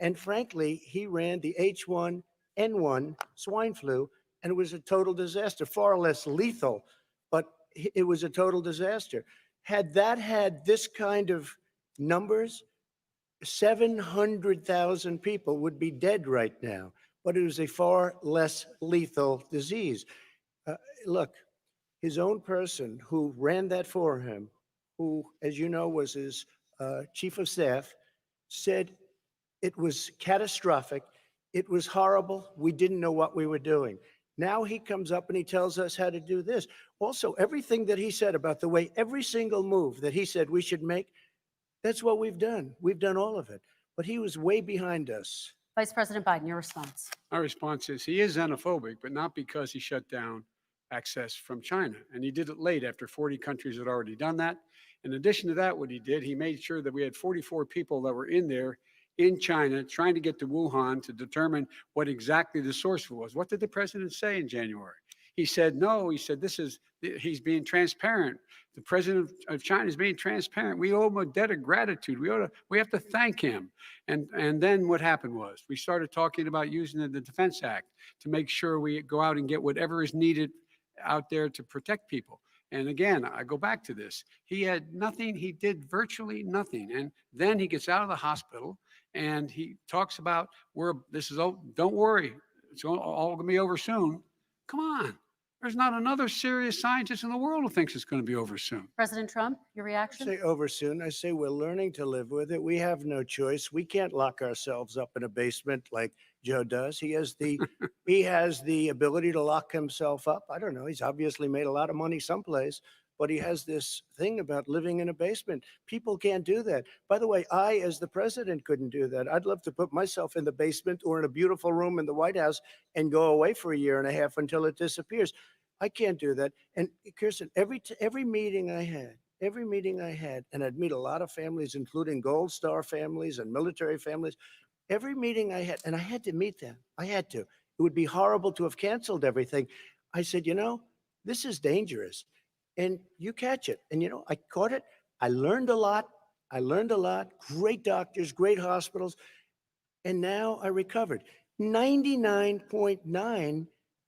And frankly, he ran the H1N1 swine flu, and it was a total disaster, far less lethal, but it was a total disaster. Had that had this kind of numbers, 700,000 people would be dead right now, but it was a far less lethal disease. Look, his own person who ran that for him, who, as you know, was his chief of staff, said it was catastrophic. It was horrible. We didn't know what we were doing. Now he comes up and he tells us how to do this. Also, everything that he said about the way every single move that he said we should make, that's what we've done. We've done all of it. But he was way behind us. Vice President Biden, your response. My response is he is xenophobic, but not because he shut down access from China. And he did it late after 40 countries had already done that. In addition to that, what he did, he made sure that we had 44 people that were in there in China trying to get to Wuhan to determine what exactly the source was. What did the president say in January? He said, no, he said, he's being transparent. The president of China is being transparent. We owe him a debt of gratitude. We have to thank him. And then what happened was we started talking about using the Defense Act to make sure we go out and get whatever is needed out there to protect people. And again, I go back to this. He had nothing. He did virtually nothing. And then he gets out of the hospital and he talks about don't worry, it's all going to be over soon. Come on. There's not another serious scientist in the world who thinks it's going to be over soon. President Trump, your I reaction? say over soon. I say we're learning to live with it. We have no choice. We can't lock ourselves up in a basement like Joe does. He has the ability to lock himself up. I don't know. He's obviously made a lot of money someplace, but he has this thing about living in a basement. People can't do that. By the way, I, as the president, couldn't do that. I'd love to put myself in the basement or in a beautiful room in the White House and go away for a year and a half until it disappears. I can't do that. And Kirsten, every meeting I had, and I'd meet a lot of families, including Gold Star families and military families, every meeting I had, and I had to meet them. I had to. It would be horrible to have canceled everything. I said, this is dangerous. And you catch it. And, I caught it. I learned a lot. Great doctors, great hospitals. And now I recovered. 99.9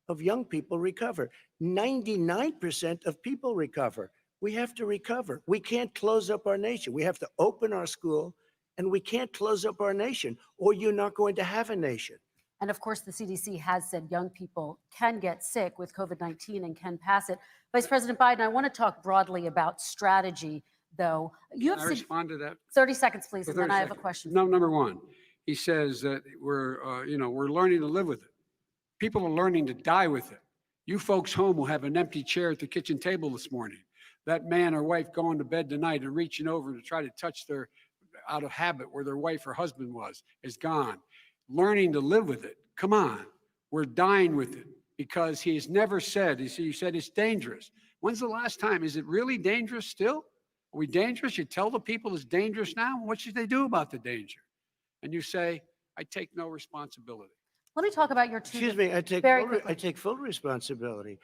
of young people recover. 99% of people recover. We have to recover. We can't close up our nation. We have to open our school, and we can't close up our nation, or you're not going to have a nation. And of course, the CDC has said young people can get sick with COVID-19 and can pass it. Vice President Biden, I want to talk broadly about strategy, though. Can I respond to that? 30 seconds, please, and then I have a question. No, number one, he says that we're learning to live with it. People are learning to die with it. You folks home will have an empty chair at the kitchen table this morning. That man or wife going to bed tonight and reaching over to try to touch their, out of habit, where their wife or husband was, is gone. Learning to live with it. Come on. We're dying with it because he has never said, you said it's dangerous. When's the last time? Is it really dangerous still? Are we dangerous? You tell the people it's dangerous now? What should they do about the danger? And you say, I take no responsibility. Let me talk about your two. Excuse me, I take full responsibility.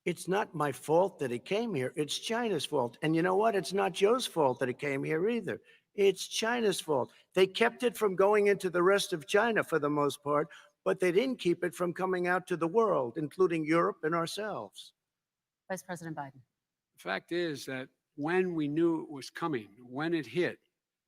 It's not my fault that it came here. It's China's fault. And you know what? It's not Joe's fault that it came here either. It's China's fault. They kept it from going into the rest of China for the most part, but they didn't keep it from coming out to the world, including Europe and ourselves. Vice President Biden. The fact is that when we knew it was coming, when it hit,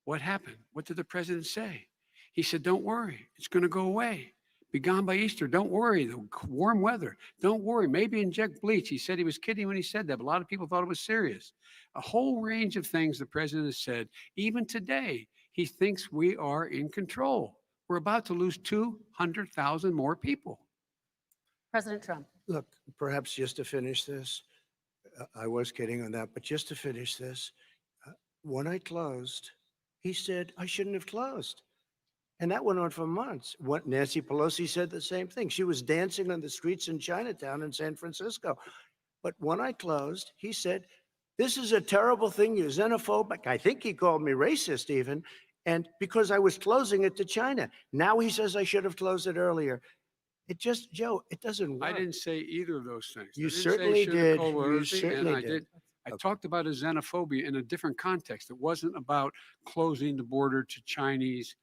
what happened? What did the president say? He said, don't worry, it's going to go away. Be gone by Easter. Don't worry. The warm weather. Don't worry. Maybe inject bleach. He said he was kidding when he said that, but a lot of people thought it was serious. A whole range of things the president has said. Even today, he thinks we are in control. We're about to lose 200,000 more people. President Trump. Look, perhaps just to finish this, I was kidding on that, but just to finish this, when I closed, he said I shouldn't have closed. And that went on for months. Nancy Pelosi said the same thing. She was dancing on the streets in Chinatown in San Francisco. But when I closed, he said, this is a terrible thing. You're xenophobic. I think he called me racist even. And because I was closing it to China. Now he says I should have closed it earlier. It just, Joe, it doesn't work. I didn't say either of those things. You certainly did. You certainly did. I talked about a xenophobia in a different context. It wasn't about closing the border to Chinese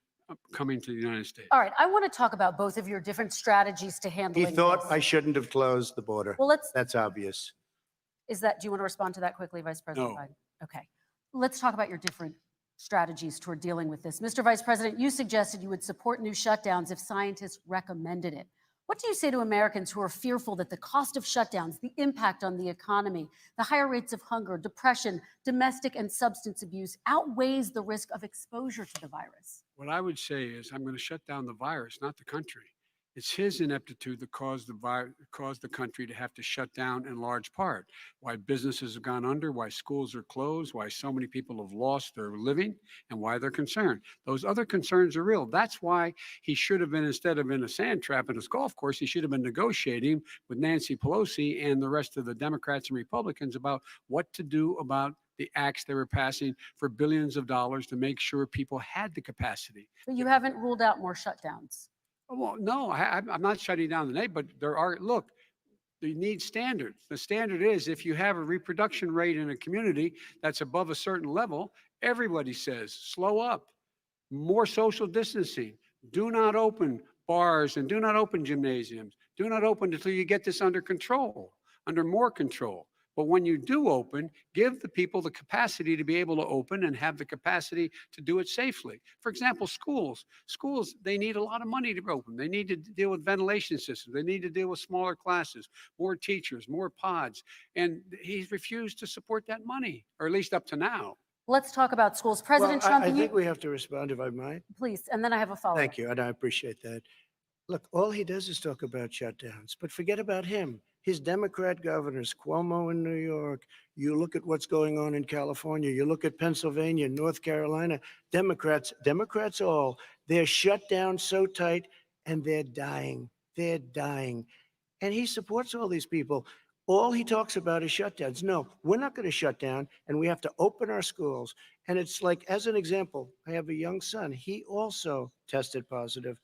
coming to the United States. All right, I want to talk about both of your different strategies to He handling thought this. I shouldn't have closed the border. Well, That's obvious. do you want to respond to that quickly, Vice President No. Biden? Okay. Let's talk about your different strategies toward dealing with this. Mr. Vice President, you suggested you would support new shutdowns if scientists recommended it. What do you say to Americans who are fearful that the cost of shutdowns, the impact on the economy, the higher rates of hunger, depression, domestic and substance abuse outweighs the risk of exposure to the virus? What I would say is I'm going to shut down the virus, not the country. It's his ineptitude that caused the country to have to shut down in large part. Why businesses have gone under, why schools are closed, why so many people have lost their living, and why they're concerned. Those other concerns are real. That's why he should have been, instead of in a sand trap in his golf course, he should have been negotiating with Nancy Pelosi and the rest of the Democrats and Republicans about what to do about the acts they were passing for billions of dollars to make sure people had the capacity. But you haven't ruled out more shutdowns. Well, no, I'm not shutting down the name, but look, you need standards. The standard is if you have a reproduction rate in a community that's above a certain level, everybody says, slow up, more social distancing, do not open bars and do not open gymnasiums, do not open until you get this under control, under more control. But when you do open, give the people the capacity to be able to open and have the capacity to do it safely. For example, schools, they need a lot of money to open. They need to deal with ventilation systems. They need to deal with smaller classes, more teachers, more pods. And he's refused to support that money, or at least up to now. Let's talk about schools. President Well, Trump, I think we have to respond, if I might. please, and then I have a follow-up. Thank you, and I appreciate that. Look, all he does is talk about shutdowns, but forget about him. His Democrat governors, Cuomo in New York, you look at what's going on in California, you look at Pennsylvania, North Carolina, Democrats all, they're shut down so tight and they're dying. They're dying. And he supports all these people. All he talks about is shutdowns. No, we're not going to shut down, and we have to open our schools. And it's like, as an example, I have a young son. He also tested positive.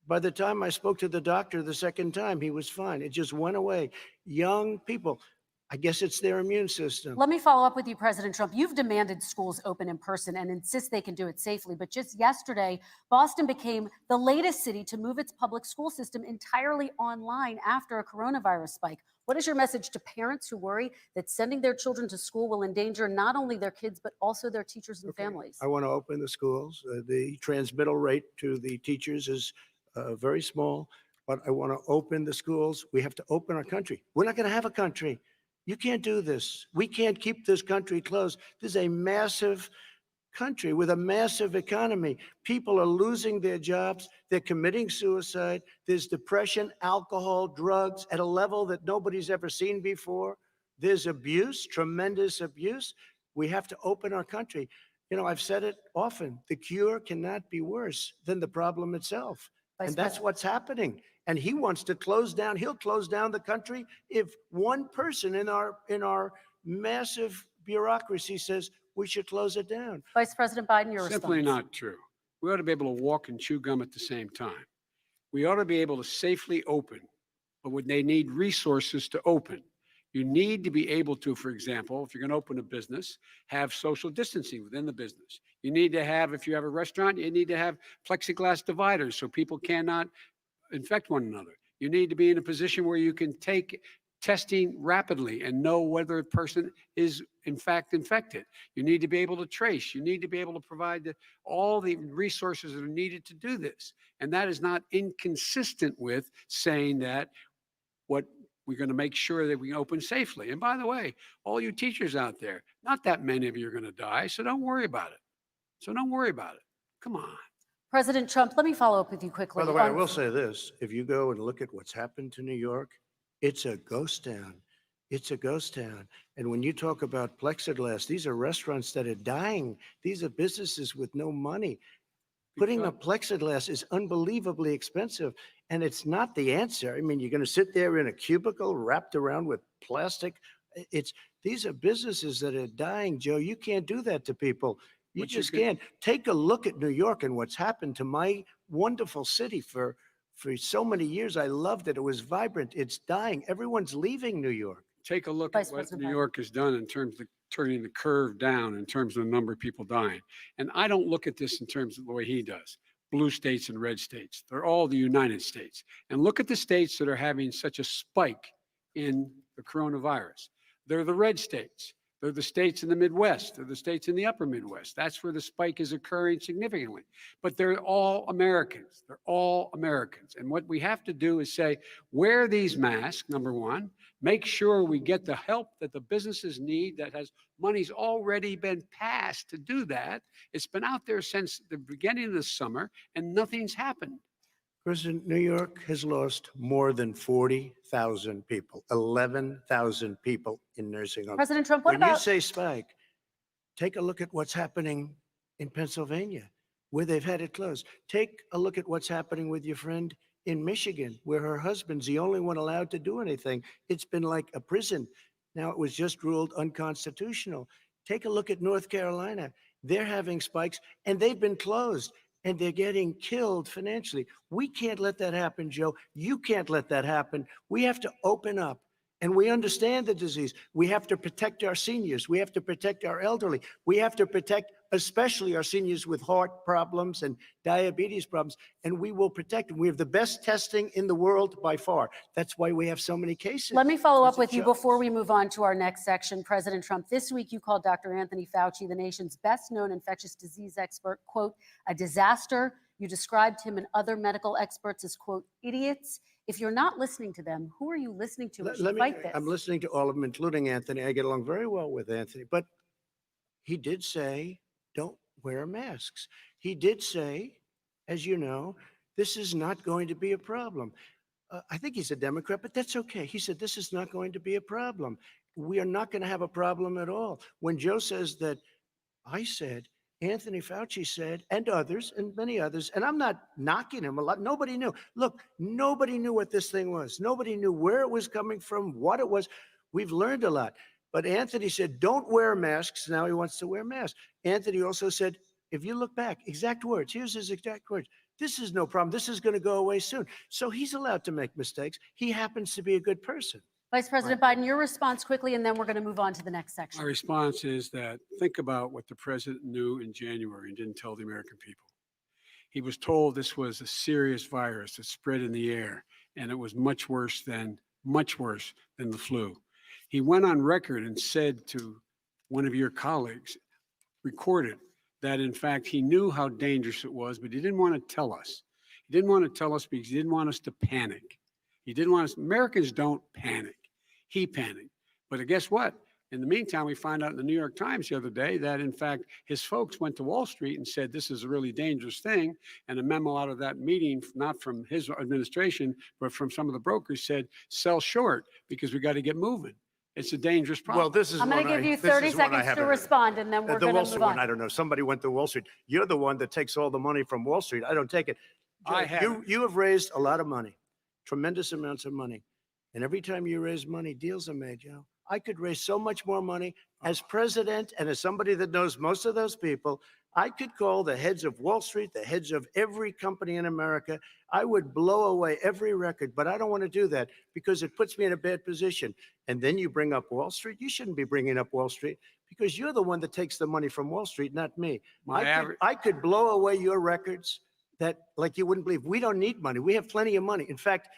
By the time I spoke to the doctor the second time, he was fine. It just went away. Young people, I guess it's their immune system. Let me follow up with you, President Trump. You've demanded schools open in person and insist they can do it safely. But just yesterday, Boston became the latest city to move its public school system entirely online after a coronavirus spike. What is your message to parents who worry that sending their children to school will endanger not only their kids, but also their teachers and families? I want to open the schools. The transmittal rate to the teachers is very small, but I want to open the schools. We have to open our country. We're not going to have a country. You can't do this. We can't keep this country closed. This is a massive country with a massive economy. People are losing their jobs. They're committing suicide. There's depression, alcohol, drugs at a level that nobody's ever seen before. There's abuse, tremendous abuse. We have to open our country. You know, I've said it often, the cure cannot be worse than the problem itself. And that's what's happening. And he wants to close down. He'll close down the country if one person in our massive bureaucracy says we should close it down. Vice President Biden, your response. Simply not true. We ought to be able to walk and chew gum at the same time. We ought to be able to safely open, but would they need resources to open? You need to be able to, for example, if you're going to open a business, have social distancing within the business. You need to have, if you have a restaurant, you need to have plexiglass dividers so people cannot infect one another. You need to be in a position where you can take testing rapidly and know whether a person is in fact infected. You need to be able to trace. You need to be able to provide all the resources that are needed to do this. And that is not inconsistent with saying that what we're going to make sure that we open safely. And by the way, all you teachers out there, not that many of you are going to die, so don't worry about it. Come on. President Trump, let me follow up with you quickly. By the way, I will say this. If you go and look at what's happened to New York, it's a ghost town. It's a ghost town. And when you talk about plexiglass, these are restaurants that are dying. These are businesses with no money. Putting up plexiglass is unbelievably expensive, and it's not the answer. I mean, you're going to sit there in a cubicle wrapped around with plastic. These are businesses that are dying, Joe. You can't do that to people. You just can't. Take a look at New York and what's happened to my wonderful city for so many years. I loved it. It was vibrant. It's dying. Everyone's leaving New York. Take a look at what New York has done in terms of turning the curve down in terms of the number of people dying. And I don't look at this in terms of the way he does. blue states and red states. They're all the United States. And look at the states that are having such a spike in the coronavirus. They're the red states. They're the states in the Midwest. They're the states in the upper Midwest. That's where the spike is occurring significantly. But they're all Americans. They're all Americans. And what we have to do is say, wear these masks, number one. Make sure we get the help that the businesses need that has money's already been passed to do that. It's been out there since the beginning of the summer and nothing's happened. President, New York has lost more than 40,000 people, 11,000 people in nursing homes. President Trump, what When you about say spike, take a look at what's happening in Pennsylvania, where they've had it closed. Take a look at what's happening with your friend in Michigan, where her husband's the only one allowed to do anything. It's been like a prison. Now it was just ruled unconstitutional. Take a look at North Carolina. They're having spikes and they've been closed and they're getting killed financially. We can't let that happen, Joe. You can't let that happen. We have to open up. And we understand the disease. We have to protect our seniors. We have to protect our elderly. We have to protect especially our seniors with heart problems and diabetes problems. And we will protect them. We have the best testing in the world by far. That's why we have so many cases. Let me follow up As it with you shows. before we move on to our next section. President Trump, this week you called Dr. Anthony Fauci, the nation's best-known infectious disease expert, quote, a disaster. You described him and other medical experts as, quote, idiots. If you're not listening to them, who are you listening to? Fight this. I'm listening to all of them, including Anthony. I get along very well with Anthony, but he did say, don't wear masks. He did say, as you know, this is not going to be a problem. I think he's a Democrat, but that's okay. He said, this is not going to be a problem. We are not going to have a problem at all. When Joe says that, I said, Anthony Fauci said, and others, and many others, and I'm not knocking him a lot. Nobody knew. Look, nobody knew what this thing was. Nobody knew where it was coming from, what it was. We've learned a lot. But Anthony said, don't wear masks. Now he wants to wear masks. Anthony also said, if you look back, exact words, here's his exact words. This is no problem. This is going to go away soon. So he's allowed to make mistakes. He happens to be a good person. Vice President Biden, your response quickly, and then we're going to move on to the next section. My response is that think about what the president knew in January and didn't tell the American people. He was told this was a serious virus that spread in the air, and it was much worse than the flu. He went on record and said to one of your colleagues, recorded, that in fact he knew how dangerous it was, but he didn't want to tell us. He didn't want to tell us because he didn't want us to panic. He didn't want us, Americans don't panic. He panicked. But guess what? In the meantime, we find out in the New York Times the other day that, in fact, his folks went to Wall Street and said this is a really dangerous thing. And a memo out of that meeting, not from his administration, but from some of the brokers, said sell short because we got to get moving. It's a dangerous problem. Well, this is I'm going to give you 30 seconds to respond, and then we're The going Wall to Street move one, on. I don't know. Somebody went to Wall Street. You're the one that takes all the money from Wall Street. I don't take it. I haven't. You have raised a lot of money, tremendous amounts of money. And every time you raise money, deals are made, Joe. I could raise so much more money as president and as somebody that knows most of those people. I could call the heads of Wall Street, the heads of every company in America. I would blow away every record, but I don't want to do that because it puts me in a bad position. And then you bring up Wall Street. You shouldn't be bringing up Wall Street because you're the one that takes the money from Wall Street, not me. I could blow away your records that like you wouldn't believe. We don't need money. We have plenty of money. In fact,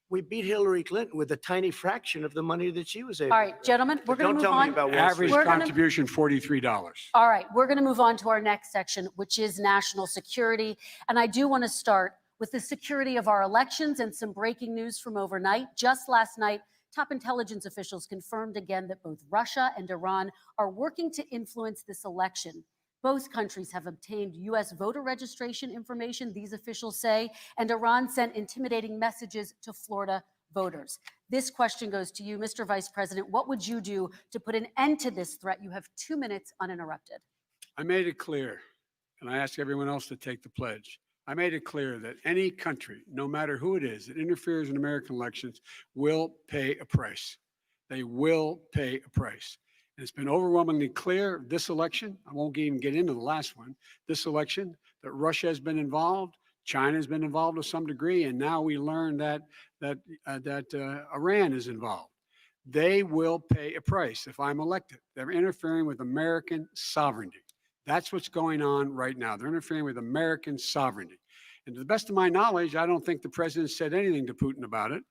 we beat Hillary Clinton with a tiny fraction of the money that she was able All right, gentlemen, we're going to move on. Average contribution, $43. All right, we're going to move on to our next section, which is national security. And I do want to start with the security of our elections and some breaking news from overnight. Just last night, top intelligence officials confirmed again that both Russia and Iran are working to influence this election. Both countries have obtained U.S. voter registration information, these officials say, and Iran sent intimidating messages to Florida voters. This question goes to you, Mr. Vice President. What would you do to put an end to this threat? You have 2 minutes uninterrupted. I made it clear, and I ask everyone else to take the pledge. I made it clear that any country, no matter who it is, that interferes in American elections will pay a price. They will pay a price. And it's been overwhelmingly clear this election, I won't even get into the last one, this election, that Russia has been involved, China has been involved to some degree, and now we learn that Iran is involved. They will pay a price if I'm elected. They're interfering with American sovereignty. That's what's going on right now. They're interfering with American sovereignty. And to the best of my knowledge, I don't think the president said anything to Putin about it.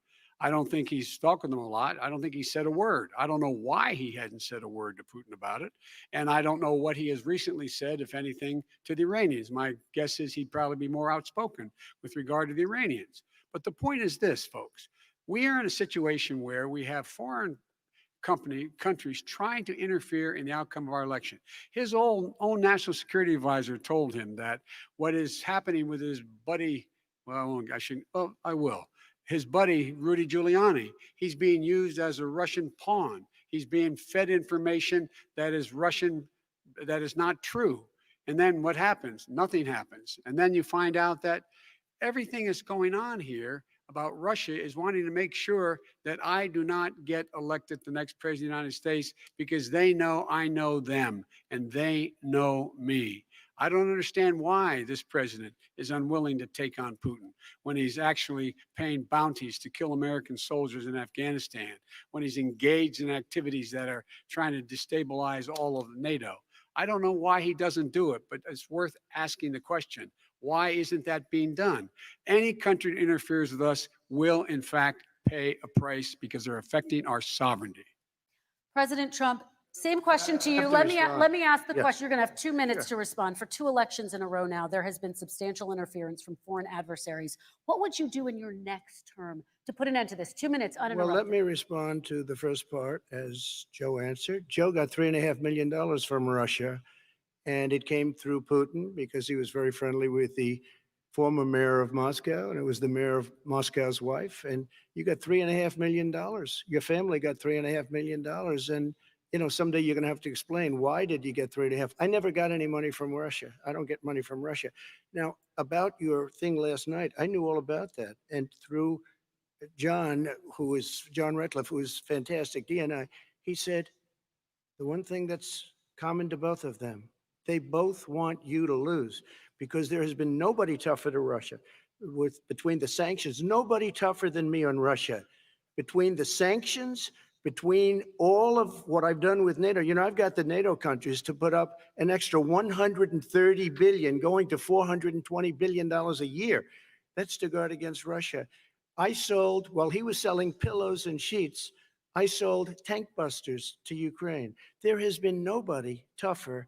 I don't think he's talked with him a lot. I don't think he said a word. I don't know why he hadn't said a word to Putin about it. And I don't know what he has recently said, if anything, to the Iranians. My guess is he'd probably be more outspoken with regard to the Iranians. But the point is this, folks. We are in a situation where we have foreign countries trying to interfere in the outcome of our election. His own national security advisor told him that what is happening with his buddy, well, I shouldn't, oh, I will. His buddy, Rudy Giuliani, he's being used as a Russian pawn. He's being fed information that is Russian, that is not true. And then what happens? Nothing happens. And then you find out that everything that's going on here about Russia is wanting to make sure that I do not get elected the next president of the United States because they know I know them and they know me. I don't understand why this president is unwilling to take on Putin when he's actually paying bounties to kill American soldiers in Afghanistan, when he's engaged in activities that are trying to destabilize all of NATO. I don't know why he doesn't do it, but it's worth asking the question. Why isn't that being done? Any country that interferes with us will, in fact, pay a price because they're affecting our sovereignty. President Trump, same question to you. to Let me ask the Yes. question. You're going to have 2 minutes to respond. For 2 elections in a row now, there has been substantial interference from foreign adversaries. What would you do in your next term to put an end to this? 2 minutes uninterrupted. Well, let me respond to the first part as Joe answered. Joe got $3.5 million from Russia, and it came through Putin because he was very friendly with the former mayor of Moscow, and it was the mayor of Moscow's wife. And you got $3.5 million. Your family got $3.5 million. And, you know, someday you're going to have to explain, why did you get 3.5? I never got any money from Russia. I don't get money from Russia. Now, about your thing last night, I knew all about that. And through John Ratcliffe, who is fantastic, DNI, he said, the one thing that's common to both of them, they both want you to lose, because there has been nobody tougher to Russia. Between the sanctions, nobody tougher than me on Russia. Between the sanctions, between all of what I've done with NATO, you know, I've got the NATO countries to put up an extra $130 billion, going to $420 billion a year. That's to guard against Russia. I sold, while he was selling pillows and sheets, I sold tank busters to Ukraine. There has been nobody tougher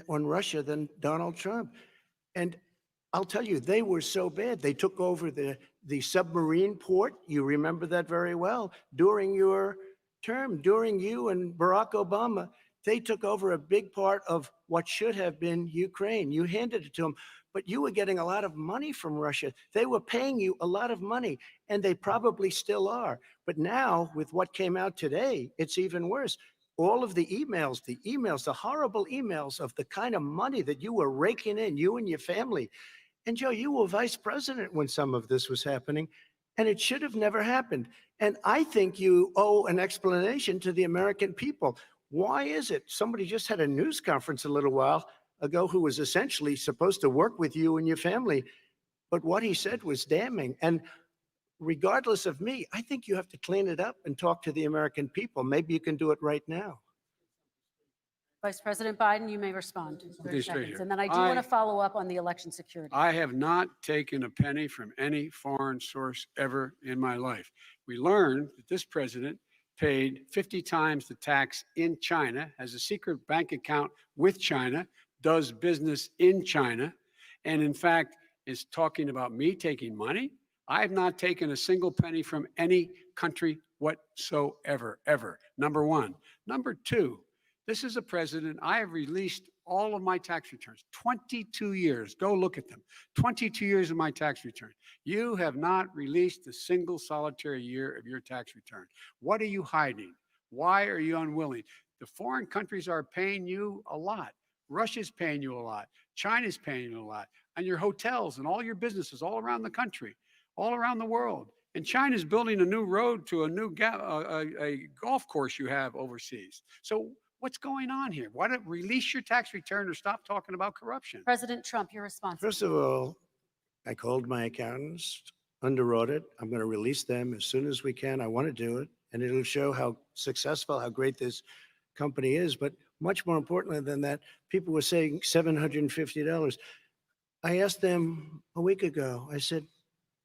on Russia than Donald Trump. And I'll tell you, they were so bad. They took over the submarine port. You remember that very well. During your term, during you and Barack Obama, they took over a big part of what should have been Ukraine. You handed it to them, but you were getting a lot of money from Russia. They were paying you a lot of money, and they probably still are. But now, with what came out today, it's even worse. All of the emails, the horrible emails of the kind of money that you were raking in, you and your family. And Joe, you were vice president when some of this was happening, and it should have never happened. And I think you owe an explanation to the American people. Why is it? Somebody just had a news conference a little while ago who was essentially supposed to work with you and your family, but what he said was damning. And regardless of me, I think you have to clean it up and talk to the American people. Maybe you can do it right now. Vice President Biden, you may respond. 30 stay seconds. here. And then I do want to follow up on the election security. I have not taken a penny from any foreign source ever in my life. We learned that this president paid 50 times the tax in China, has a secret bank account with China, does business in China, and in fact is talking about me taking money. I have not taken a single penny from any country whatsoever, ever. Number one. Number two, this is a president, I have released all of my tax returns, 22 years. Go look at them. 22 years of my tax return. You have not released a single solitary year of your tax return. What are you hiding? Why are you unwilling? The foreign countries are paying you a lot. Russia's paying you a lot. China's paying you a lot. And your hotels and all your businesses all around the country, all around the world. And China's building a new road to a new a golf course you have overseas. So what's going on here? Why don't release your tax return or stop talking about corruption? President Trump, your response. First of all, I called my accountants, underwrote it. I'm going to release them as soon as we can. I want to do it, and it'll show how successful, how great this company is. But much more importantly than that, people were saying $750. I asked them a week ago, I said,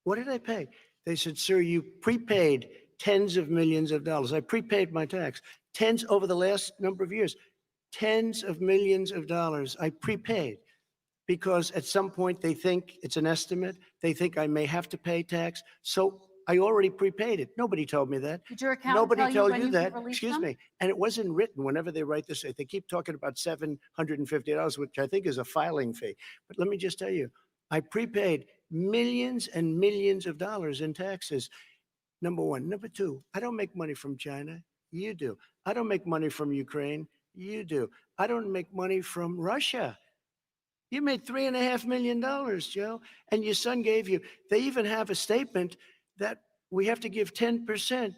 what did I pay? They said, sir, you prepaid tens of millions of dollars. I prepaid my tax, tens over the last number of years, tens of millions of dollars I prepaid because at some point they think it's an estimate. They think I may have to pay tax. So I already prepaid it. Nobody told me that. Did your accountant Nobody tell you told when you you could that. release Excuse them? me. And it wasn't written whenever they write this. They keep talking about $750, which I think is a filing fee. But let me just tell you, I prepaid millions and millions of dollars in taxes. Number one. Number two, I don't make money from China. You do. I don't make money from Ukraine. You do. I don't make money from Russia. You made $3.5 million, Joe, and your son gave you. They even have a statement that we have to give 10%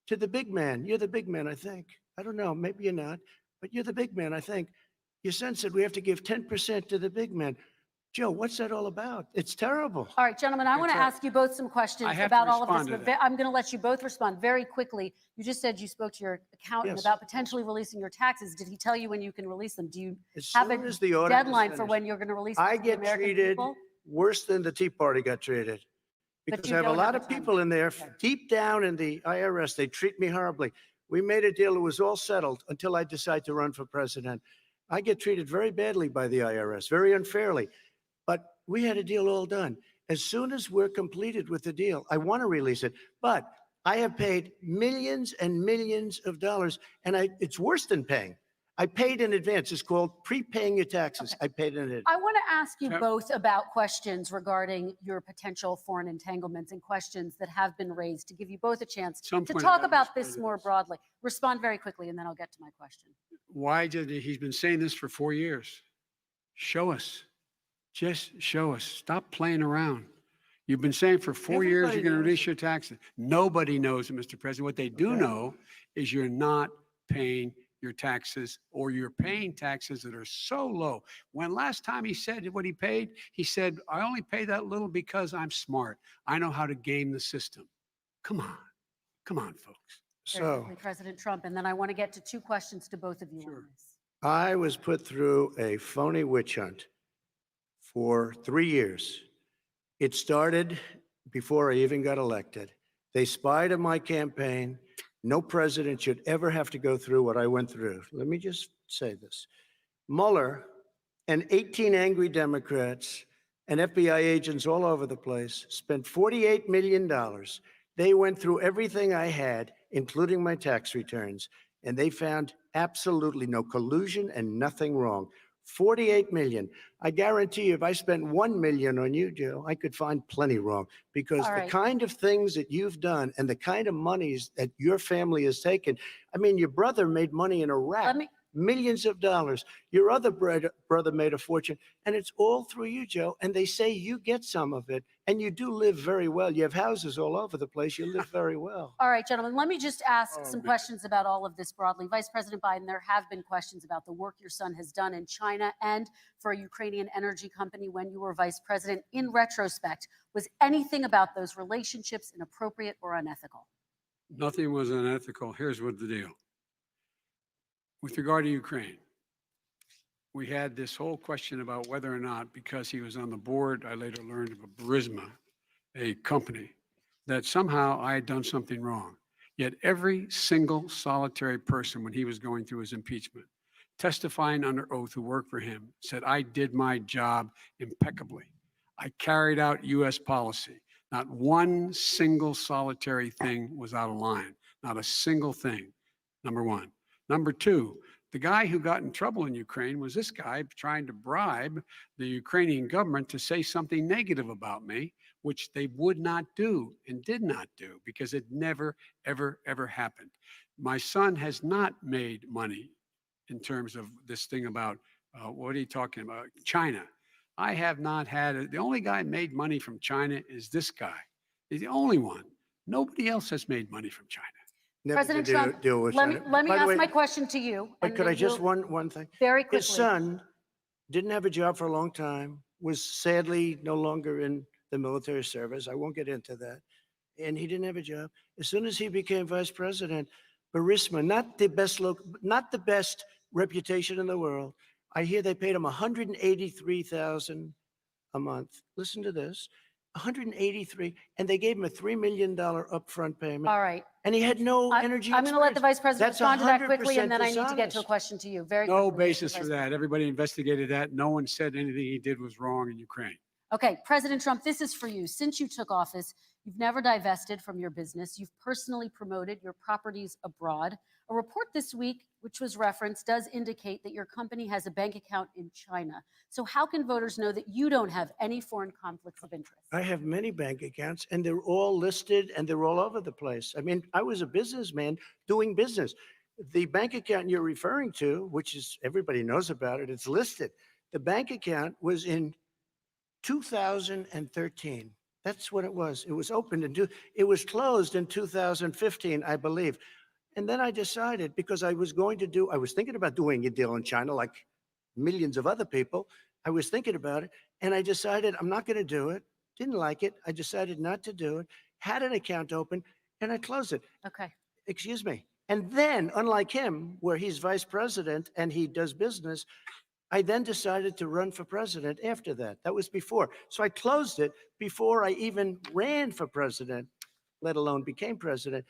to the big man. You're the big man, I think. I don't know. Maybe you're not, but you're the big man, I think. Your son said we have to give 10% to the big man. Joe, what's that all about? It's terrible. All right, gentlemen, I want to It's, ask you both some questions I have to about all of this, respond to but that. I'm going to let you both respond very quickly. You just said you spoke to your accountant Yes. about potentially releasing your taxes. Did he tell you when you can release them? Do you As have soon a as the audit is deadline for finished, when you're going to release them I to the get American treated people? worse than the Tea Party got treated. But Because you I have a don't lot have of a time. people in there, Okay. deep down in the IRS, they treat me horribly. We made a deal, it was all settled until I decide to run for president. I get treated very badly by the IRS, very unfairly. But we had a deal all done. As soon as we're completed with the deal, I want to release it. But I have paid millions and millions of dollars, and it's worse than paying. I paid in advance. It's called prepaying your taxes. I paid in advance. I want to ask you Yep. both about questions regarding your potential foreign entanglements and questions that have been raised to give you both a chance Some to point talk I'll about respond this to more this. broadly. Respond very quickly, and then I'll get to my question. Why did he's been saying this for 4 years? Show us. Just show us. Stop playing around. You've been saying for 4 years Everybody you're going to knows release it. your taxes. Nobody knows it, Mr. President. What they do Okay. know is you're not paying your taxes, or you're paying taxes that are so low. When last time he said what he paid, he said, I only pay that little because I'm smart. I know how to game the system. Come on. Come on, folks. Very So quickly, President Trump, and then I want to get to two questions to both of you Sure. on this. I was put through a phony witch hunt for 3 years. It started before I even got elected. They spied on my campaign. No president should ever have to go through what I went through. Let me just say this. Mueller and 18 angry Democrats and FBI agents all over the place spent $48 million. They went through everything I had, including my tax returns, and they found absolutely no collusion and nothing wrong. 48 million. I guarantee you, if I spent 1 million on you, Joe, I could find plenty wrong, because All the right. kind of things that you've done and the kind of monies that your family has taken. I mean, your brother made money in Iraq, Let me, millions of dollars. Your other brother made a fortune, and it's all through you, Joe. And they say you get some of it, and you do live very well. You have houses all over the place. You live very well. all right, gentlemen, let me just ask Oh, some man. questions about all of this broadly. Vice President Biden, there have been questions about the work your son has done in China and for a Ukrainian energy company when you were vice president. In retrospect, was anything about those relationships inappropriate or unethical? Nothing was unethical. Here's what the deal. With regard to Ukraine, we had this whole question about whether or not, because he was on the board, I later learned of a Burisma, a company, that somehow I had done something wrong. Yet every single solitary person, when he was going through his impeachment, testifying under oath who worked for him, said, I did my job impeccably. I carried out U.S. policy. Not one single solitary thing was out of line. Not a single thing, number one. Number two, the guy who got in trouble in Ukraine was this guy trying to bribe the Ukrainian government to say something negative about me, which they would not do and did not do, because it never, ever, ever happened. My son has not made money in terms of this thing about, what are you talking about? China. I have not had, the only guy made money from China is this guy. He's the only one. Nobody else has made money from China. Never President did Trump, deal with let me, China. let me By the ask way, my question to you. But and could I then just, we'll- one thing? Very quickly. His son didn't have a job for a long time, was sadly no longer in the military service. I won't get into that. And he didn't have a job. As soon as he became vice president, Burisma, not the best reputation in the world. I hear they paid him $183,000 a month. Listen to this. 183, and they gave him a $3 million upfront payment. All right. And he had no energy I'm going to let the experience. Vice President That's respond to that quickly, and 100% then I need to get to a dishonest. question to you. Very No quickly, Mr. basis for Vice that. Everybody investigated that. No one said anything he did was wrong in Ukraine. Okay, President Trump, this is for you. Since you took office, you've never divested from your business. You've personally promoted your properties abroad. A report this week, which was referenced, does indicate that your company has a bank account in China. So how can voters know that you don't have any foreign conflicts of interest? I have many bank accounts, and they're all listed, and they're all over the place. I mean, I was a businessman doing business. The bank account you're referring to, which is everybody knows about it, it's listed. The bank account was in 2013. That's what it was. It was opened it was closed in 2015, I believe. And then I decided, because I was thinking about doing a deal in China like millions of other people. I was thinking about it, and I decided I'm not going to do it. Didn't like it. I decided not to do it. Had an account open, and I closed it. Okay. Excuse me. And then, unlike him, where he's vice president and he does business, I then decided to run for president after that. That was before. So I closed it before I even ran for president, let alone became president.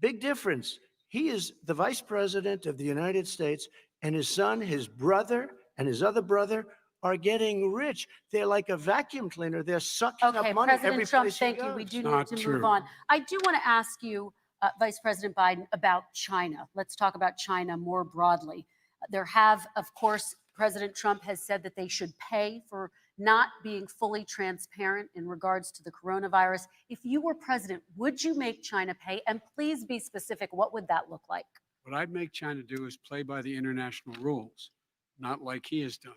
Big difference. He is the vice president of the United States, and his son, his brother, and his other brother are getting rich. They're like a vacuum cleaner. They're sucking Okay, up money every President Trump, place he thank you. We goes. do Not need to true. move on. I do want to ask you, Vice President Biden, about China. Let's talk about China more broadly. There have, of course, President Trump has said that they should pay for not being fully transparent in regards to the coronavirus. If you were president, would you make China pay? And please be specific. What would that look like? What I'd make China do is play by the international rules, not like he has done.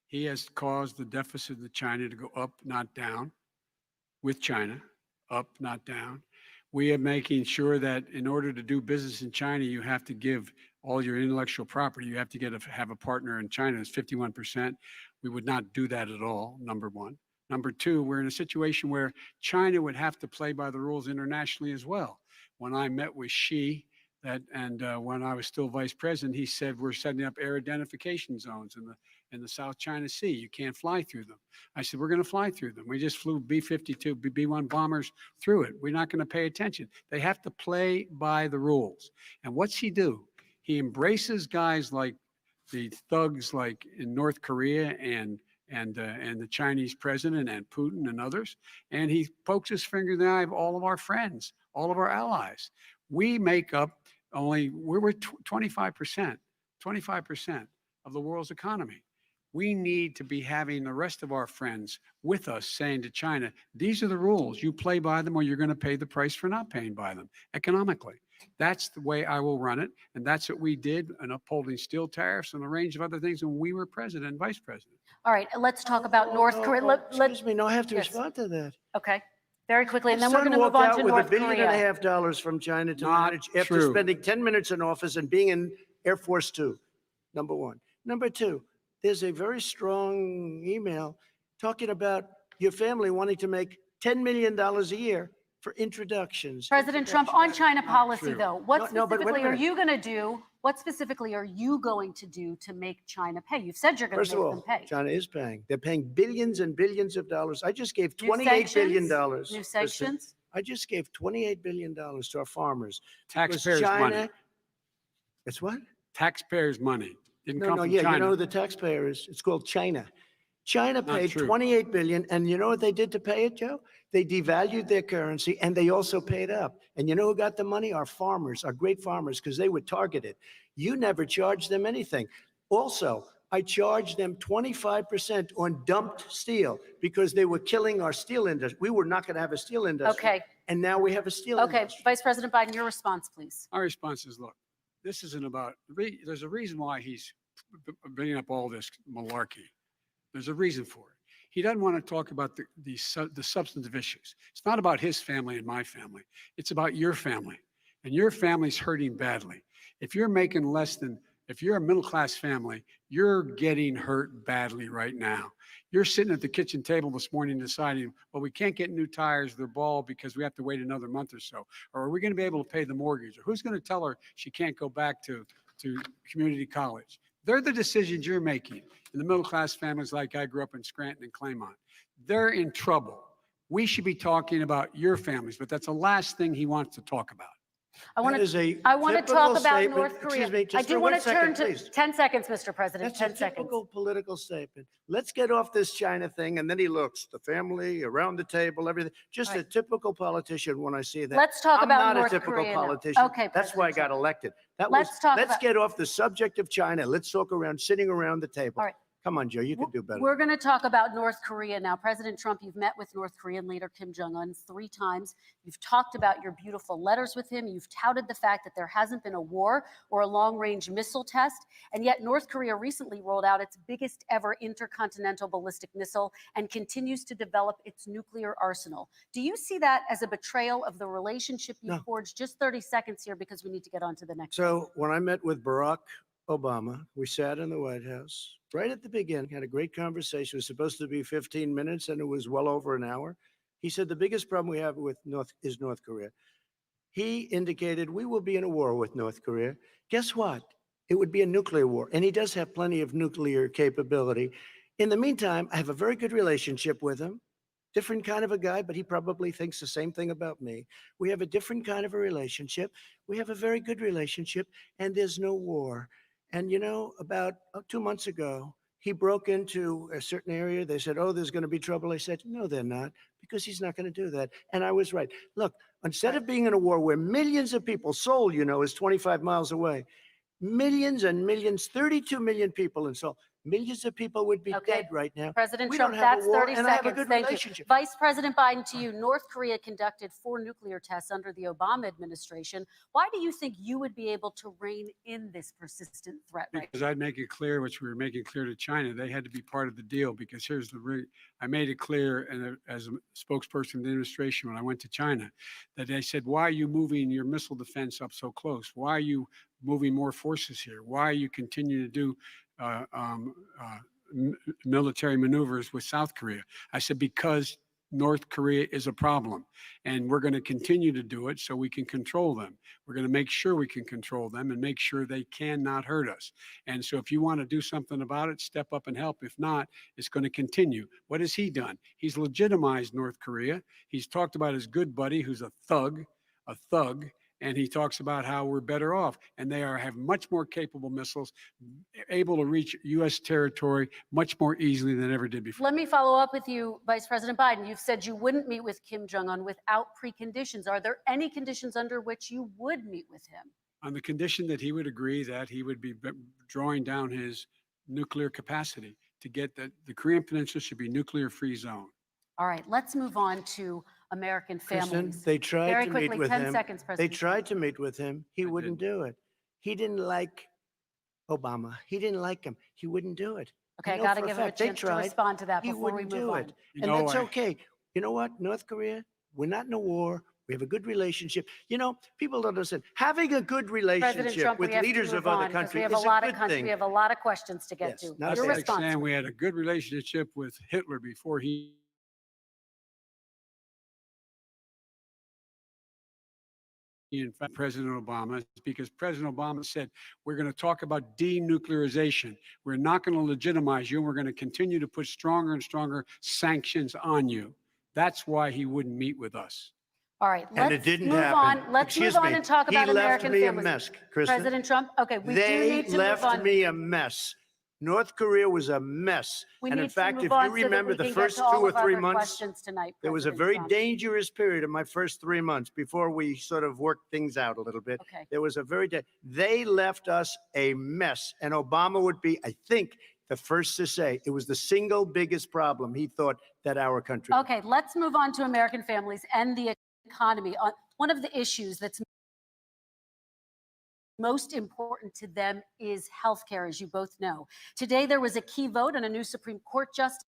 He has caused the deficit of China to go up, not down, with China, up, not down. We are making sure that in order to do business in China, you have to give all your intellectual property. You have to have a partner in China. It's 51%. We would not do that at all, number one. Number two, we're in a situation where China would have to play by the rules internationally as well. When I met with Xi, when I was still vice president, he said we're setting up air identification zones in the South China Sea. You can't fly through them. I said we're going to fly through them. We just flew B-52, B-1 bombers through it. We're not going to pay attention. They have to play by the rules. And what's he do? He embraces guys like the thugs, like in North Korea and the Chinese president and Putin and others, and he pokes his finger in the eye of all of our friends, all of our allies. We make up we're 25% of the world's economy. We need to be having the rest of our friends with us saying to China, these are the rules. You play by them or you're going to pay the price for not paying by them economically. That's the way I will run it. And that's what we did in upholding steel tariffs and a range of other things when we were president and vice president. All right, let's talk about North Korea. Excuse me, no, I have to Yes. respond to that. Okay, very quickly, and then My we're son going to move walked on out to with North $1.5 billion Korea. from China to Not manage after true. spending 10 minutes in office and being in Air Force Two, number one. Number two, there's a very strong email talking about your family wanting to make $10 million a year for introductions. President Trump, on China policy, true. though, what No, but wait a specifically are minute. you going to do? What specifically are you going to do to make China pay? You've said you're going First to of make them all, pay. China is paying. They're paying billions and billions of dollars. I just gave New $28 billion. sanctions? New Kristen. sanctions? I just gave $28 billion to our farmers. Taxpayers' China, money. It's what? Taxpayers' money. Didn't come from Yeah, China. you know who the taxpayer is? It's called China. China Not paid true. $28 billion, and you know what they did to pay it, Joe? They devalued their currency, and they also paid up. And you know who got the money? Our farmers, our great farmers, because they were targeted. You never charged them anything. Also, I charged them 25% on dumped steel because they were killing our steel industry. We were not going to have a steel industry. Okay. And now we have a steel Okay, industry. Vice President Biden, your response, please. Our response is, look, this isn't about, there's a reason why he's bringing up all this malarkey. There's a reason for it. He doesn't want to talk about the substantive issues. It's not about his family and my family. It's about your family. And your family's hurting badly. If you're making less than, if you're a middle-class family, you're getting hurt badly right now. You're sitting at the kitchen table this morning deciding, well, we can't get new tires, they're bald because we have to wait another month or so. Or are we going to be able to pay the mortgage? Or who's going to tell her she can't go back to community college? They're the decisions you're making in the middle-class families like I grew up in Scranton and Claymont. They're in trouble. We should be talking about your families, but that's the last thing he wants to talk about. I want That is a to talk typical about statement. North Korea. Excuse me, I just do for want 1 to turn second, to please. 10 seconds, Mr. President. That's 10 a seconds. typical political statement. Let's get off this China thing. And then he looks, the family, around the table, everything. Just All a right. typical politician when I see that. Let's talk I'm about not North a typical Korea now. politician. Okay, That's why I President got Trump. elected. Let's talk Let's about- get off the subject of China. Let's talk around, sitting around the table. All right. Come on, Joe, you can do better. We're going to talk about North Korea now. President Trump, you've met with North Korean leader Kim Jong-un 3 times. You've talked about your beautiful letters with him. You've touted the fact that there hasn't been a war or a long-range missile test. And yet North Korea recently rolled out its biggest ever intercontinental ballistic missile and continues to develop its nuclear arsenal. Do you see that as a betrayal of the relationship you No. forged? Just 30 seconds here because we need to get on to the next. So when I met with Barack Obama, we sat in the White House right at the beginning, had a great conversation. It was supposed to be 15 minutes and it was well over an hour. He said the biggest problem we have with North Korea. He indicated we will be in a war with North Korea. Guess what? It would be a nuclear war. And he does have plenty of nuclear capability. In the meantime, I have a very good relationship with him. Different kind of a guy, but he probably thinks the same thing about me. We have a different kind of a relationship. We have a very good relationship, and there's no war. And you know, about 2 months ago, he broke into a certain area. They said, oh, there's going to be trouble. I said, no, they're not, because he's not going to do that. And I was right. Look, instead of being in a war where millions of people, Seoul, you know, is 25 miles away, millions and millions, 32 million people in Seoul, millions of people would be Okay. dead right now. President We Trump, don't have a that's war, 30 and I have a seconds. good Thank you. relationship. Vice President Biden, to you, North Korea conducted 4 nuclear tests under the Obama administration. Why do you think you would be able to rein in this persistent threat right Because I'd make it clear, which we were making clear to China, they had to be part of the deal. Because here's I made it clear, and as a spokesperson of the administration, when I went to China, that they said, why are you moving your missile defense up so close? Why are you moving more forces here? Why are you continuing to do military maneuvers with South Korea? I said, because North Korea is a problem, and we're going to continue to do it so we can control them. We're going to make sure we can control them and make sure they cannot hurt us. And so if you want to do something about it, step up and help. If not, it's going to continue. What has he done? He's legitimized North Korea. He's talked about his good buddy, who's a thug, and he talks about how we're better off, and they have much more capable missiles, able to reach U.S. territory much more easily than ever did before. Let me follow up with you, Vice President Biden. You've said you wouldn't meet with Kim Jong-un without preconditions. Are there any conditions under which you would meet with him? On the condition that he would agree that he would be drawing down his nuclear capacity to get the Korean Peninsula should be nuclear-free zone. All right, let's move on to American Kristen, families. they tried Very to quickly, meet with 10 him. seconds, They President. tried to meet with him. He I wouldn't didn't. do it. He didn't like Obama. He didn't like him. He wouldn't do it. Okay, I know got to for a give him a fact they chance to tried. respond to that He before we wouldn't move do on. it. You And know, that's I- okay. You know what, North Korea, we're not in a war. We have a good relationship. You know, people don't understand. Having a good President relationship Trump, with we have leaders to of move other on because countries we have is a a lot good of thing. we have a lot of questions to get Yes, to. not That's Your like response. saying we had a good relationship with Hitler before he in fact, President Obama, because President Obama said, we're going to talk about denuclearization. We're not going to legitimize you. And we're going to continue to put stronger and stronger sanctions on you. That's why he wouldn't meet with us. All right, And let's it didn't move happen. on. Let's Excuse move on me. and talk about He left American me a families. mess, Kristen. President Trump, okay, we do They need to move left on. me a mess. North Korea was a mess. We And need in to fact, move if on you so that remember we the can first get to all 2 or of our 3 other months, questions tonight, there was a President very Trump. dangerous period in my first 3 months before we sort of worked things out a little bit. Okay. There was a they left us a mess. And Obama would be, I think, the first to say it was the single biggest problem he thought that our country. Okay, let's move on to American families and the economy. One of the issues that's most important to them is healthcare, as you both know. Today, there was a key vote on a new Supreme Court justice,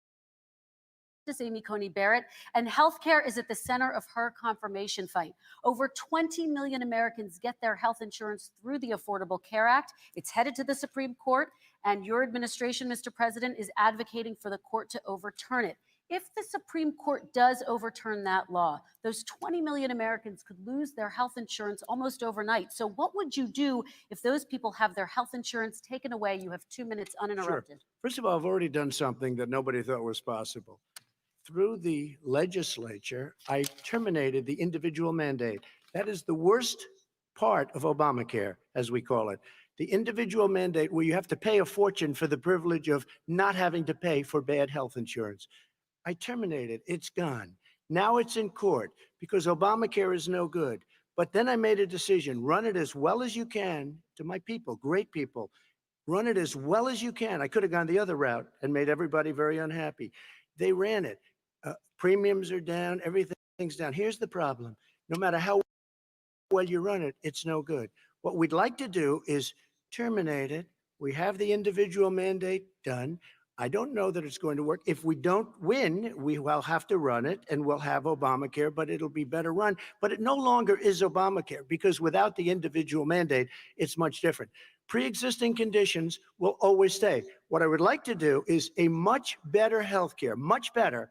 Amy Coney Barrett, and healthcare is at the center of her confirmation fight. Over 20 million Americans get their health insurance through the Affordable Care Act. It's headed to the Supreme Court, and your administration, Mr. President, is advocating for the court to overturn it. If the Supreme Court does overturn that law, those 20 million Americans could lose their health insurance almost overnight. So what would you do if those people have their health insurance taken away? You have 2 minutes uninterrupted. First of all, I've already done something that nobody thought was possible. through the legislature, I terminated the individual mandate. That is the worst part of Obamacare, as we call it. The individual mandate where you have to pay a fortune for the privilege of not having to pay for bad health insurance. I terminated. It's gone. Now it's in court because Obamacare is no good. But then I made a decision, run it as well as you can to my people, great people. Run it as well as you can. I could have gone the other route and made everybody very unhappy. They ran it. Premiums are down. Everything's down. Here's the problem. No matter how well you run it, it's no good. What we'd like to do is terminate it. We have the individual mandate done. I don't know that it's going to work. If we don't win, we will have to run it and we'll have Obamacare, but it'll be better run. But it no longer is Obamacare because without the individual mandate, it's much different. Pre-existing conditions will always stay. What I would like to do is a much better healthcare, much better,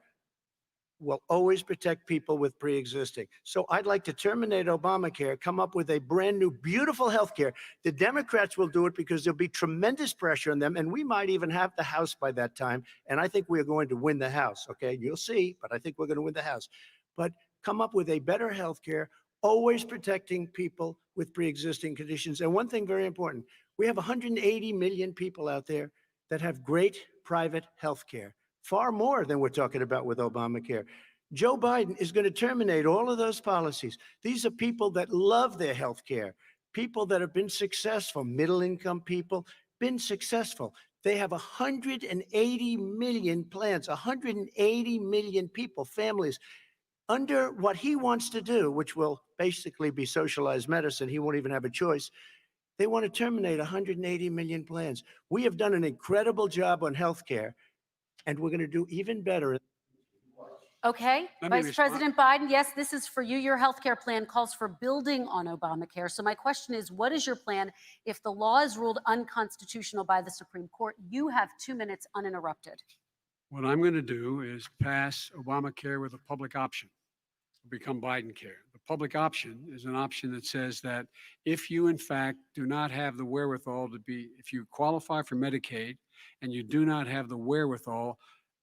will always protect people with pre-existing. So I'd like to terminate Obamacare, come up with a brand new, beautiful healthcare. The Democrats will do it because there'll be tremendous pressure on them, and we might even have the House by that time. And I think we're going to win the House, okay? You'll see, but I think we're going to win the House. But come up with a better healthcare, always protecting people with pre-existing conditions. And one thing very important, we have 180 million people out there that have great private healthcare. Far more than we're talking about with Obamacare. Joe Biden is going to terminate all of those policies. These are people that love their health care, people that have been successful, middle-income people, been successful. They have 180 million plans, 180 million people, families, under what he wants to do, which will basically be socialized medicine. He won't even have a choice. They want to terminate 180 million plans. We have done an incredible job on health care. And we're going to do even better. Okay, Let me Vice respond. President Biden, yes, this is for you. Your healthcare plan calls for building on Obamacare. So my question is, what is your plan if the law is ruled unconstitutional by the Supreme Court? You have 2 minutes uninterrupted. What I'm going to do is pass Obamacare with a public option, become Biden care. The public option is an option that says that if you, in fact, do not have the wherewithal to be, if you qualify for Medicaid and you do not have the wherewithal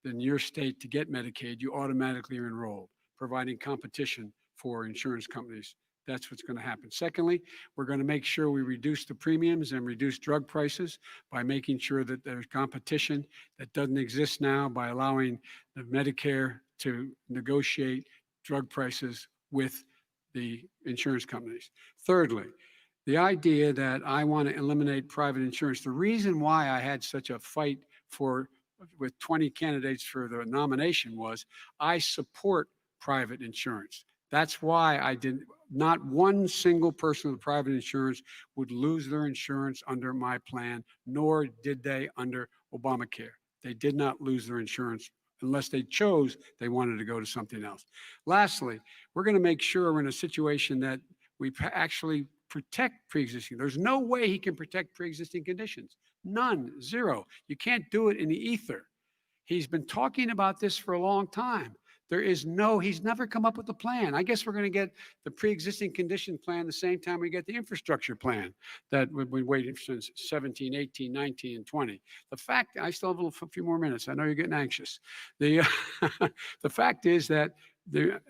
in your state to get Medicaid, you automatically are enrolled, providing competition for insurance companies. That's what's going to happen. Secondly, we're going to make sure we reduce the premiums and reduce drug prices by making sure that there's competition that doesn't exist now by allowing the Medicare to negotiate drug prices with the insurance companies. Thirdly, the idea that I want to eliminate private insurance, the reason why I had such a fight with 20 candidates for the nomination was I support private insurance. That's why I didn't, not one single person with private insurance would lose their insurance under my plan, nor did they under Obamacare. They did not lose their insurance unless they chose they wanted to go to something else. Lastly, we're going to make sure we're in a situation that we actually protect pre-existing. There's no way he can protect pre-existing conditions. None, zero. You can't do it in the ether. He's been talking about this for a long time. He's never come up with a plan. I guess we're going to get the pre-existing condition plan the same time we get the infrastructure plan that we've been waiting since 17, 18, 19, and 20. The fact, I still have a few more minutes. I know you're getting anxious. The fact is that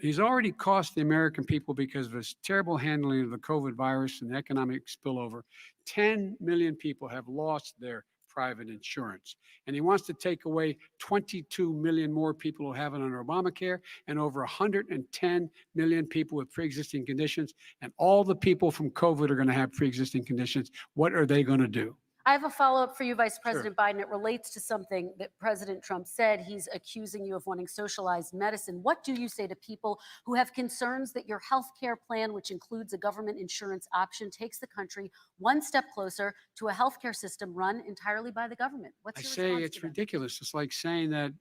he's already cost the American people, because of his terrible handling of the COVID virus and the economic spillover, 10 million people have lost their private insurance. And he wants to take away 22 million more people who have it under Obamacare, and over 110 million people with pre-existing conditions. And all the people from COVID are going to have pre-existing conditions. What are they going to do? I have a follow-up for you, Vice President Biden. It relates to something that President Trump said. He's accusing you of wanting socialized medicine. What do you say to people who have concerns that your health care plan, which includes a government insurance option, takes the country one step closer to a health care system run entirely by the government? What's your response to It's them? ridiculous. It's like saying that,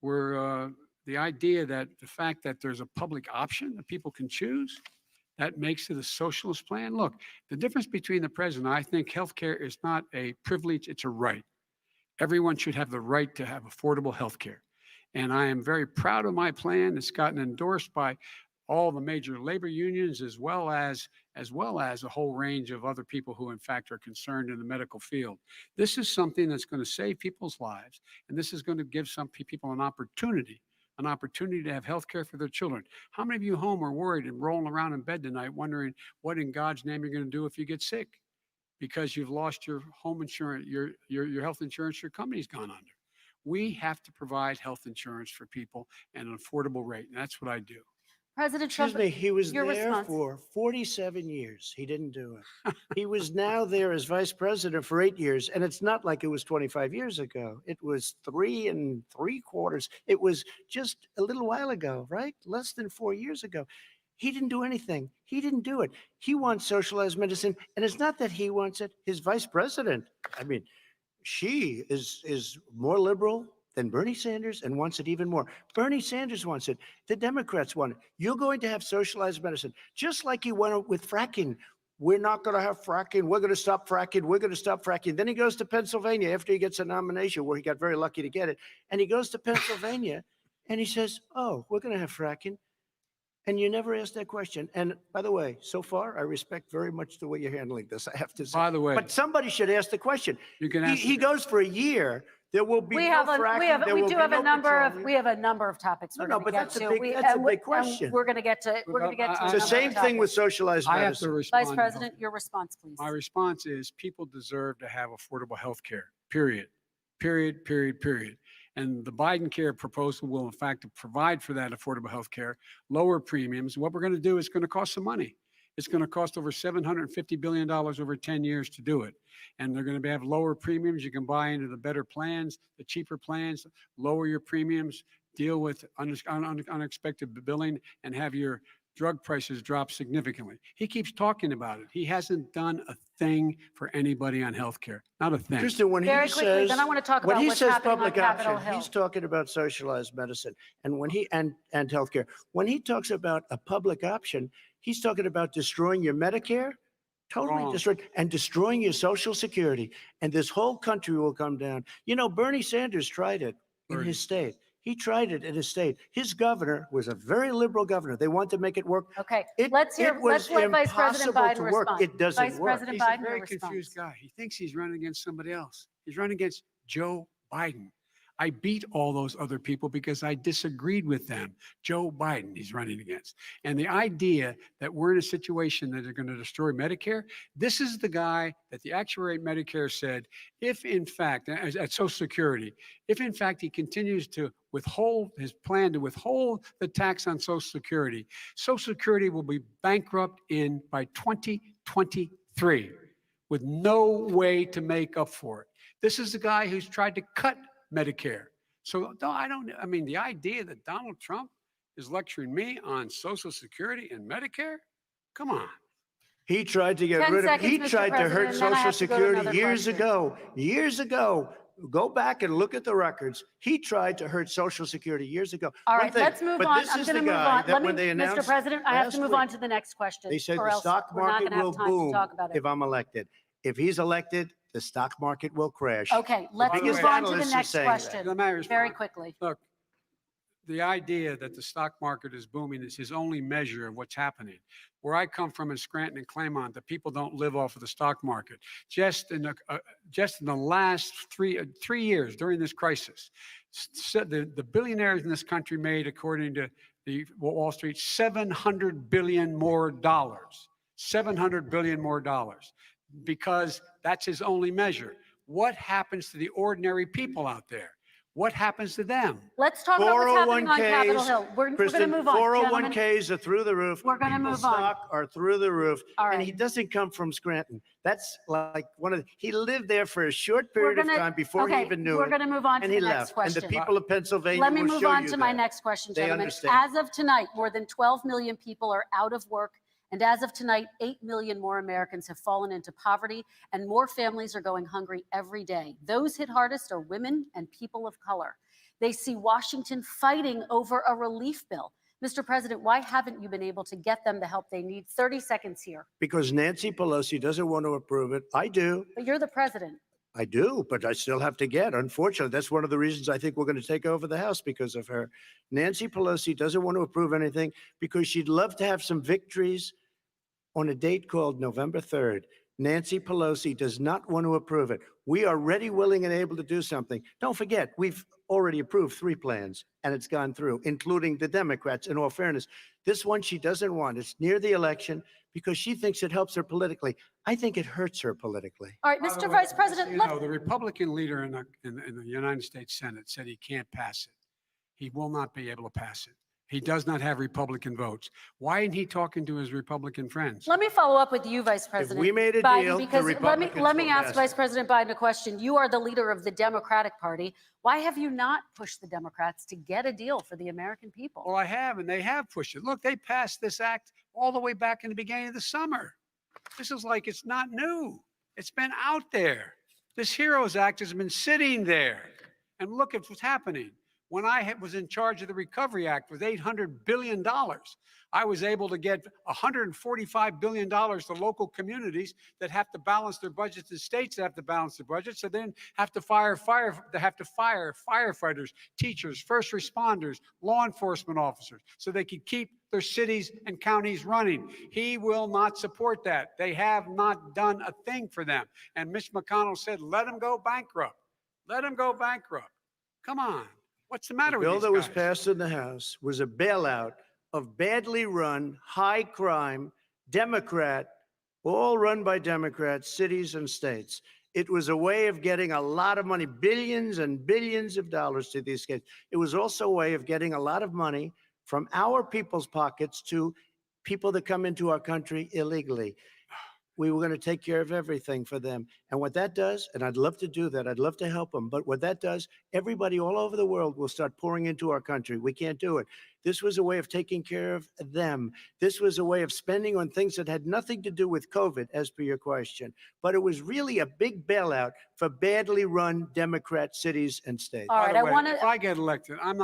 we're the idea that the fact that there's a public option that people can choose, that makes it a socialist plan. Look, the difference between the president, I think healthcare is not a privilege, it's a right. Everyone should have the right to have affordable healthcare. And I am very proud of my plan. It's gotten endorsed by all the major labor unions, as well as a whole range of other people who in fact are concerned in the medical field. This is something that's going to save people's lives, and this is going to give some people an opportunity an opportunity to have health care for their children. How many of you home are worried and rolling around in bed tonight wondering what in God's name you're going to do if you get sick? Because you've lost your home insurance, your health insurance, your company's gone under. We have to provide health insurance for people at an affordable rate, and that's what I do. President Trump, Excuse me, he was your there response. for 47 years. He didn't do it. He was now there as vice president for 8 years. And it's not like it was 25 years ago. It was 3 3/4. It was just a little while ago, right? Less than 4 years ago. He didn't do anything. He didn't do it. He wants socialized medicine. And it's not that he wants it. His vice president, I mean, she is more liberal than Bernie Sanders and wants it even more. Bernie Sanders wants it. The Democrats want it. You're going to have socialized medicine, just like he went with fracking. We're not going to have fracking. We're going to stop fracking. We're going to stop fracking. Then he goes to Pennsylvania after he gets a nomination, where he got very lucky to get it. And he goes to Pennsylvania and he says, oh, we're going to have fracking. And you never asked that question. And by the way, so far, I respect very much the way you're handling this, I have to say. By the way, but somebody should ask the question. you can ask. He goes for a year. There will be We no have fracking. There we will do be have no a number of petroleum. topics No, we're no, going to but get that's a to. big- that's a big question. We're going to get to. We're going to get to. It's a the number same of thing with topics. socialized I have to medicine. respond. Vice President, your response, please. My response is people deserve to have affordable health care, period. Period, period, period. And the Biden care proposal will, in fact, provide for that affordable health care, lower premiums. What we're going to do is going to cost some money. It's going to cost over $750 billion over 10 years to do it. And they're going to have lower premiums. You can buy into the better plans, the cheaper plans, lower your premiums, deal with unexpected billing, and have your drug prices drop significantly. He keeps talking about it. He hasn't done a thing for anybody on health care. Not a thing. Kristen, when Very he quickly, says, then I want to talk when about he what's says happening on public Capitol option, Hill. he's talking about socialized medicine. And when he and healthcare, when he talks about a public option, he's talking about destroying your Medicare, totally Wrong. destroyed, and destroying your Social Security. And this whole country will come down. You know, Bernie Sanders tried it in Bernie. his state. He tried it in his state. His governor was a very liberal governor. They wanted to make it work. Okay, It- let's it was let Vice President impossible Biden to work. respond. It doesn't Vice work. President He's Biden, a very your confused response. guy. He thinks he's running against somebody else. He's running against Joe Biden. I beat all those other people because I disagreed with them. Joe Biden he's running against. And the idea that we're in a situation that they're going to destroy Medicare, this is the guy that the actuary at Medicare said, if in fact, at Social Security, if in fact he continues to withhold his plan to withhold the tax on Social Security, Social Security will be bankrupt by 2023 with no way to make up for it. This is the guy who's tried to cut Medicare. So no, I mean, the idea that Donald Trump is lecturing me on Social Security and Medicare, come on. He tried to get 10 rid of, seconds, he Mr. tried to President, hurt and then I Social have to go to Security another years question. ago. Years ago. Go back and look at the records. He tried to hurt Social Security years ago. All One right, thing, let's move but on. this I'm is going to the move guy on. that when they Mr. announced President, I have to last move week, on to the next question. they said or the else stock we're not market gonna have will time to boom talk about it. if I'm elected. If he's elected, the stock market will crash. Okay, let's biggest move on to the analysts are next saying that. question. Let me respond. Very quickly. Look, the idea that the stock market is booming is his only measure of what's happening. Where I come from in Scranton and Claymont, the people don't live off of the stock market. Just in the last three years during this crisis, the billionaires in this country made, according to the Wall Street, $700 billion more dollars. $700 billion more dollars, because that's his only measure. What happens to the ordinary people out there? What happens to them? Let's talk about what's happening on Capitol Hill. We're going to Kristen, move on. Gentlemen. 401ks are through the roof. We're gonna People's move on. Stock are through the roof. All And right. he doesn't come from Scranton. That's like he lived there for a short We're period of gonna- time before he okay, even knew we're it. going to move on to And the he next left. question. And the people of Pennsylvania Let me will move show on you to my that. next question, They gentlemen. understand. As of tonight, more than 12 million people are out of work. And as of tonight, 8 million more Americans have fallen into poverty, and more families are going hungry every day. Those hit hardest are women and people of color. They see Washington fighting over a relief bill. Mr. President, why haven't you been able to get them the help they need? 30 seconds here. Because Nancy Pelosi doesn't want to approve it. I do. But you're the president. I do, but I still have to get. Unfortunately, that's one of the reasons I think we're going to take over the House, because of her. Nancy Pelosi doesn't want to approve anything because she'd love to have some victories on a date called November 3rd. Nancy Pelosi does not want to approve it. We are ready, willing, and able to do something. Don't forget, we've already approved 3 plans, and it's gone through, including the Democrats, in all fairness. This one she doesn't want. It's near the election because she thinks it helps her politically. I think it hurts her politically. All right, By the Mr. way, Vice just so President, you let- know, the Republican leader in the United States Senate said he can't pass it. He will not be able to pass it. He does not have Republican votes. Why isn't he talking to his Republican friends? let me follow up with you, Vice President we made a Biden, deal, the because Republicans let me will ask pass Vice it. President Biden a question. You are the leader of the Democratic Party. Why have you not pushed the Democrats to get a deal for the American people? Well, I have, and they have pushed it. Look, they passed this act all the way back in the beginning of the summer. This is like it's not new. It's been out there. This HEROES Act has been sitting there. And look at what's happening. When I was in charge of the Recovery Act with $800 billion, I was able to get $145 billion to local communities that have to balance their budgets and states that have to balance their budgets. So then have to fire firefighters, teachers, first responders, law enforcement officers, so they could keep their cities and counties running. He will not support that. They have not done a thing for them. And Mitch McConnell said, let them go bankrupt. Let them go bankrupt. Come on. What's the matter The with bill these that was guys? passed in the House was a bailout of badly run, high crime, Democrat, all run by Democrats, cities and states. It was a way of getting a lot of money, billions and billions of dollars to these kids. It was also a way of getting a lot of money from our people's pockets to people that come into our country illegally. We were going to take care of everything for them. And what that does, and I'd love to do that, I'd love to help them, but what that does, everybody all over the world will start pouring into our country. We can't do it. This was a way of taking care of them. This was a way of spending on things that had nothing to do with COVID, as per your question. But it was really a big bailout for badly run Democrat cities and states. All By right, the I way, want if to. I get elected, I'm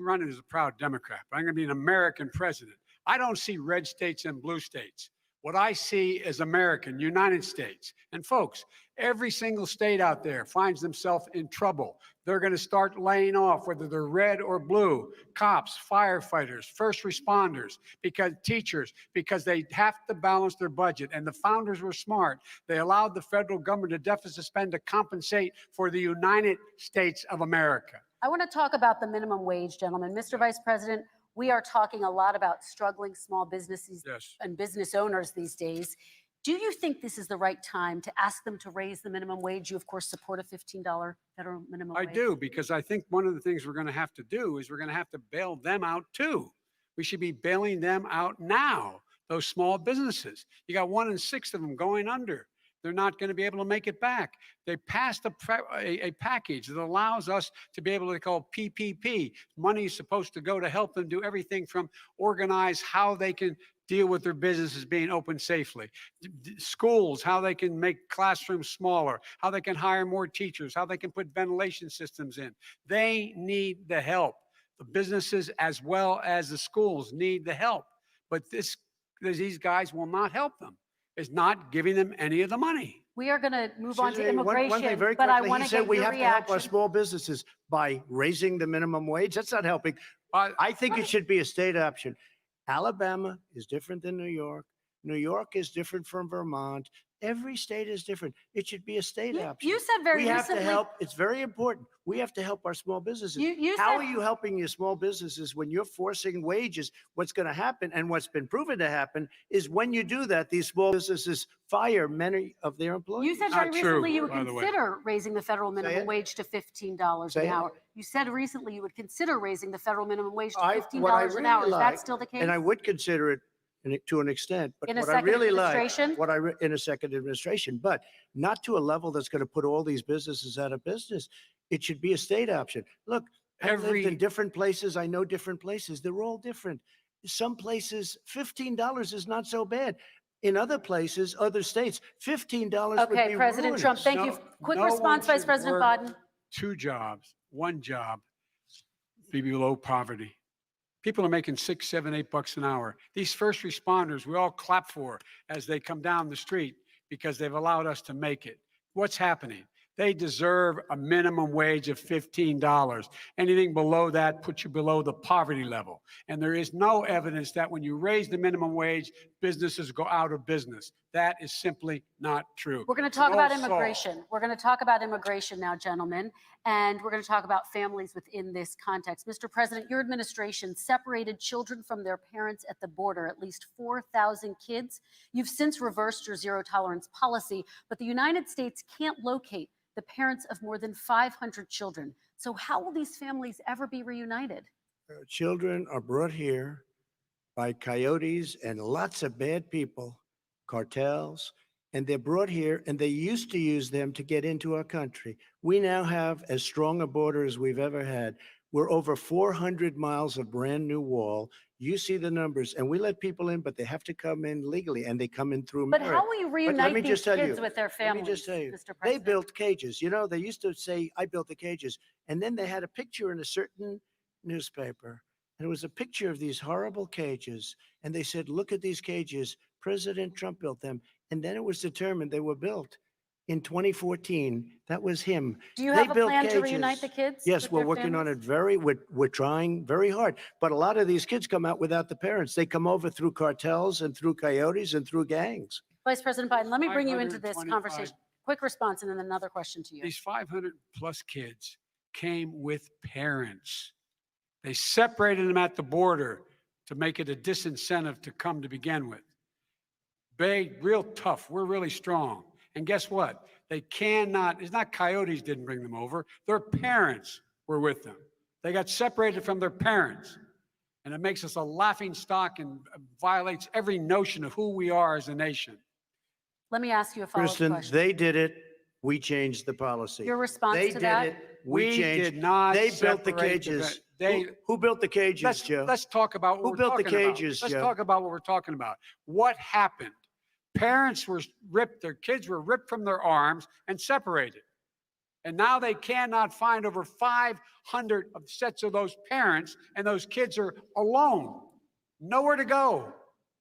running as a proud Democrat, but I'm going to be an American president. I don't see red states and blue states. What I see is American, United States. And folks, every single state out there finds themselves in trouble. They're going to start laying off, whether they're red or blue, cops, firefighters, first responders, because teachers, because they have to balance their budget. And the founders were smart. They allowed the federal government to deficit spend to compensate for the United States of America. I want to talk about the minimum wage, gentlemen. Mr. Vice President, we are talking a lot about struggling small businesses Yes. and business owners these days. Do you think this is the right time to ask them to raise the minimum wage? You, of course, support a $15 federal minimum I wage. do, because I think one of the things we're going to have to do is we're going to have to bail them out too. We should be bailing them out now, those small businesses. You got 1 in 6 of them going under. They're not going to be able to make it back. They passed a package that allows us to be able to call PPP. Money is supposed to go to help them do everything from organize how they can deal with their businesses being open safely. Schools, how they can make classrooms smaller, how they can hire more teachers, how they can put ventilation systems in. They need the help. The businesses as well as the schools need the help. But these guys will not help them. Is not giving them any of the money. We are going to move on to Excuse me, immigration, one thing very but I quickly, want he to said get we your have to help our reaction. small businesses by raising the minimum wage. That's not helping. I think it should be a state option. Alabama is different than New York. New York is different from Vermont. Every state is different. It should be a state option. You said very we have recently. to help. It's very important. We have to help our small businesses. You How said- are you helping your small businesses when you're forcing wages? What's going to happen, and what's been proven to happen, is when you do that, these small businesses fire many of their employees. You said very Not true, recently you would by the way. consider raising the federal Say minimum it. wage to $15 Say an it. hour. You said recently you would consider raising the federal minimum wage to What I $15 an hour. really Is that like, still the case? and I would consider it to an extent, but In a what I second really like, administration? in a second administration, but not to a level that's going to put all these businesses out of business. It should be a state option. Look, I've lived in different places. I know different places. They're all different. Some places, $15 is not so bad. In other places, other states, $15 would be Okay, President Trump, ruinous. thank you. Quick response, Vice President Biden. 2 jobs, 1 job, be below poverty. People are making $6, $7, $8 an hour. These first responders, we all clap for as they come down the street because they've allowed us to make it. What's happening? They deserve a minimum wage of $15. Anything below that puts you below the poverty level. And there is no evidence that when you raise the minimum wage, businesses go out of business. That is simply not true. We're going to It's talk all about solved. immigration. We're going to talk about immigration now, gentlemen, and we're going to talk about families within this context. Mr. President, your administration separated children from their parents at the border, at least 4,000 kids. You've since reversed your zero tolerance policy, but the United States can't locate the parents of more than 500 children. So how will these families ever be reunited? Children are brought here by coyotes and lots of bad people, cartels, and they're brought here, and they used to use them to get into our country. We now have as strong a border as we've ever had. We're over 400 miles of brand new wall. You see the numbers, and we let people in, but they have to come in legally, and they come in through But merit. how will you But let reunite me these just tell kids you, with their let families, me just tell you, Mr. they President? built cages. You know, they used to say, I built the cages. And then they had a picture in a certain newspaper. And it was a picture of these horrible cages. And they said, look at these cages. President Trump built them. And then it was determined they were built in 2014. That was him. Do you They have a built plan to reunite the cages. kids? Yes, with we're their working on families? it we're trying very hard. But a lot of these kids come out without the parents. They come over through cartels and through coyotes and through gangs. Vice President Biden, let me bring you into this 525 conversation. Quick response and then another question to you. These 500 plus kids came with parents. They separated them at the border to make it a disincentive to come to begin with. Big, real tough. We're really strong. And guess what? They cannot, it's not coyotes didn't bring them over. Their parents were with them. They got separated from their parents. And it makes us a laughing stock and violates every notion of who we are as a nation. Let me ask you a follow-up Kristen, question. they did it. We changed the policy. Your response They to did that? it. We changed. did not They built the separate cages. they, Who built the cages, Joe? let's talk about what Who we're built the talking about. cages, Let's Joe? talk about what we're talking about. What happened? Parents were ripped, their kids were ripped from their arms and separated. And now they cannot find over 500 sets of those parents, and those kids are alone. Nowhere to go.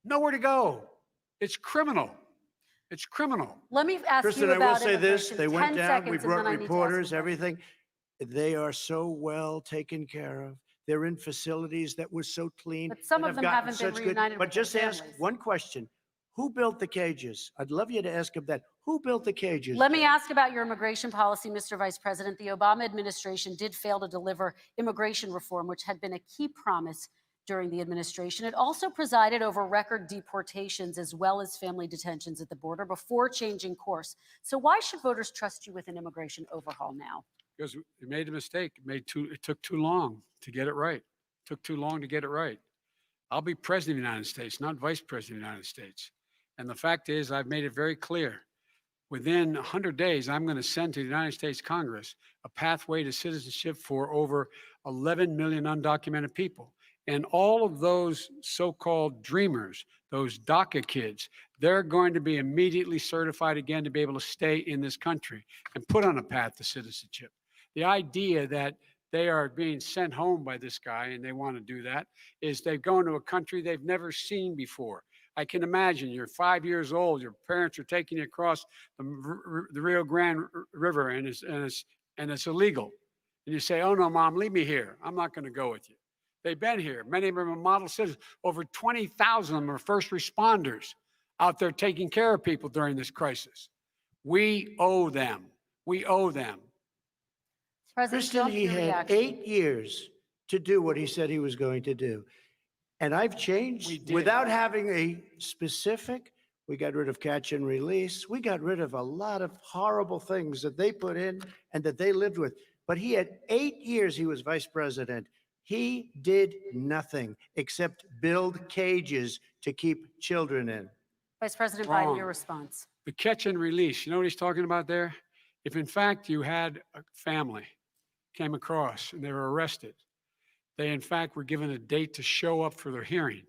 Nowhere to go. It's criminal. It's criminal. Let me ask Kristen, you I will about say this. immigration. They went 10 down. seconds We and brought then I need to ask you reporters, a question. everything. They are so well taken care of. They're in facilities that were so clean. But some and of have them gotten haven't been such reunited But with their just ask families. one question. Who built the cages? I'd love you to ask him that. Who built the cages? Let me Joe? ask about your immigration policy, Mr. Vice President. The Obama administration did fail to deliver immigration reform, which had been a key promise during the administration. It also presided over record deportations as well as family detentions at the border before changing course. So why should voters trust you with an immigration overhaul now? Because we made a mistake. It took too long to get it right. It took too long to get it right. I'll be president of the United States, not vice president of the United States. And the fact is, I've made it very clear. Within 100 days, I'm going to send to the United States Congress a pathway to citizenship for over 11 million undocumented people. And all of those so-called dreamers, those DACA kids, they're going to be immediately certified again to be able to stay in this country and put on a path to citizenship. The idea that they are being sent home by this guy and they want to do that is they're going to a country they've never seen before. I can imagine you're 5 years old, your parents are taking you across the Rio Grande River and it's illegal. And you say, oh no, Mom, leave me here. I'm not going to go with you. They've been here. Many of them are model citizens. Over 20,000 of them are first responders out there taking care of people during this crisis. We owe them. We owe them. President Kristen, Trump, he your had reaction. 8 years to do what he said he was going to do. And I've We changed did. without having a specific. We got rid of catch and release. We got rid of a lot of horrible things that they put in and that they lived with. But he had 8 years he was vice president. He did nothing except build cages to keep children in. Vice President Wrong. Biden, your response. The catch and release, you know what he's talking about there? If in fact you had a family came across and they were arrested, they in fact were given a date to show up for their hearing.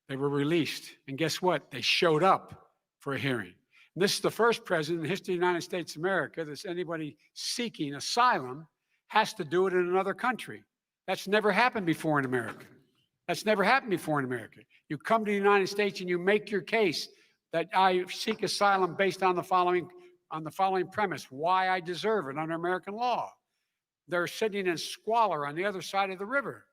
They were released. And guess what? They showed up for a hearing. And this is the first president in the history of the United States of America that anybody seeking asylum has to do it in another country. That's never happened before in America. That's never happened before in America. You come to the United States and you make your case that I seek asylum based on the following premise, why I deserve it under American law. They're sitting in squalor on the other side of the river.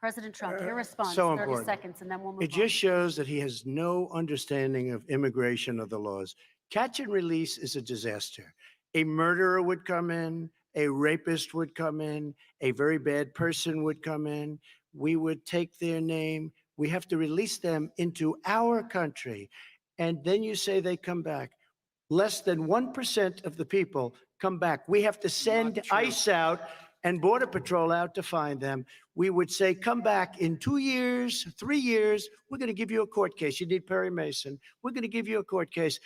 President Trump, your response, so 30 important. seconds, and then we'll move It on. just shows that he has no understanding of immigration or the laws. Catch and release is a disaster. A murderer would come in, a rapist would come in, a very bad person would come in. We would take their name. We have to release them into our country. And then you say they come back. Less than 1% of the people come back. We have to send ICE out and Border Patrol out to find them. We would say, come back in 2 years, 3 years. We're going to give you a court case. You need Perry Mason. We're going to give you a court case.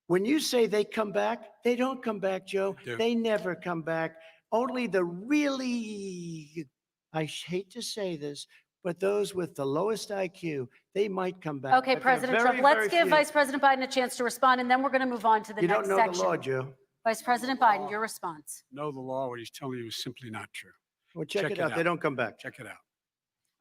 When you say they come back, they don't come back, Joe. They never come back. Only the really, I hate to say this, but those with the lowest IQ, they might come back. Okay, But they're President very, Trump, let's very give few. Vice President Biden a chance to respond, and then we're going to move on to the You next don't know section. the law, Joe. Vice President Biden, your response. Know the law, what he's telling you is simply not true. Well, check it out. They don't come back. Check it out.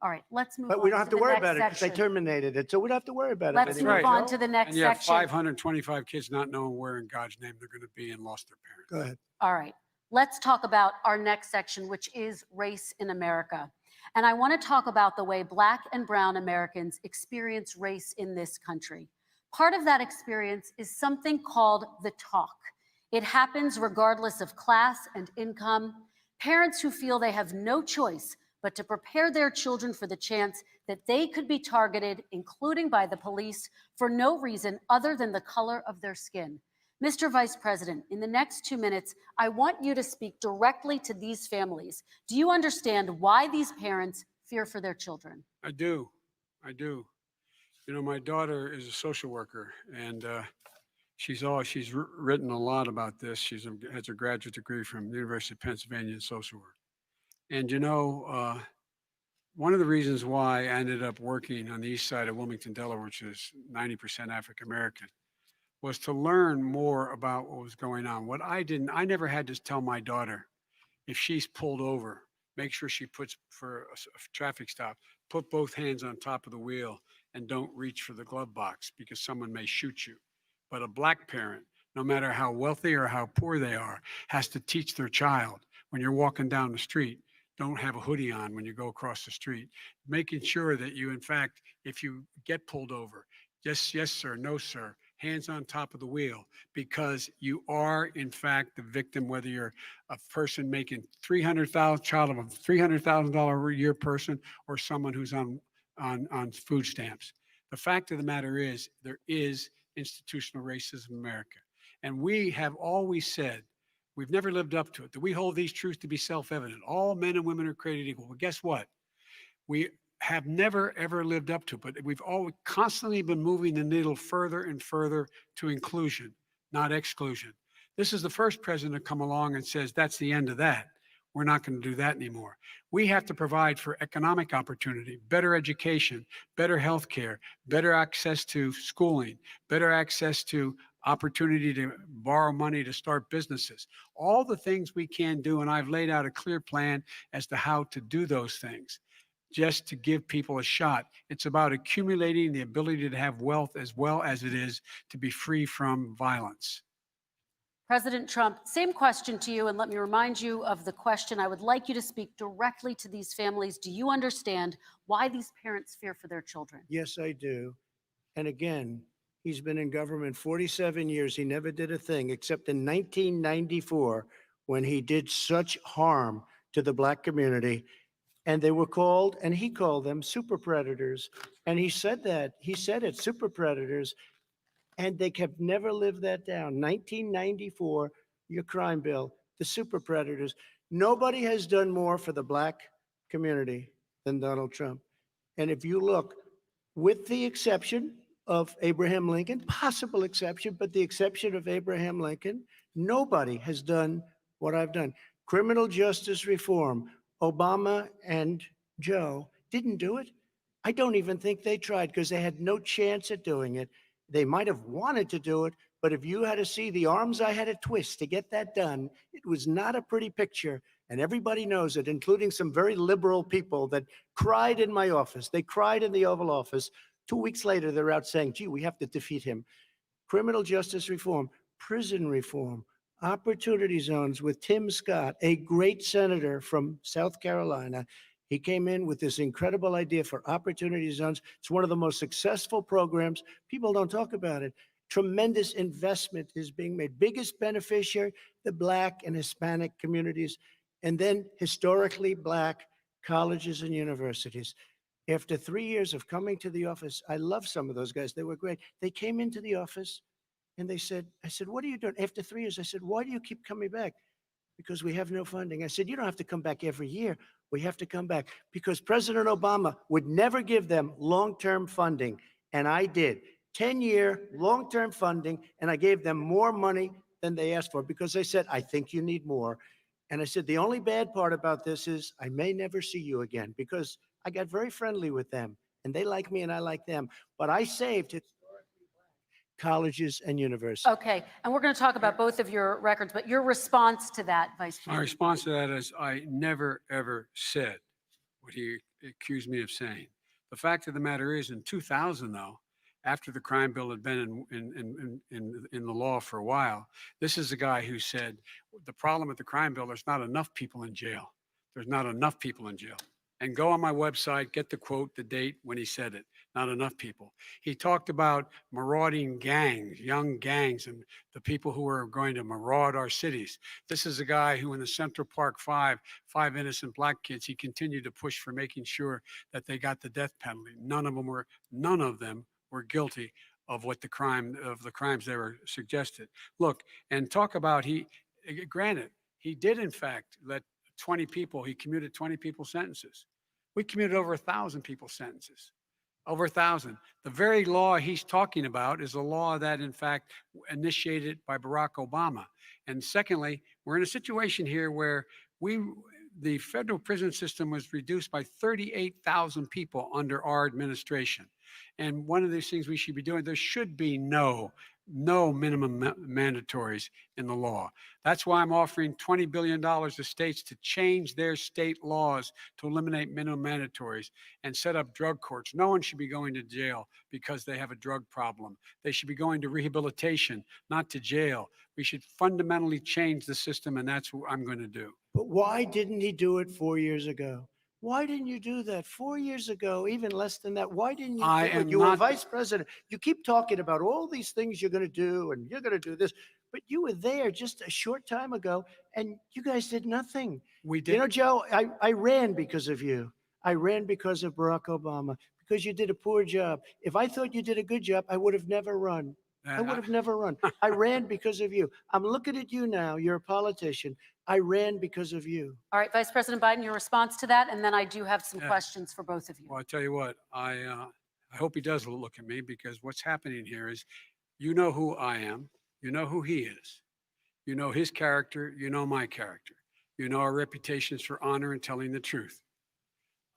All right, let's move on. But we don't have to the worry next about it because they section. terminated it. So we don't have to worry about it Let's anymore. move on to the next And you have section. 525 kids not knowing where in God's name they're going to be and lost their parents. Go ahead. All right, let's talk about our next section, which is race in America. And I want to talk about the way Black and Brown Americans experience race in this country. Part of that experience is something called the talk. It happens regardless of class and income. Parents who feel they have no choice but to prepare their children for the chance that they could be targeted, including by the police, for no reason other than the color of their skin. Mr. Vice President, in the next 2 minutes, I want you to speak directly to these families. Do you understand why these parents fear for their children? I do. I do. You know, my daughter is a social worker, and she's written a lot about this. She has a graduate degree from the University of Pennsylvania in social work. And you know, one of the reasons why I ended up working on the east side of Wilmington, Delaware, which is 90% African American, was to learn more about what was going on. I never had to tell my daughter, if she's pulled over, make sure she puts for a traffic stop, put both hands on top of the wheel and don't reach for the glove box because someone may shoot you. But a Black parent, no matter how wealthy or how poor they are, has to teach their child when you're walking down the street, don't have a hoodie on when you go across the street, making sure that you, in fact, if you get pulled over, yes, yes, sir, no, sir, hands on top of the wheel, because you are, in fact, the victim, whether you're a person making child of a $300,000 a year person or someone who's on food stamps. The fact of the matter is there is institutional racism in America. And we have always said, we've never lived up to it, that we hold these truths to be self-evident. All men and women are created equal. Well, guess what? We have never, ever lived up to it, but we've always constantly been moving the needle further and further to inclusion, not exclusion. This is the first president to come along and says, that's the end of that. We're not going to do that anymore. We have to provide for economic opportunity, better education, better health care, better access to schooling, better access to opportunity to borrow money to start businesses. All the things we can do, and I've laid out a clear plan as to how to do those things, just to give people a shot. It's about accumulating the ability to have wealth as well as it is to be free from violence. President Trump, same question to you, and let me remind you of the question. I would like you to speak directly to these families. Do you understand why these parents fear for their children? Yes, I do. And again, he's been in government 47 years. He never did a thing except in 1994 when he did such harm to the Black community. And they were called, and he called them super predators. And he said that. He said it, super predators. And they have never lived that down. 1994, your crime bill, the super predators. Nobody has done more for the Black community than Donald Trump. And if you look, with the exception of Abraham Lincoln, possible exception, but the exception of Abraham Lincoln, nobody has done what I've done. Criminal justice reform, Obama and Joe didn't do it. I don't even think they tried because they had no chance at doing it. They might have wanted to do it, but if you had to see the arms I had to twist to get that done, it was not a pretty picture. And everybody knows it, including some very liberal people that cried in my office. They cried in the Oval Office. 2 weeks later, they're out saying, gee, we have to defeat him. Criminal justice reform, prison reform, opportunity zones with Tim Scott, a great senator from South Carolina. He came in with this incredible idea for opportunity zones. It's one of the most successful programs. People don't talk about it. Tremendous investment is being made. Biggest beneficiary, the Black and Hispanic communities, and then historically Black colleges and universities. After 3 years of coming to the office, I love some of those guys. They were great. They came into the office and they said, I said, what are you doing? After 3 years, I said, why do you keep coming back? Because we have no funding. I said, you don't have to come back every year. We have to come back because President Obama would never give them long-term funding. And I did 10-year long-term funding. And I gave them more money than they asked for because they said, I think you need more. And I said, the only bad part about this is I may never see you again because I got very friendly with them and they like me and I like them. But I saved colleges and universities. Okay, and we're going to talk about both of your records, but your response to that, Vice President? My response to that is I never, ever said what he accused me of saying. The fact of the matter is in 2000, though, after the crime bill had been in the law for a while, this is a guy who said, the problem with the crime bill, there's not enough people in jail. There's not enough people in jail. And go on my website, get the quote, the date when he said it. Not enough people. He talked about marauding gangs, young gangs, and the people who are going to maraud our cities. This is a guy who in the Central Park five innocent Black kids, he continued to push for making sure that they got the death penalty. None of them were guilty of the crimes they were suggested. Look, and talk about granted, he did in fact let 20 people, he commuted 20 people sentences. We commuted over 1,000 people sentences. Over 1,000. The very law he's talking about is a law that, in fact, initiated by Barack Obama. And secondly, we're in a situation here where the federal prison system was reduced by 38,000 people under our administration. And one of these things we should be doing, there should be no minimum mandatories in the law. That's why I'm offering $20 billion to states to change their state laws to eliminate minimum mandatories and set up drug courts. No one should be going to jail because they have a drug problem. They should be going to rehabilitation, not to jail. We should fundamentally change the system, and that's what I'm going to do. But why didn't he do it 4 years ago? Why didn't you do that 4 years ago, even less than that? Why didn't you do it? You were vice president. You keep talking about all these things you're going to do and you're going to do this, but you were there just a short time ago and you guys did nothing. We did. You know, Joe, I ran because of you. I ran because of Barack Obama, because you did a poor job. If I thought you did a good job, I would have never run. I would have never run. I ran because of you. I'm looking at you now. You're a politician. I ran because of you. All right, Vice President Biden, your response to that, and then I do have some questions for both of you. Well, I tell you what, I hope he does look at me because what's happening here is, you know who I am, you know who he is, you know his character, you know my character, you know our reputations for honor and telling the truth.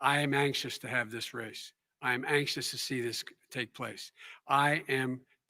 I am anxious to have this race. I am anxious to see this take place.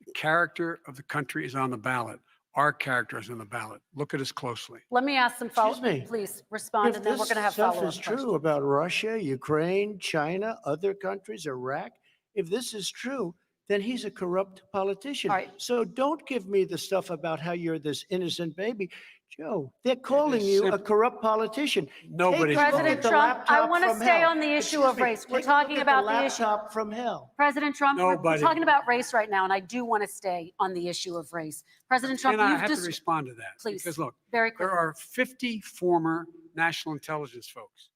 The character of the country is on the ballot. Our character is on the ballot. Look at us closely. Let me ask some follow-up. Excuse me. Please respond, and then we're going to have If follow-up this stuff is questions. true about Russia, Ukraine, China, other countries, Iraq, if this is true, then he's a corrupt politician. All right. So don't give me the stuff about how you're this innocent baby. Joe, they're calling you a corrupt politician. Nobody's Take a look President at the Trump, I laptop want to from stay hell. on the issue Excuse of me, race. We're take a look talking at about the the issue. laptop from hell. President Trump, we're Nobody. talking about race right now, and I do want to stay on the issue of race. President Trump, And I you've have to just respond to that. Please. Because look, very there quickly. are 50 former national intelligence folks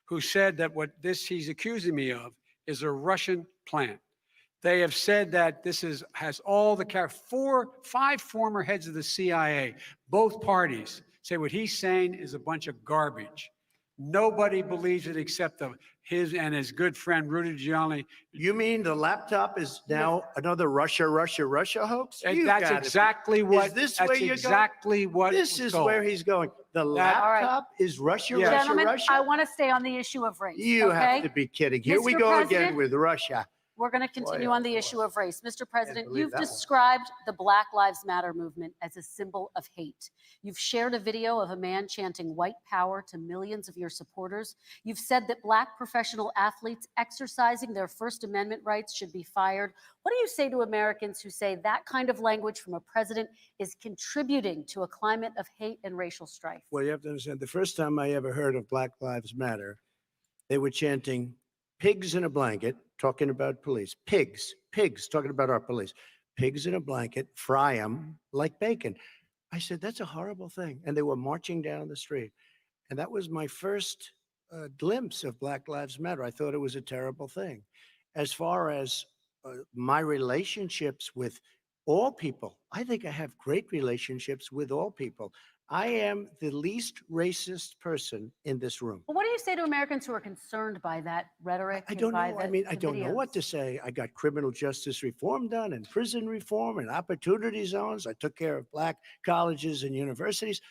who said that what he's accusing me of is a Russian plant. They have said that this has all the 5 former heads of the CIA, both parties, say what he's saying is a bunch of garbage. Nobody believes it except his and his good friend Rudy Giuliani. You mean the laptop is now another Russia hoax? And You that's gotta be- exactly what. Is this that's where you're exactly going? what. This was is told. where he's going. The All right. laptop is Russia, Yeah. Gentlemen, Russia. I want to stay on the issue of race. You okay? have to be kidding. Here we Mr. go again President? with Russia. We're going to continue Boy, on the issue of race. Mr. President, believe you've that one. described the Black Lives Matter movement as a symbol of hate. You've shared a video of a man chanting white power to millions of your supporters. You've said that Black professional athletes exercising their First Amendment rights should be fired. What do you say to Americans who say that kind of language from a president is contributing to a climate of hate and racial strife? Well, you have to understand, the first time I ever heard of Black Lives Matter They were chanting pigs in a blanket, talking about police. Pigs, pigs, talking about our police. Pigs in a blanket, fry them like bacon. I said, that's a horrible thing. And they were marching down the street. And that was my first glimpse of Black Lives Matter. I thought it was a terrible thing. As far as my relationships with all people, I think I have great relationships with all people. I am the least racist person in this room. Well, what do you say to Americans who are concerned by that rhetoric? I and don't by know. I the- mean, I the don't know what to videos? say. I got criminal justice reform done and prison reform and opportunity zones. I took care of Black colleges and universities.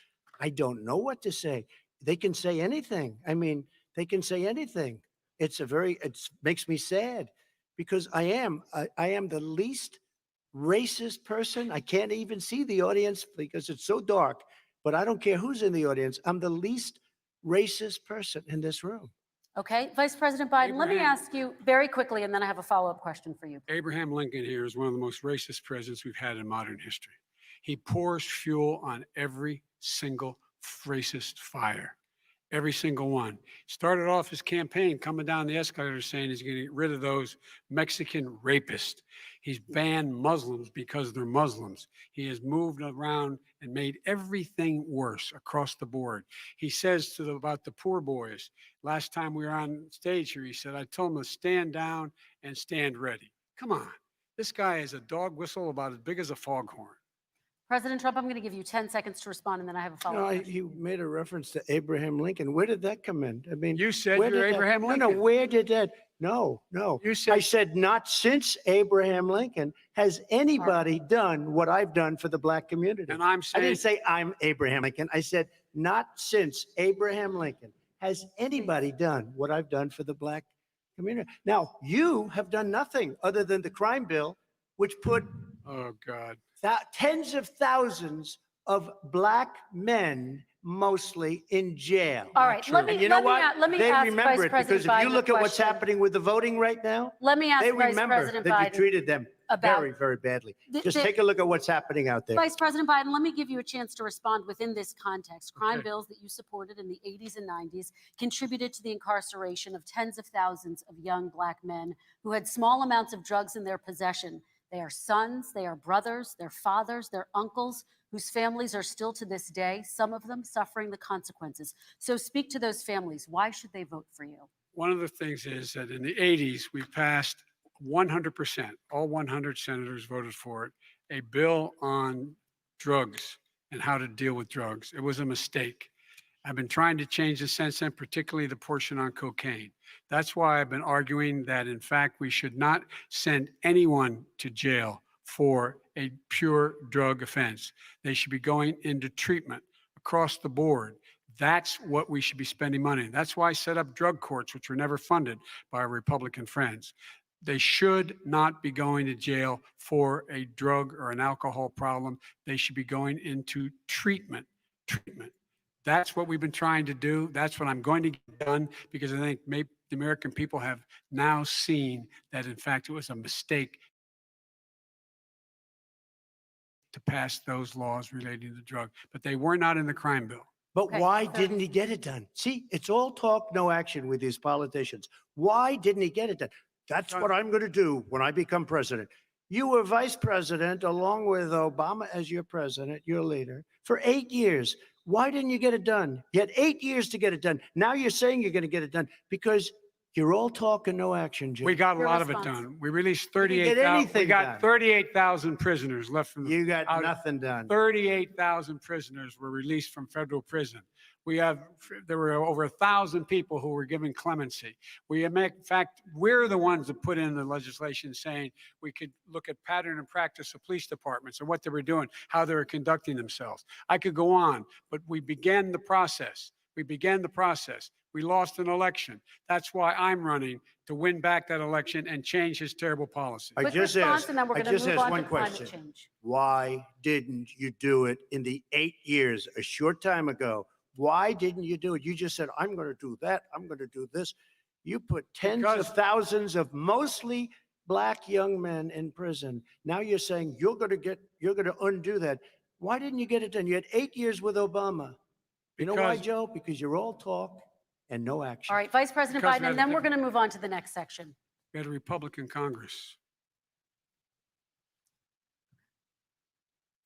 I don't know what to say. They can say anything. I mean, they can say anything. It makes me sad because I am the least racist person. I can't even see the audience because it's so dark, but I don't care who's in the audience. I'm the least racist person in this room. Okay, Vice President Biden, let me Abraham- ask you very quickly, and then I have a follow-up question for you. Abraham Lincoln here is one of the most racist presidents we've had in modern history. He pours fuel on every single racist fire, every single one. Started off his campaign coming down the escalator saying he's going to get rid of those Mexican rapists. He's banned Muslims because they're Muslims. He has moved around and made everything worse across the board. He says about the poor boys, last time we were on stage here, he said, I told them to stand down and stand ready. Come on. This guy is a dog whistle about as big as a foghorn. President Trump, I'm going to give you 10 seconds to respond, and then I have a No, follow-up question. he made a reference to Abraham Lincoln. Where did that come in? I mean, You said where you're did that- Abraham No, Lincoln. where did that? No. You I said said not since Abraham Lincoln has anybody done what I've done for the Black community. and I'm I saying didn't say I'm Abraham Lincoln. I said not since Abraham Lincoln has anybody done what I've done for the Black community. Now, you have done nothing other than the crime bill, which put oh God. tens of thousands of Black men mostly in jail. All right, let me, And you know let me, what? a- let me They ask remember Vice it because President if Biden you a look at what's question. happening with the voting right now, Let me ask they Vice remember President that you Biden treated them about very, very badly. The- Just the- take a look at what's happening out there. Vice President Biden, let me give you a chance to respond within this context. Crime Okay. bills that you supported in the 80s and 90s contributed to the incarceration of tens of thousands of young Black men who had small amounts of drugs in their possession. They are sons, they are brothers, they're fathers, they're uncles, whose families are still to this day, some of them suffering the consequences. So speak to those families. Why should they vote for you? One of the things is that in the 80s, we passed 100%, all 100 senators voted for it, a bill on drugs and how to deal with drugs. It was a mistake. I've been trying to change the sense and particularly the portion on cocaine. That's why I've been arguing that, in fact, we should not send anyone to jail for a pure drug offense. They should be going into treatment across the board. That's what we should be spending money. That's why I set up drug courts, which were never funded by our Republican friends. They should not be going to jail for a drug or an alcohol problem. They should be going into treatment. That's what we've been trying to do. That's what I'm going to get done because I think maybe the American people have now seen that, in fact, it was a mistake to pass those laws relating to drug, but they were not in the crime bill. But Okay, why so- didn't he get it done? See, it's all talk, no action with these politicians. Why didn't he get it done? That's what I'm going to do when I become president. You were vice president along with Obama as your president, your leader, for 8 years. Why didn't you get it done? You had 8 years to get it done. Now you're saying you're going to get it done because you're all talk and no action, Jim. We got a Your lot of response. it done. We released You didn't get 38,000. We anything got done. 38,000 prisoners left from the You got out- nothing done. 38,000 prisoners were released from federal prison. There were over 1,000 people who were given clemency. In fact, we're the ones that put in the legislation saying we could look at pattern and practice of police departments and what they were doing, how they were conducting themselves. I could go on, but we began the process. We lost an election. That's why I'm running to win back that election and change his terrible policy. I Quick just response, asked, and then we're I gonna just move asked on to one climate question. change. Why didn't you do it in the 8 years, a short time ago? Why didn't you do it? You just said, I'm going to do that. I'm going to do this. You put tens Because- of thousands of mostly Black young men in prison. Now you're saying you're going to undo that. Why didn't you get it done? You had 8 years with Obama. You know why, Because- Joe? Because you're all talk and no action. All right, Vice President Because Biden, we and have then we're going to move on to the next section. We had a Republican Congress.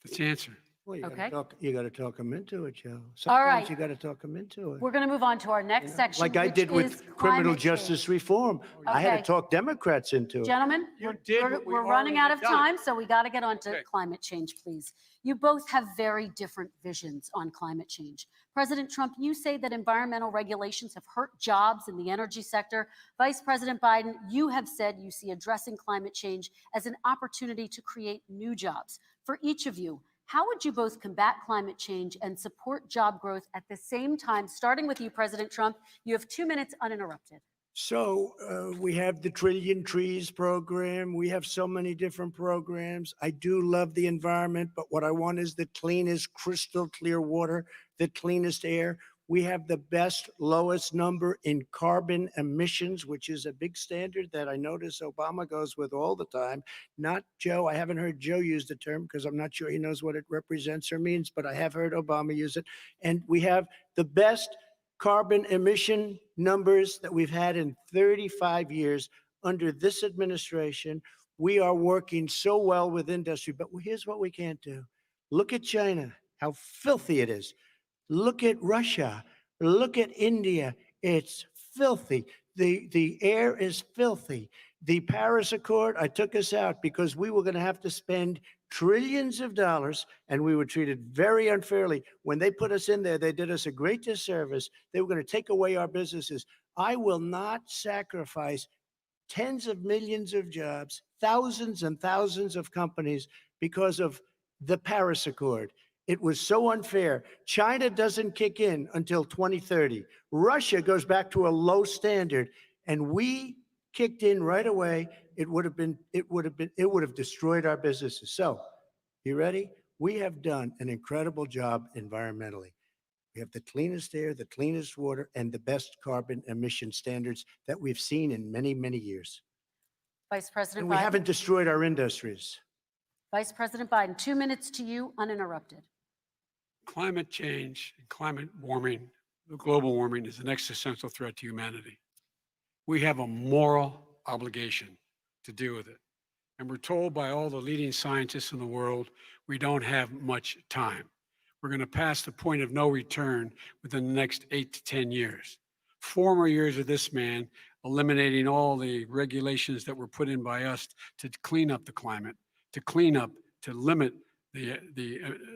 That's the answer. Well, Okay. you got to talk them into it, Joe. All right. Sometimes you got to talk them into it. We're going to move on to our next section, Like I which did is with criminal climate justice change. reform. I had Okay. to talk Democrats into it. Gentlemen, You we're, did we're- what we we're running out already of done. time, so we got to get on to Okay. climate change, please. You both have very different visions on climate change. President Trump, you say that environmental regulations have hurt jobs in the energy sector. Vice President Biden, you have said you see addressing climate change as an opportunity to create new jobs. For each of you, how would you both combat climate change and support job growth at the same time? Starting with you, President Trump, you have 2 minutes uninterrupted. So we have the Trillion Trees program. We have so many different programs. I do love the environment, but what I want is the cleanest, crystal clear water, the cleanest air. We have the best, lowest number in carbon emissions, which is a big standard that I notice Obama goes with all the time. Not Joe. I haven't heard Joe use the term because I'm not sure he knows what it represents or means, but I have heard Obama use it. And we have the best carbon emission numbers that we've had in 35 years under this administration. We are working so well with industry, but here's what we can't do. Look at China, how filthy it is. Look at Russia. Look at India. It's filthy. The air is filthy. The Paris Accord, I took us out because we were going to have to spend trillions of dollars, and we were treated very unfairly. When they put us in there, they did us a great disservice. They were going to take away our businesses. I will not sacrifice tens of millions of jobs, thousands and thousands of companies because of the Paris Accord. It was so unfair. China doesn't kick in until 2030. Russia goes back to a low standard, and we kicked in right away. It would have destroyed our businesses. So, you ready? We have done an incredible job environmentally. We have the cleanest air, the cleanest water, and the best carbon emission standards that we've seen in many, many years. Vice President And we Biden. haven't destroyed our industries. Vice President Biden, 2 minutes to you, uninterrupted. Climate change, climate warming, the global warming is an existential threat to humanity. We have a moral obligation to deal with it. And we're told by all the leading scientists in the world, we don't have much time. We're going to pass the point of no return within the next 8 to 10 years. 4 more years of this man eliminating all the regulations that were put in by us to clean up the climate, to limit the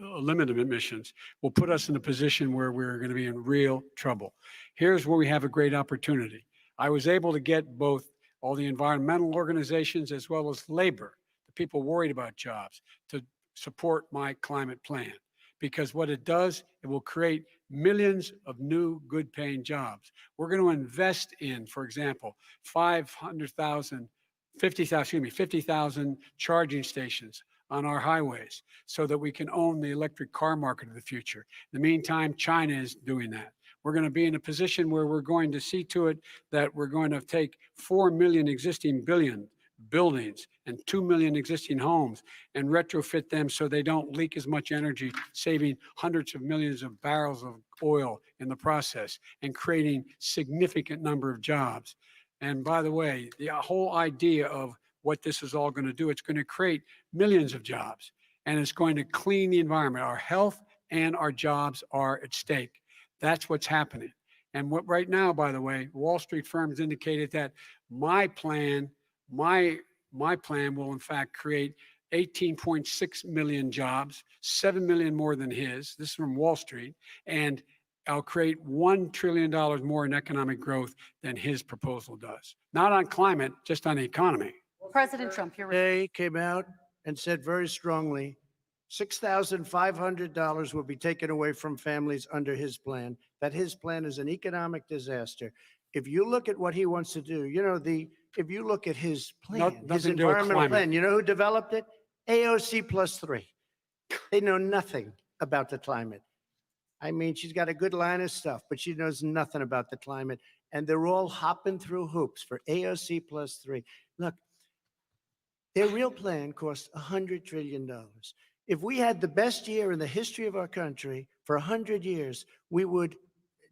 limit of emissions will put us in a position where we're going to be in real trouble. Here's where we have a great opportunity. I was able to get both all the environmental organizations as well as labor, the people worried about jobs, to support my climate plan. Because what it does, it will create millions of new good paying jobs. We're going to invest in, for example, 50,000 charging stations on our highways so that we can own the electric car market of the future. In the meantime, China is doing that. We're going to be in a position where we're going to see to it that we're going to take 4 million existing buildings and 2 million existing homes and retrofit them so they don't leak as much energy, saving hundreds of millions of barrels of oil in the process and creating significant number of jobs. And by the way, the whole idea of what this is all going to do, it's going to create millions of jobs, and it's going to clean the environment. Our health and our jobs are at stake. That's what's happening. And what right now, by the way, Wall Street firms indicated that my plan will in fact create 18.6 million jobs, 7 million more than his. This is from Wall Street. And I'll create $1 trillion more in economic growth than his proposal does. Not on climate, just on the economy. President Trump, you're They came out and said very strongly, $6,500 will be taken away from families under his plan, that his plan is an economic disaster. If you look at what he wants to do, if you look at his plan, his Nothing to do with environmental climate. plan, you know who developed it? AOC +3. They know nothing about the climate. I mean, she's got a good line of stuff, but she knows nothing about the climate. And they're all hopping through hoops for AOC +3. Look, their real plan cost $100 trillion. If we had the best year in the history of our country for 100 years, we would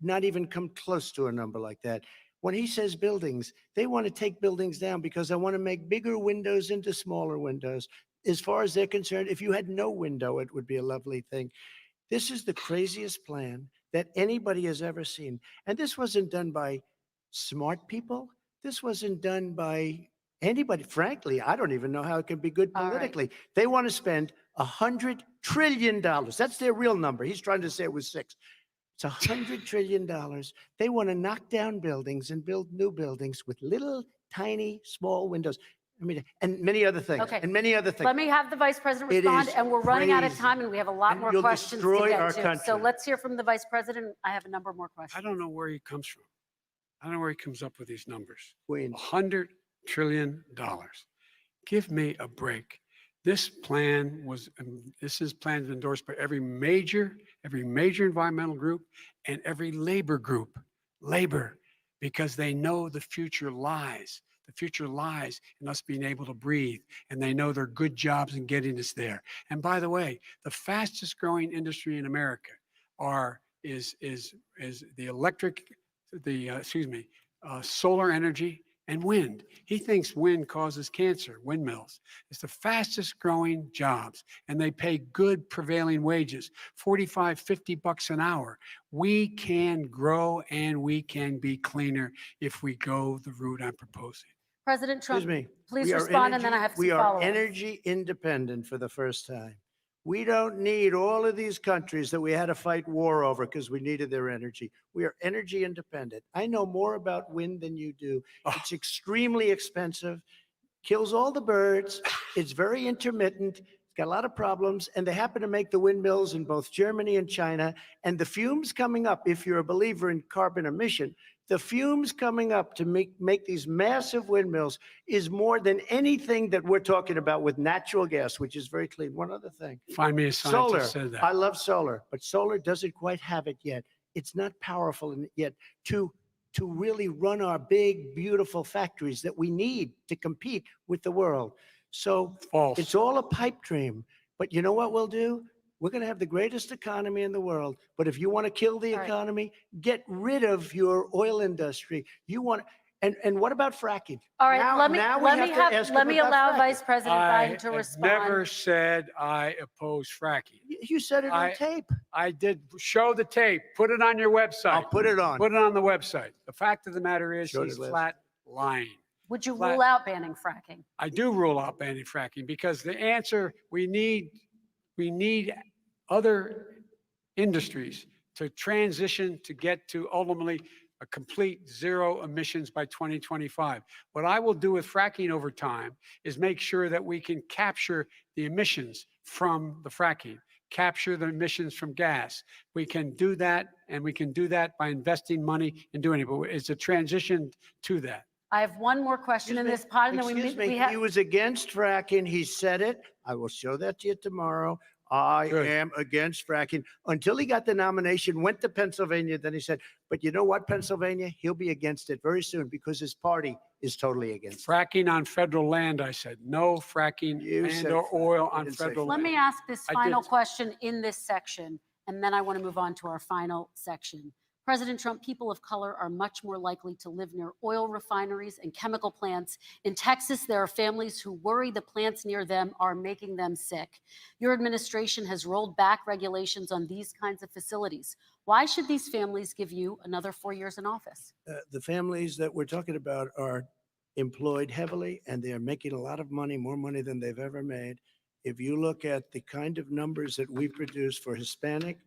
not even come close to a number like that. When he says buildings, they want to take buildings down because they want to make bigger windows into smaller windows. As far as they're concerned, if you had no window, it would be a lovely thing. This is the craziest plan that anybody has ever seen. And this wasn't done by smart people. This wasn't done by anybody. Frankly, I don't even know how it can be good All right. politically. They want to spend $100 trillion. That's their real number. He's trying to say it was 6. It's $100 trillion. They want to knock down buildings and build new buildings with little, tiny, small windows. I mean, and many other things. Okay. And many other things. Let me have the Vice President It respond, is and we're running out of crazy. time, and we have a lot And more you'll questions to destroy get our to. So country. let's hear from the Vice President. I have a number more I questions. don't know where he comes from. I don't know where he comes up with these numbers. Queens. $100 trillion. Give me a break. This plan was, this is plans endorsed by every major environmental group and every labor group, because they know the future lies. The future lies in us being able to breathe, and they know there are good jobs in getting us there. And by the way, the fastest growing industry in America is solar energy and wind. He thinks wind causes cancer, windmills. It's the fastest growing jobs, and they pay good prevailing wages, $45, $50 an hour. We can grow and we can be cleaner if we go the route I'm proposing. President Trump, Excuse me. please We are respond, and then I have some We are follow-ups. energy independent for the first time. We don't need all of these countries that we had to fight war over because we needed their energy. We are energy independent. I know more about wind than you do. It's extremely expensive, kills all the birds. It's very intermittent. It's got a lot of problems. And they happen to make the windmills in both Germany and China. And the fumes coming up, if you're a believer in carbon emission, the fumes coming up to make these massive windmills is more than anything that we're talking about with natural gas, which is very clean. One other thing. Find me a Solar. scientist that said that. I love solar, but solar doesn't quite have it yet. It's not powerful yet to really run our big, beautiful factories that we need to compete with the world. So False. it's all a pipe dream. But you know what we'll do? We're going to have the greatest economy in the world. But if you want to kill the All right. economy, get rid of your oil industry. You want, and what about fracking? All right, Now- let me now we have to ask let him me about allow fracking. Vice President I Biden to have respond. never said I oppose fracking. You said it on I- tape. I did show the tape. Put it on your website. I'll put it on. Put it on the website. The fact of the matter is Showed he's it last- flat lying. Would you Flat- rule out banning fracking? I do rule out banning fracking because the answer, we need other industries to transition to get to ultimately a complete zero emissions by 2025. What I will do with fracking over time is make sure that we can capture the emissions from the fracking, capture the emissions from gas. We can do that, and we can do that by investing money and doing it, but it's a transition to that. I have one more question in this pod, and then Excuse me, we have. he was against fracking. He said it. I will show that to you tomorrow. I Good. am against fracking. Until he got the nomination, went to Pennsylvania, then he said, but you know what, Pennsylvania? He'll be against it very soon because his party is totally against it. Fracking on federal land, I said. No fracking You and said or frack. oil You on didn't say federal Let land. me ask this I final did. question in this section, and then I want to move on to our final section. President Trump, people of color are much more likely to live near oil refineries and chemical plants. In Texas, there are families who worry the plants near them are making them sick. Your administration has rolled back regulations on these kinds of facilities. Why should these families give you another 4 years in office? The families that we're talking about are employed heavily and they're making a lot of money, more money than they've ever made. If you look at the kind of numbers that we produce for Hispanic,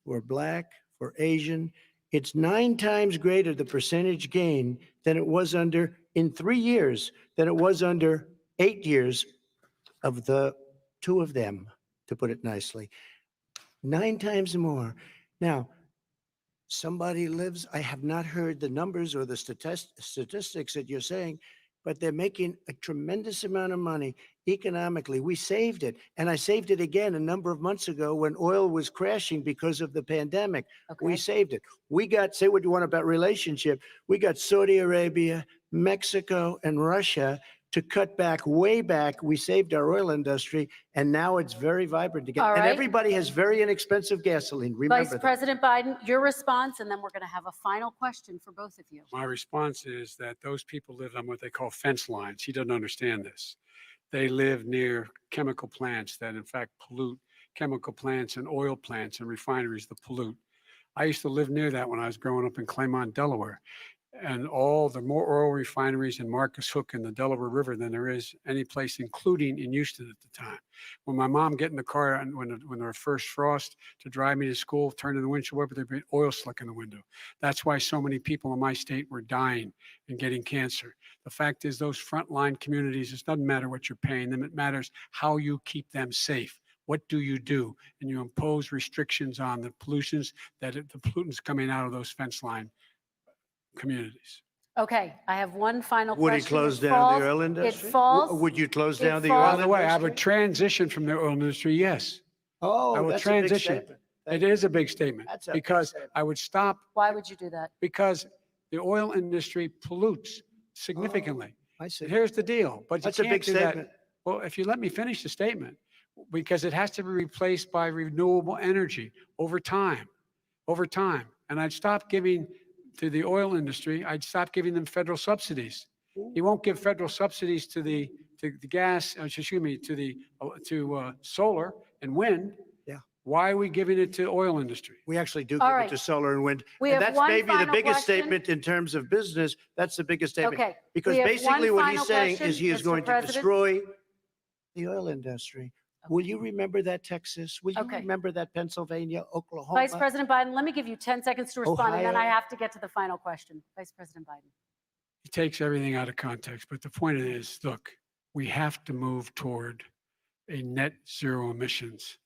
for Black, for Asian, it's 9 times greater, the percentage gain, than it was in 3 years, than it was under 8 years of the 2 of them, to put it nicely. 9 times more. Now, somebody lives, I have not heard the numbers or the statistics that you're saying, but they're making a tremendous amount of money economically. We saved it. And I saved it again a number of months ago when oil was crashing because of the pandemic. We Okay. saved it. We got, say what you want about relationship, we got Saudi Arabia, Mexico, and Russia to cut back, way back. We saved our oil industry, and now it's very vibrant again. All And right. everybody has very inexpensive gasoline. Remember Vice that. President Biden, your response, and then we're going to have a final question for both of you. My response is that those people live on what they call fence lines. He doesn't understand this. They live near chemical plants that in fact pollute, chemical plants and oil plants and refineries that pollute. I used to live near that when I was growing up in Claymont, Delaware. And all the more oil refineries in Marcus Hook and the Delaware River than there is any place, including in Houston at the time. When my mom get in the car and when there were first frost to drive me to school, turn to the windshield wiper, there'd be oil slick in the window. That's why so many people in my state were dying and getting cancer. The fact is those frontline communities, it doesn't matter what you're paying them. It matters how you keep them safe. What do? And you impose restrictions on the pollutions the pollutants coming out of those fence line communities. Okay, I have one final Would question. he close It down falls- the oil industry? It falls. Would you close it down the falls- oil By the way, I industry? would transition from the oil industry, yes. Oh, I will that's a big transition. statement. It is a big statement That's a big because statement. I would stop Why would you do that? because the oil industry pollutes significantly. I see. Here's the deal, but you That's a can't big do that. statement. Well, if you let me finish the statement, because it has to be replaced by renewable energy over time. And I'd stop giving to the oil industry, I'd stop giving them federal subsidies. He won't give federal subsidies to the gas, excuse me, to solar and wind. Yeah. Why are we giving it to oil industry? We actually do All give right. it to solar and wind. We And have that's one maybe the final biggest question. statement in terms of business. That's the biggest statement. Okay. Because we have basically one what he's final saying question. is he is Mr. going to President. destroy the oil industry. Will you remember that, Texas? Will you Okay. remember that, Pennsylvania, Oklahoma? Vice President Biden, let me give you 10 seconds to respond, and then I Ohio. have to get to the final question. Vice President Biden. He takes everything out of context, but the point is, look, we have to move toward a net zero emissions.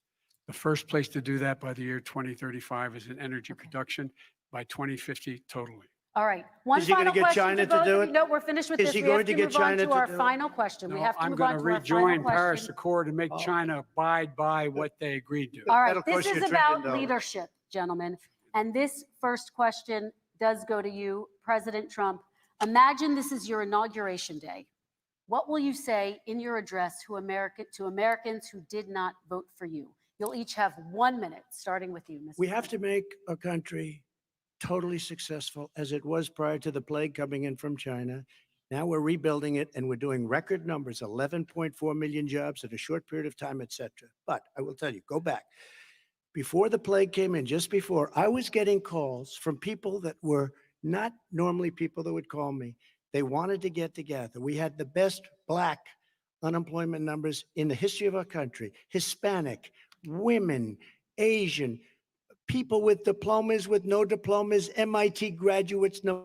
The first place to do that by the year 2035 is in energy production, by 2050 totally. All right. One Is he gonna final get question China to both do of you. it? No, we're finished with Is this. he We have going to get move on China to to our do it? final question. We No, have to I'm move going on to to our final rejoin Paris question. Accord and make Oh. China abide by what they agreed to. All right, That'll this cost you is $1 about trillion. leadership, gentlemen. And this first question does go to you, President Trump. Imagine this is your inauguration day. What will you say in your address to Americans who did not vote for you? You'll each have 1 minute, starting with you, Mr. We have to make a country totally successful as it was prior to the plague coming in from China. Now we're rebuilding it and we're doing record numbers, 11.4 million jobs in a short period of time, et cetera. But I will tell you, go back. Before the plague came in, just before, I was getting calls from people that were not normally people that would call me. They wanted to get together. We had the best Black unemployment numbers in the history of our country. Hispanic, women, Asian, people with diplomas, with no diplomas, MIT graduates, number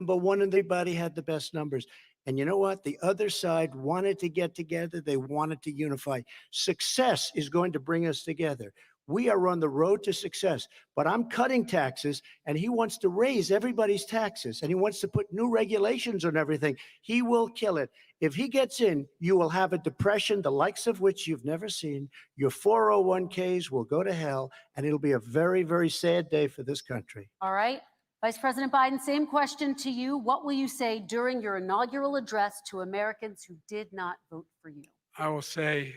one, and everybody had the best numbers. And you know what? The other side wanted to get together. They wanted to unify. Success is going to bring us together. We are on the road to success, but I'm cutting taxes and he wants to raise everybody's taxes and he wants to put new regulations on everything. He will kill it. If he gets in, you will have a depression, the likes of which you've never seen. Your 401ks will go to hell and it'll be a very, very sad day for this country. All right. Vice President Biden, same question to you. What will you say during your inaugural address to Americans who did not vote for you? I will say,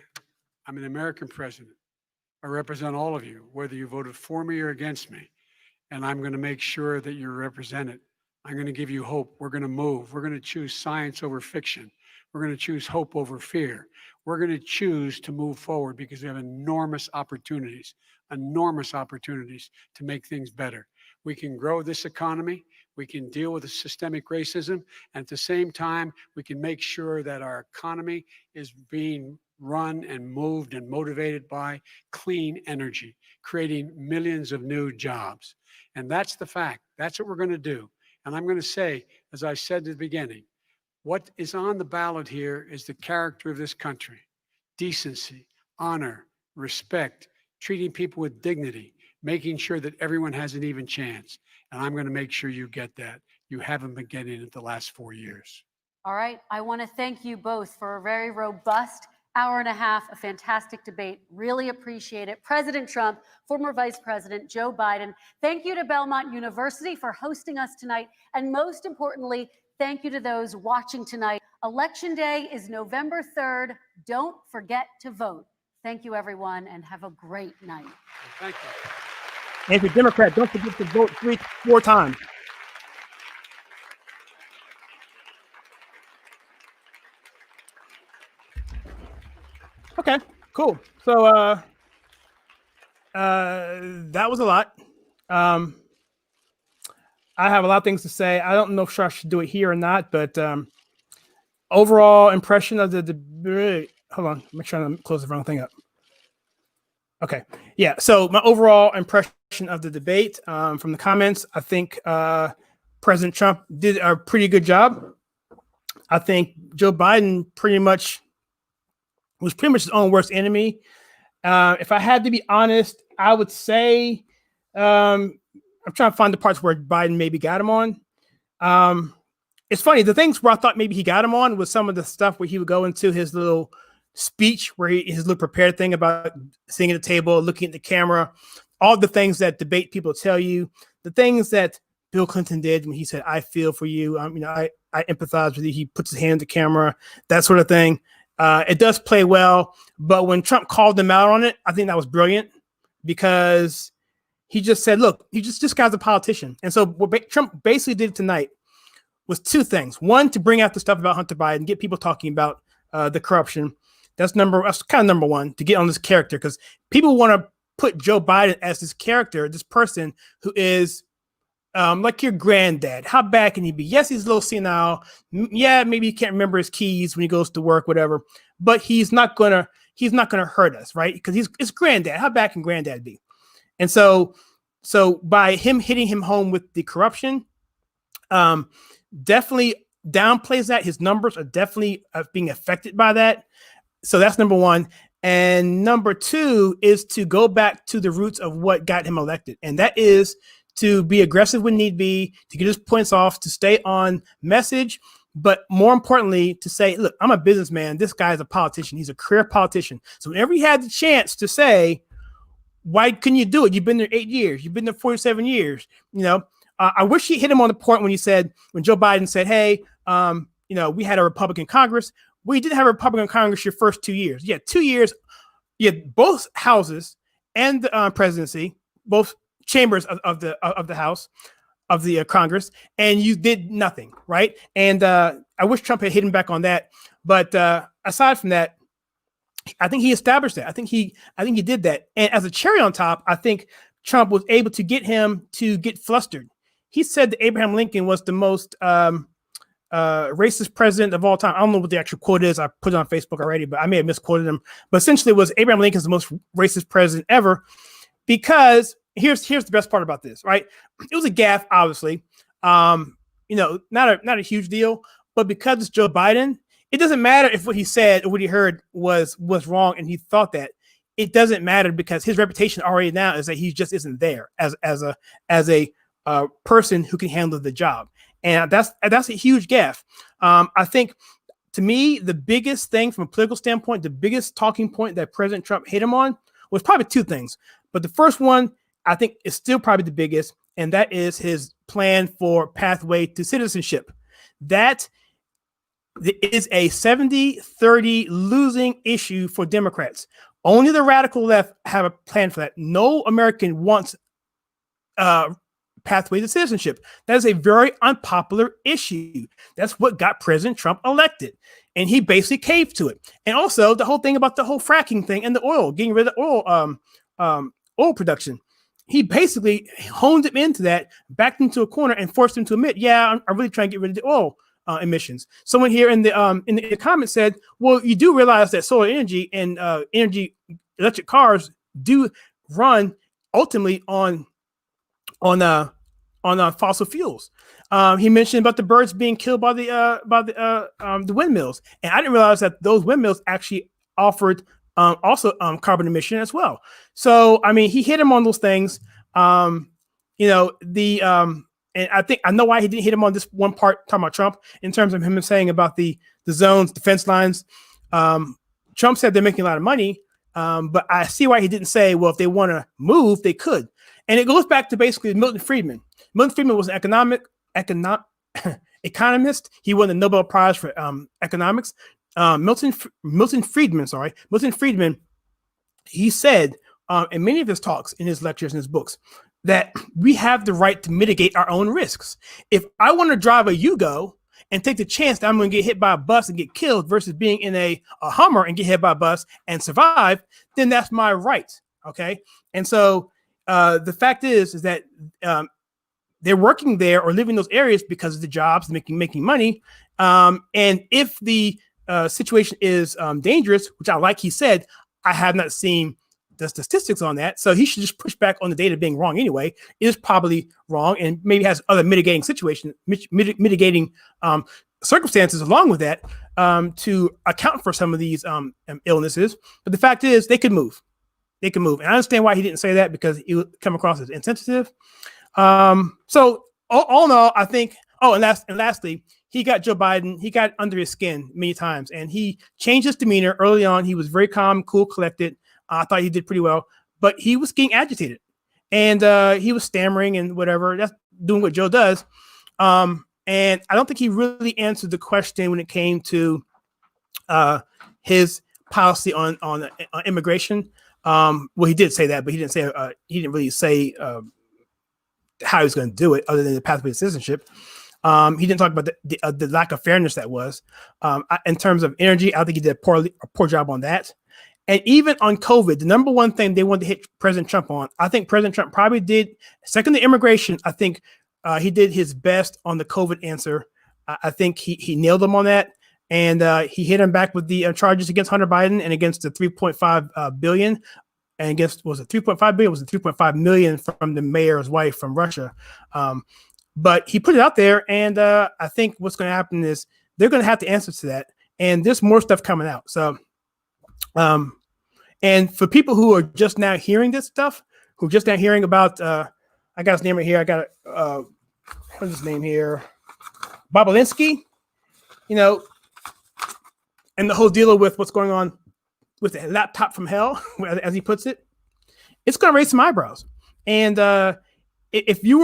I'm an American president. I represent all of you, whether you voted for me or against me. And I'm going to make sure that you're represented. I'm going to give you hope. We're going to move. We're going to choose science over fiction. We're going to choose hope over fear. We're going to choose to move forward because we have enormous opportunities to make things better. We can grow this economy. We can deal with the systemic racism. And at the same time, we can make sure that our economy is being run and moved and motivated by clean energy, creating millions of new jobs. And that's the fact. That's what we're going to do. And I'm going to say, as I said at the beginning, what is on the ballot here is the character of this country: decency, honor, respect, treating people with dignity, making sure that everyone has an even chance. And I'm going to make sure you get that. You haven't been getting it the last 4 years. All right. I want to thank you both for a very robust hour and a half, a fantastic debate. Really appreciate it. President Trump, former Vice President Joe Biden, thank you to Belmont University for hosting us tonight. And most importantly, Thank you to those watching tonight. Election Day is November 3rd. Don't forget to vote. Thank you, everyone, and have a great night. Thank you. And if you're a Democrat, don't forget to vote 4 times. Okay, cool. So that was a lot. I have a lot of things to say. I don't know if I should do it here or not, but overall impression of the hold on, make sure I don't close the wrong thing up. Okay, yeah. So my overall impression of the debate from the comments, I think President Trump did a pretty good job. I think Joe Biden was pretty much his own worst enemy. If I had to be honest, I would say I'm trying to find the parts where Biden maybe got him on. It's funny, the things where I thought maybe he got him on was some of the stuff where he would go into his little speech, where his little prepared thing about sitting at the table, looking at the camera, all the things that debate people tell you, the things that Bill Clinton did when he said, "I feel for you," I empathize with you. He puts his hand on the camera, that sort of thing. It does play well, but when Trump called him out on it, I think that was brilliant because he just said, "Look, this guy's a politician." And so what Trump basically did tonight was 2 things: one, to bring out the stuff about Hunter Biden, get people talking about the corruption. That's kind of number one, to get on this character, because people want to put Joe Biden as this character, this person who is like your granddad. How bad can he be? Yes, he's a little senile. Yeah, maybe he can't remember his keys when he goes to work, whatever. But he's not gonna hurt us, right? Because it's granddad. How bad can granddad be? And so by him hitting him home with the corruption, definitely downplays that. His numbers are definitely being affected by that. So that's number one. And number 2 is to go back to the roots of what got him elected. And that is to be aggressive when need be, to get his points off, to stay on message, but more importantly, to say, look, I'm a businessman. This guy's a politician. He's a career politician. So whenever he had the chance to say, why couldn't you do it? You've been there 8 years. You've been there 47 years. I wish he hit him on the point when Joe Biden said, hey, we had a Republican Congress. We didn't have a Republican Congress your first 2 years. Yeah, 2 years. You had both houses and the presidency, both chambers of the House, of the Congress, and you did nothing, right? And I wish Trump had hit him back on that. But aside from that, I think he established that. I think he did that. And as a cherry on top, I think Trump was able to get him to get flustered. He said that Abraham Lincoln was the most racist president of all time. I don't know what the actual quote is. I put it on Facebook already, but I may have misquoted him. But essentially, it was Abraham Lincoln's the most racist president ever. Because here's the best part about this, right? It was a gaffe, obviously. Not a huge deal, but because it's Joe Biden, it doesn't matter if what he said or what he heard was wrong and he thought that. It doesn't matter because his reputation already now is that he just isn't there as a person who can handle the job. And that's a huge gaffe. I think, to me, the biggest thing from a political standpoint, the biggest talking point that President Trump hit him on was probably 2 things. But the first one, I think, is still probably the biggest, and that is his plan for pathway to citizenship. That is a 70-30 losing issue for Democrats. Only the radical left have a plan for that. No American wants pathway to citizenship. That is a very unpopular issue. That's what got President Trump elected. And he basically caved to it. And also the whole thing about the whole fracking thing and the oil, getting rid of oil production. He basically honed him into that, backed him to a corner, and forced him to admit, yeah, I'm really trying to get rid of the oil emissions. Someone here in the comments said, well, you do realize that solar energy and electric cars do run ultimately on fossil fuels. He mentioned about the birds being killed by the windmills, and I didn't realize that those windmills actually offered also carbon emission as well. So I mean, he hit him on those things. And I know why he didn't hit him on this one part talking about Trump in terms of him saying about the zones, defense lines. Trump said they're making a lot of money, but I see why he didn't say, well, if they want to move, they could. And it goes back to basically Milton Friedman. Milton Friedman was an economist. He won the Nobel Prize for economics. Milton Friedman, he said in many of his talks, in his lectures, in his books, that we have the right to mitigate our own risks. If I want to drive a Yugo and take the chance that I'm going to get hit by a bus and get killed versus being in a Hummer and get hit by a bus and survive, then that's my right. Okay. And so the fact is that they're working there or living in those areas because of the jobs, making money. And if the situation is dangerous, which he said, I have not seen the statistics on that. So he should just push back on the data being wrong anyway. It is probably wrong and maybe has other mitigating mitigating circumstances along with that to account for some of these illnesses. But the fact is they could move. They can move. And I understand why he didn't say that, because it would come across as insensitive. So all in all, I think, and lastly, he got Joe Biden, he got under his skin many times, and he changed his demeanor early on. He was very calm, cool, collected. I thought he did pretty well, but he was getting agitated and he was stammering and whatever. That's doing what Joe does. And I don't think he really answered the question when it came to his policy on immigration. Well, he did say that, but he didn't really say how he was going to do it other than the pathway to citizenship. He didn't talk about the lack of fairness that was. In terms of energy, I think he did a poor job on that. And even on COVID, the number one thing they wanted to hit President Trump on, I think President Trump probably did, second to immigration, I think he did his best on the COVID answer. I think he nailed him on that. And he hit him back with the charges against Hunter Biden and against the 3.5 billion. And against, was it 3.5 billion? Was it 3.5 million from the mayor's wife from Russia? But he put it out there, and I think what's going to happen is they're going to have to answer to that. And there's more stuff coming out. So, and for people who are just now hearing this stuff, who are just now hearing about, I got his name right here. I got what's his name here? Bobolinsky, and the whole deal with what's going on with the laptop from hell, as he puts it, it's going to raise some eyebrows. And if you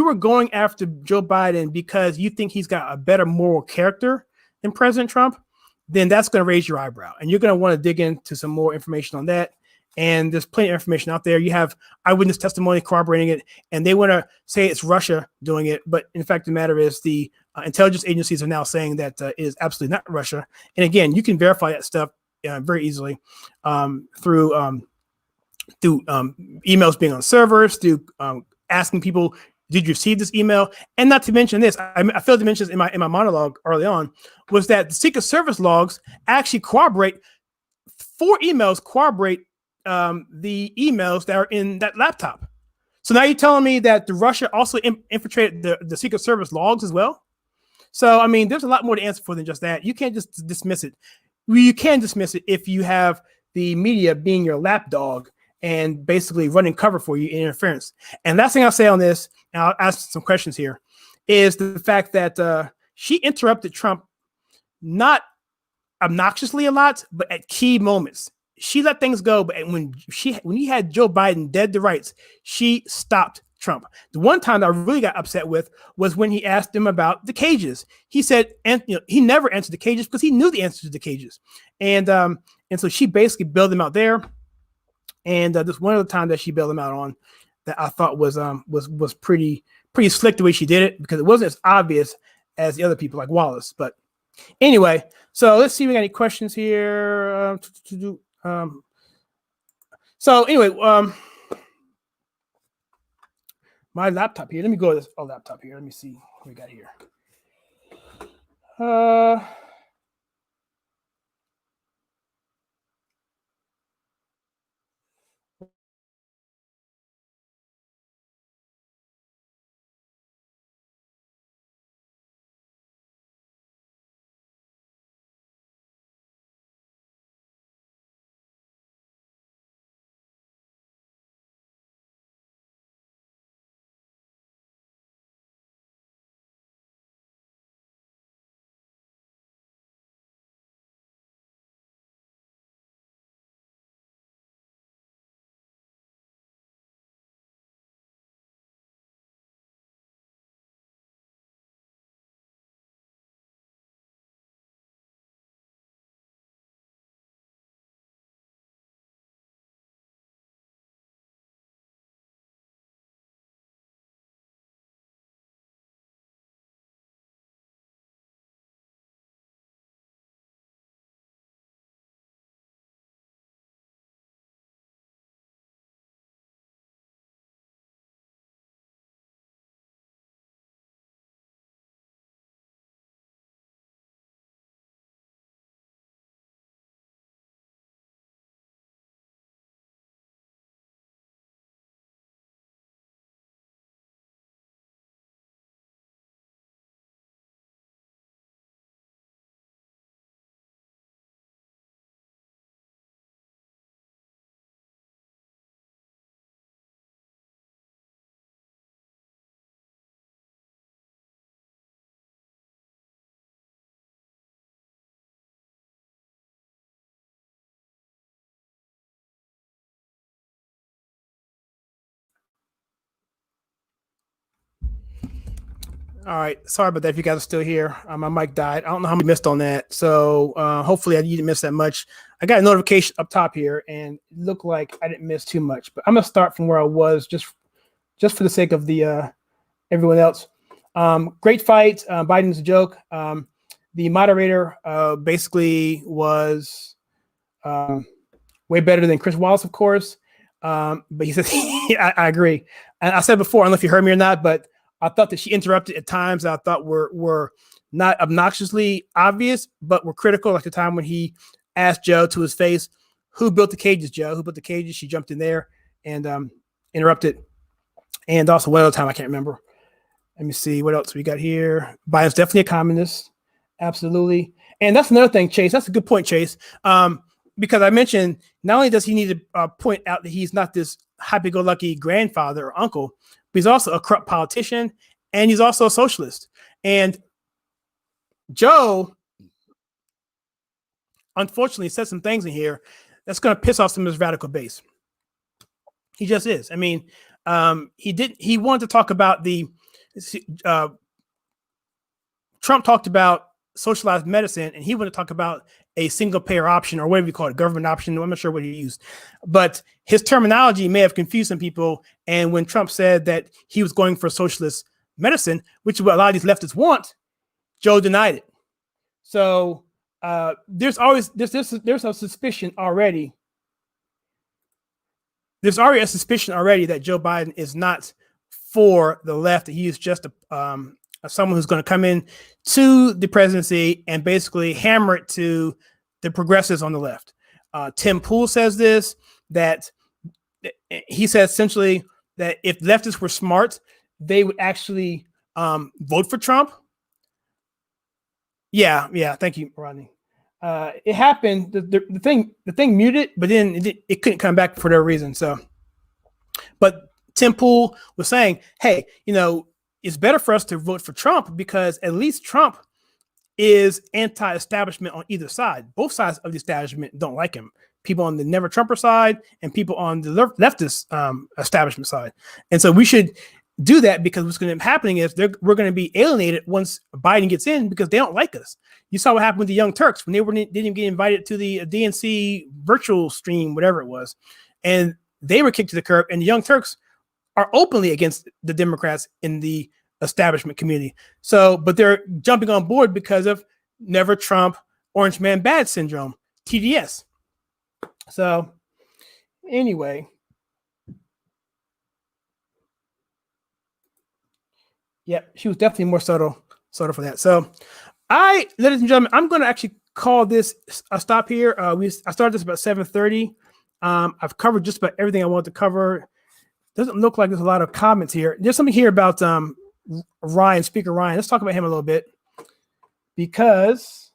were going after Joe Biden because you think he's got a better moral character than President Trump, then that's going to raise your eyebrow. And you're going to want to dig into some more information on that. And there's plenty of information out there. You have eyewitness testimony corroborating it, and they want to say it's Russia doing it. But in fact, the matter is the intelligence agencies are now saying that it is absolutely not Russia. And again, you can verify that stuff very easily through emails being on servers, through asking people, did you receive this email? And not to mention this, I failed to mention this in my monologue early on, was that the Secret Service logs actually corroborate, 4 emails corroborate the emails that are in that laptop. So now you're telling me that the Russia also infiltrated the Secret Service logs as well? So, I mean, there's a lot more to answer for than just that. You can't just dismiss it. You can dismiss it if you have the media being your lapdog and basically running cover for you in interference. And last thing I'll say on this, and I'll ask some questions here, is the fact that she interrupted Trump not obnoxiously a lot, but at key moments. She let things go, but when he had Joe Biden dead to rights, she stopped Trump. The one time that I really got upset with was when he asked him about the cages. He said, and he never answered the cages because he knew the answer to the cages, and so she basically bailed him out there. And this one other time that she bailed him out on that I thought was pretty slick the way she did it, because it wasn't as obvious as the other people like Wallace. But anyway, so let's see if we got any questions here. So anyway, my laptop here. Let me go to this laptop here. Let me see what we got here. All right. Sorry about that. If you guys are still here, my mic died. I don't know how many missed on that. So hopefully you didn't miss that much. I got a notification up top here and it looked like I didn't miss too much, but I'm going to start from where I was just for the sake of the everyone else. Great fight. Biden's a joke. The moderator basically was way better than Chris Wallace, of course. But he said, I agree. And I said before, I don't know if you heard me or not, but I thought that she interrupted at times that I thought were not obnoxiously obvious, but were critical. Like the time when he asked Joe to his face, who built the cages, Joe? Who built the cages? She jumped in there and interrupted. And also one other time, I can't remember. Let me see what else we got here. Biden's definitely a communist. Absolutely. And that's another thing, Chase. That's a good point, Chase. Because I mentioned not only does he need to point out that he's not this happy-go-lucky grandfather or uncle, but he's also a corrupt politician and he's also a socialist. And Joe, unfortunately, said some things in here that's going to piss off some of his radical base. He just is. I mean, he wanted to talk about Trump talked about socialized medicine and he wanted to talk about a single payer option or whatever you call it, government option. I'm not sure what he used, but his terminology may have confused some people. And when Trump said that he was going for socialist medicine, which is what a lot of these leftists want, Joe denied it. So there's a suspicion already. There's already a suspicion already that Joe Biden is not for the left. That he is just someone who's going to come in to the presidency and basically hammer it to the progressives on the left. Tim Pool says this, that he says essentially that if leftists were smart, they would actually vote for Trump. Yeah. Thank you, Rodney. It happened. The thing muted, but then it couldn't come back for their reason. So, but Tim Pool was saying, hey, it's better for us to vote for Trump because at least Trump is anti-establishment on either side. Both sides of the establishment don't like him. People on the never Trumper side and people on the leftist establishment side. And so we should do that because what's going to be happening is we're going to be alienated once Biden gets in because they don't like us. You saw what happened with the Young Turks when they didn't get invited to the DNC virtual stream, whatever it was. And they were kicked to the curb, and the Young Turks are openly against the Democrats in the establishment community. So, but they're jumping on board because of never Trump, Orange Man Bad syndrome, TDS. So anyway, yeah, she was definitely more subtle for that. So ladies and gentlemen, I'm going to actually call this a stop here. I started this about 7:30. I've covered just about everything I wanted to cover. Doesn't look like there's a lot of comments here. There's something here about Ryan, Speaker Ryan. Let's talk about him a little bit because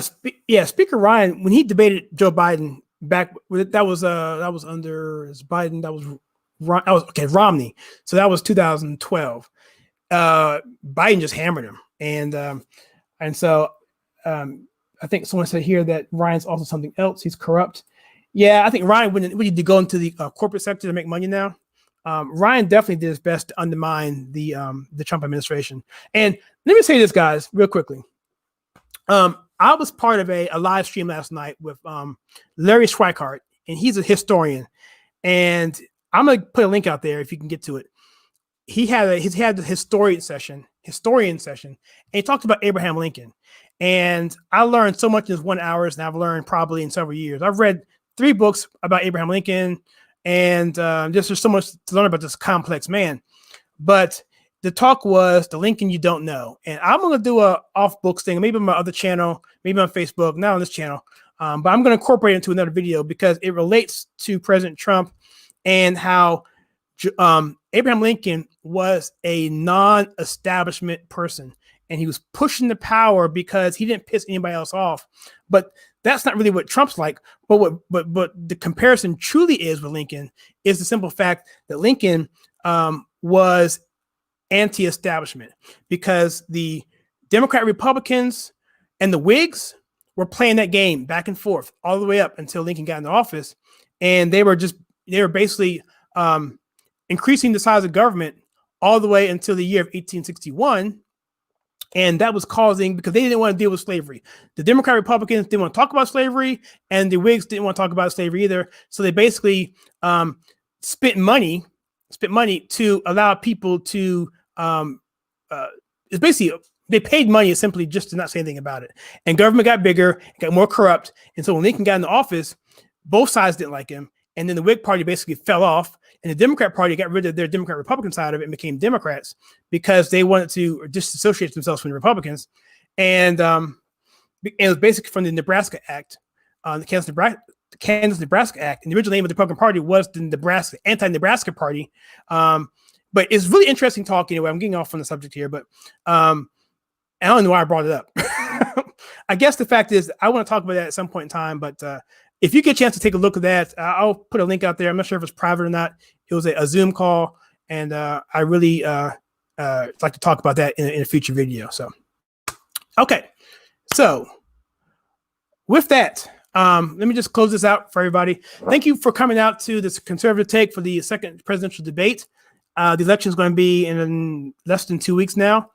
Speaker Ryan, when he debated Joe Biden back, that was under Biden. That was Romney. So that was 2012. Biden just hammered him, and so I think someone said here that Ryan's also something else. He's corrupt. Yeah, I think Ryan wouldn't need to go into the corporate sector to make money now. Ryan definitely did his best to undermine the Trump administration. And let me say this, guys, real quickly. I was part of a live stream last night with Larry Schweikart, and he's a historian. And I'm gonna put a link out there if you can get to it. He had the historian session, and he talked about Abraham Lincoln. And I learned so much in this 1 hour, and I've learned probably in several years. I've read 3 books about Abraham Lincoln, and there's so much to learn about this complex man. But the talk was the Lincoln you don't know. And I'm going to do a off books thing, maybe on my other channel, maybe on Facebook, not on this channel. But I'm going to incorporate it into another video because it relates to President Trump and how Abraham Lincoln was a non-establishment person. And he was pushing the power because he didn't piss anybody else off. But that's not really what Trump's like. But what the comparison truly is with Lincoln is the simple fact that Lincoln was anti-establishment because the Democrat Republicans and the Whigs were playing that game back and forth all the way up until Lincoln got into office. And they were just they were basically increasing the size of government all the way until the year of 1861. And that was causing, because they didn't want to deal with slavery. The Democrat Republicans didn't want to talk about slavery, and the Whigs didn't want to talk about slavery either. So they basically spent money to allow people to, it's basically, they paid money simply just to not say anything about it. And government got bigger, got more corrupt. And so when Lincoln got into office, both sides didn't like him. And then the Whig Party basically fell off. And the Democrat Party got rid of their Democrat Republican side of it and became Democrats because they wanted to disassociate themselves from the Republicans. And it was basically from the Nebraska Act, the Kansas-Nebraska Act. And the original name of the Republican Party was the Anti-Nebraska Party. But it's really interesting talk anyway. I'm getting off from the subject here, but I don't know why I brought it up. I guess the fact is I want to talk about that at some point in time, but if you get a chance to take a look at that, I'll put a link out there. I'm not sure if it's private or not. It was a Zoom call, and I really like to talk about that in a future video. So, okay. So with that, let me just close this out for everybody. Thank you for coming out to this conservative take for the second presidential debate. The election is going to be in less than 2 weeks now.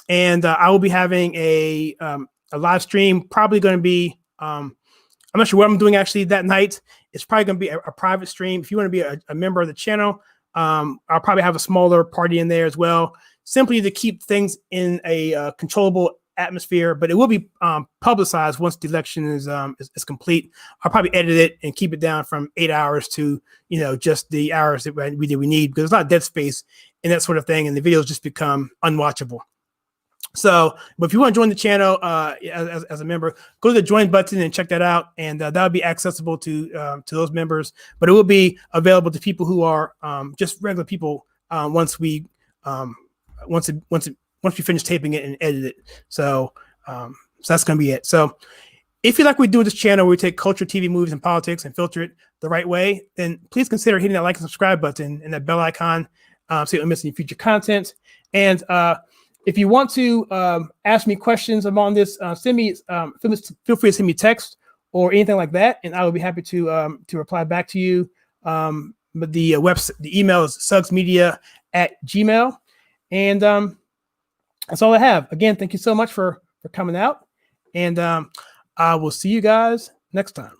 And I will be having a live stream, probably going to be, I'm not sure what I'm doing actually that night. It's probably going to be a private stream. If you want to be a member of the channel, I'll probably have a smaller party in there as well, simply to keep things in a controllable atmosphere. But it will be publicized once the election is complete. I'll probably edit it and keep it down from 8 hours to just the hours that we need, because there's not dead space and that sort of thing, and the videos just become unwatchable. So, but if you want to join the channel as a member, go to the join button and check that out, and that'll be accessible to those members. But it will be available to people who are just regular people once we finish taping it and edit it. So, so that's going to be it. So, if you like what we do with this channel, where we take culture, TV, movies, and politics and filter it the right way, then please consider hitting that like and subscribe button and that bell icon so you don't miss any future content. And if you want to ask me questions among this, feel free to send me text or anything like that, and I will be happy to reply back to you. But the email is suggsmedia@gmail.com, and that's all I have. Again, thank you so much for coming out, and I will see you guys next time.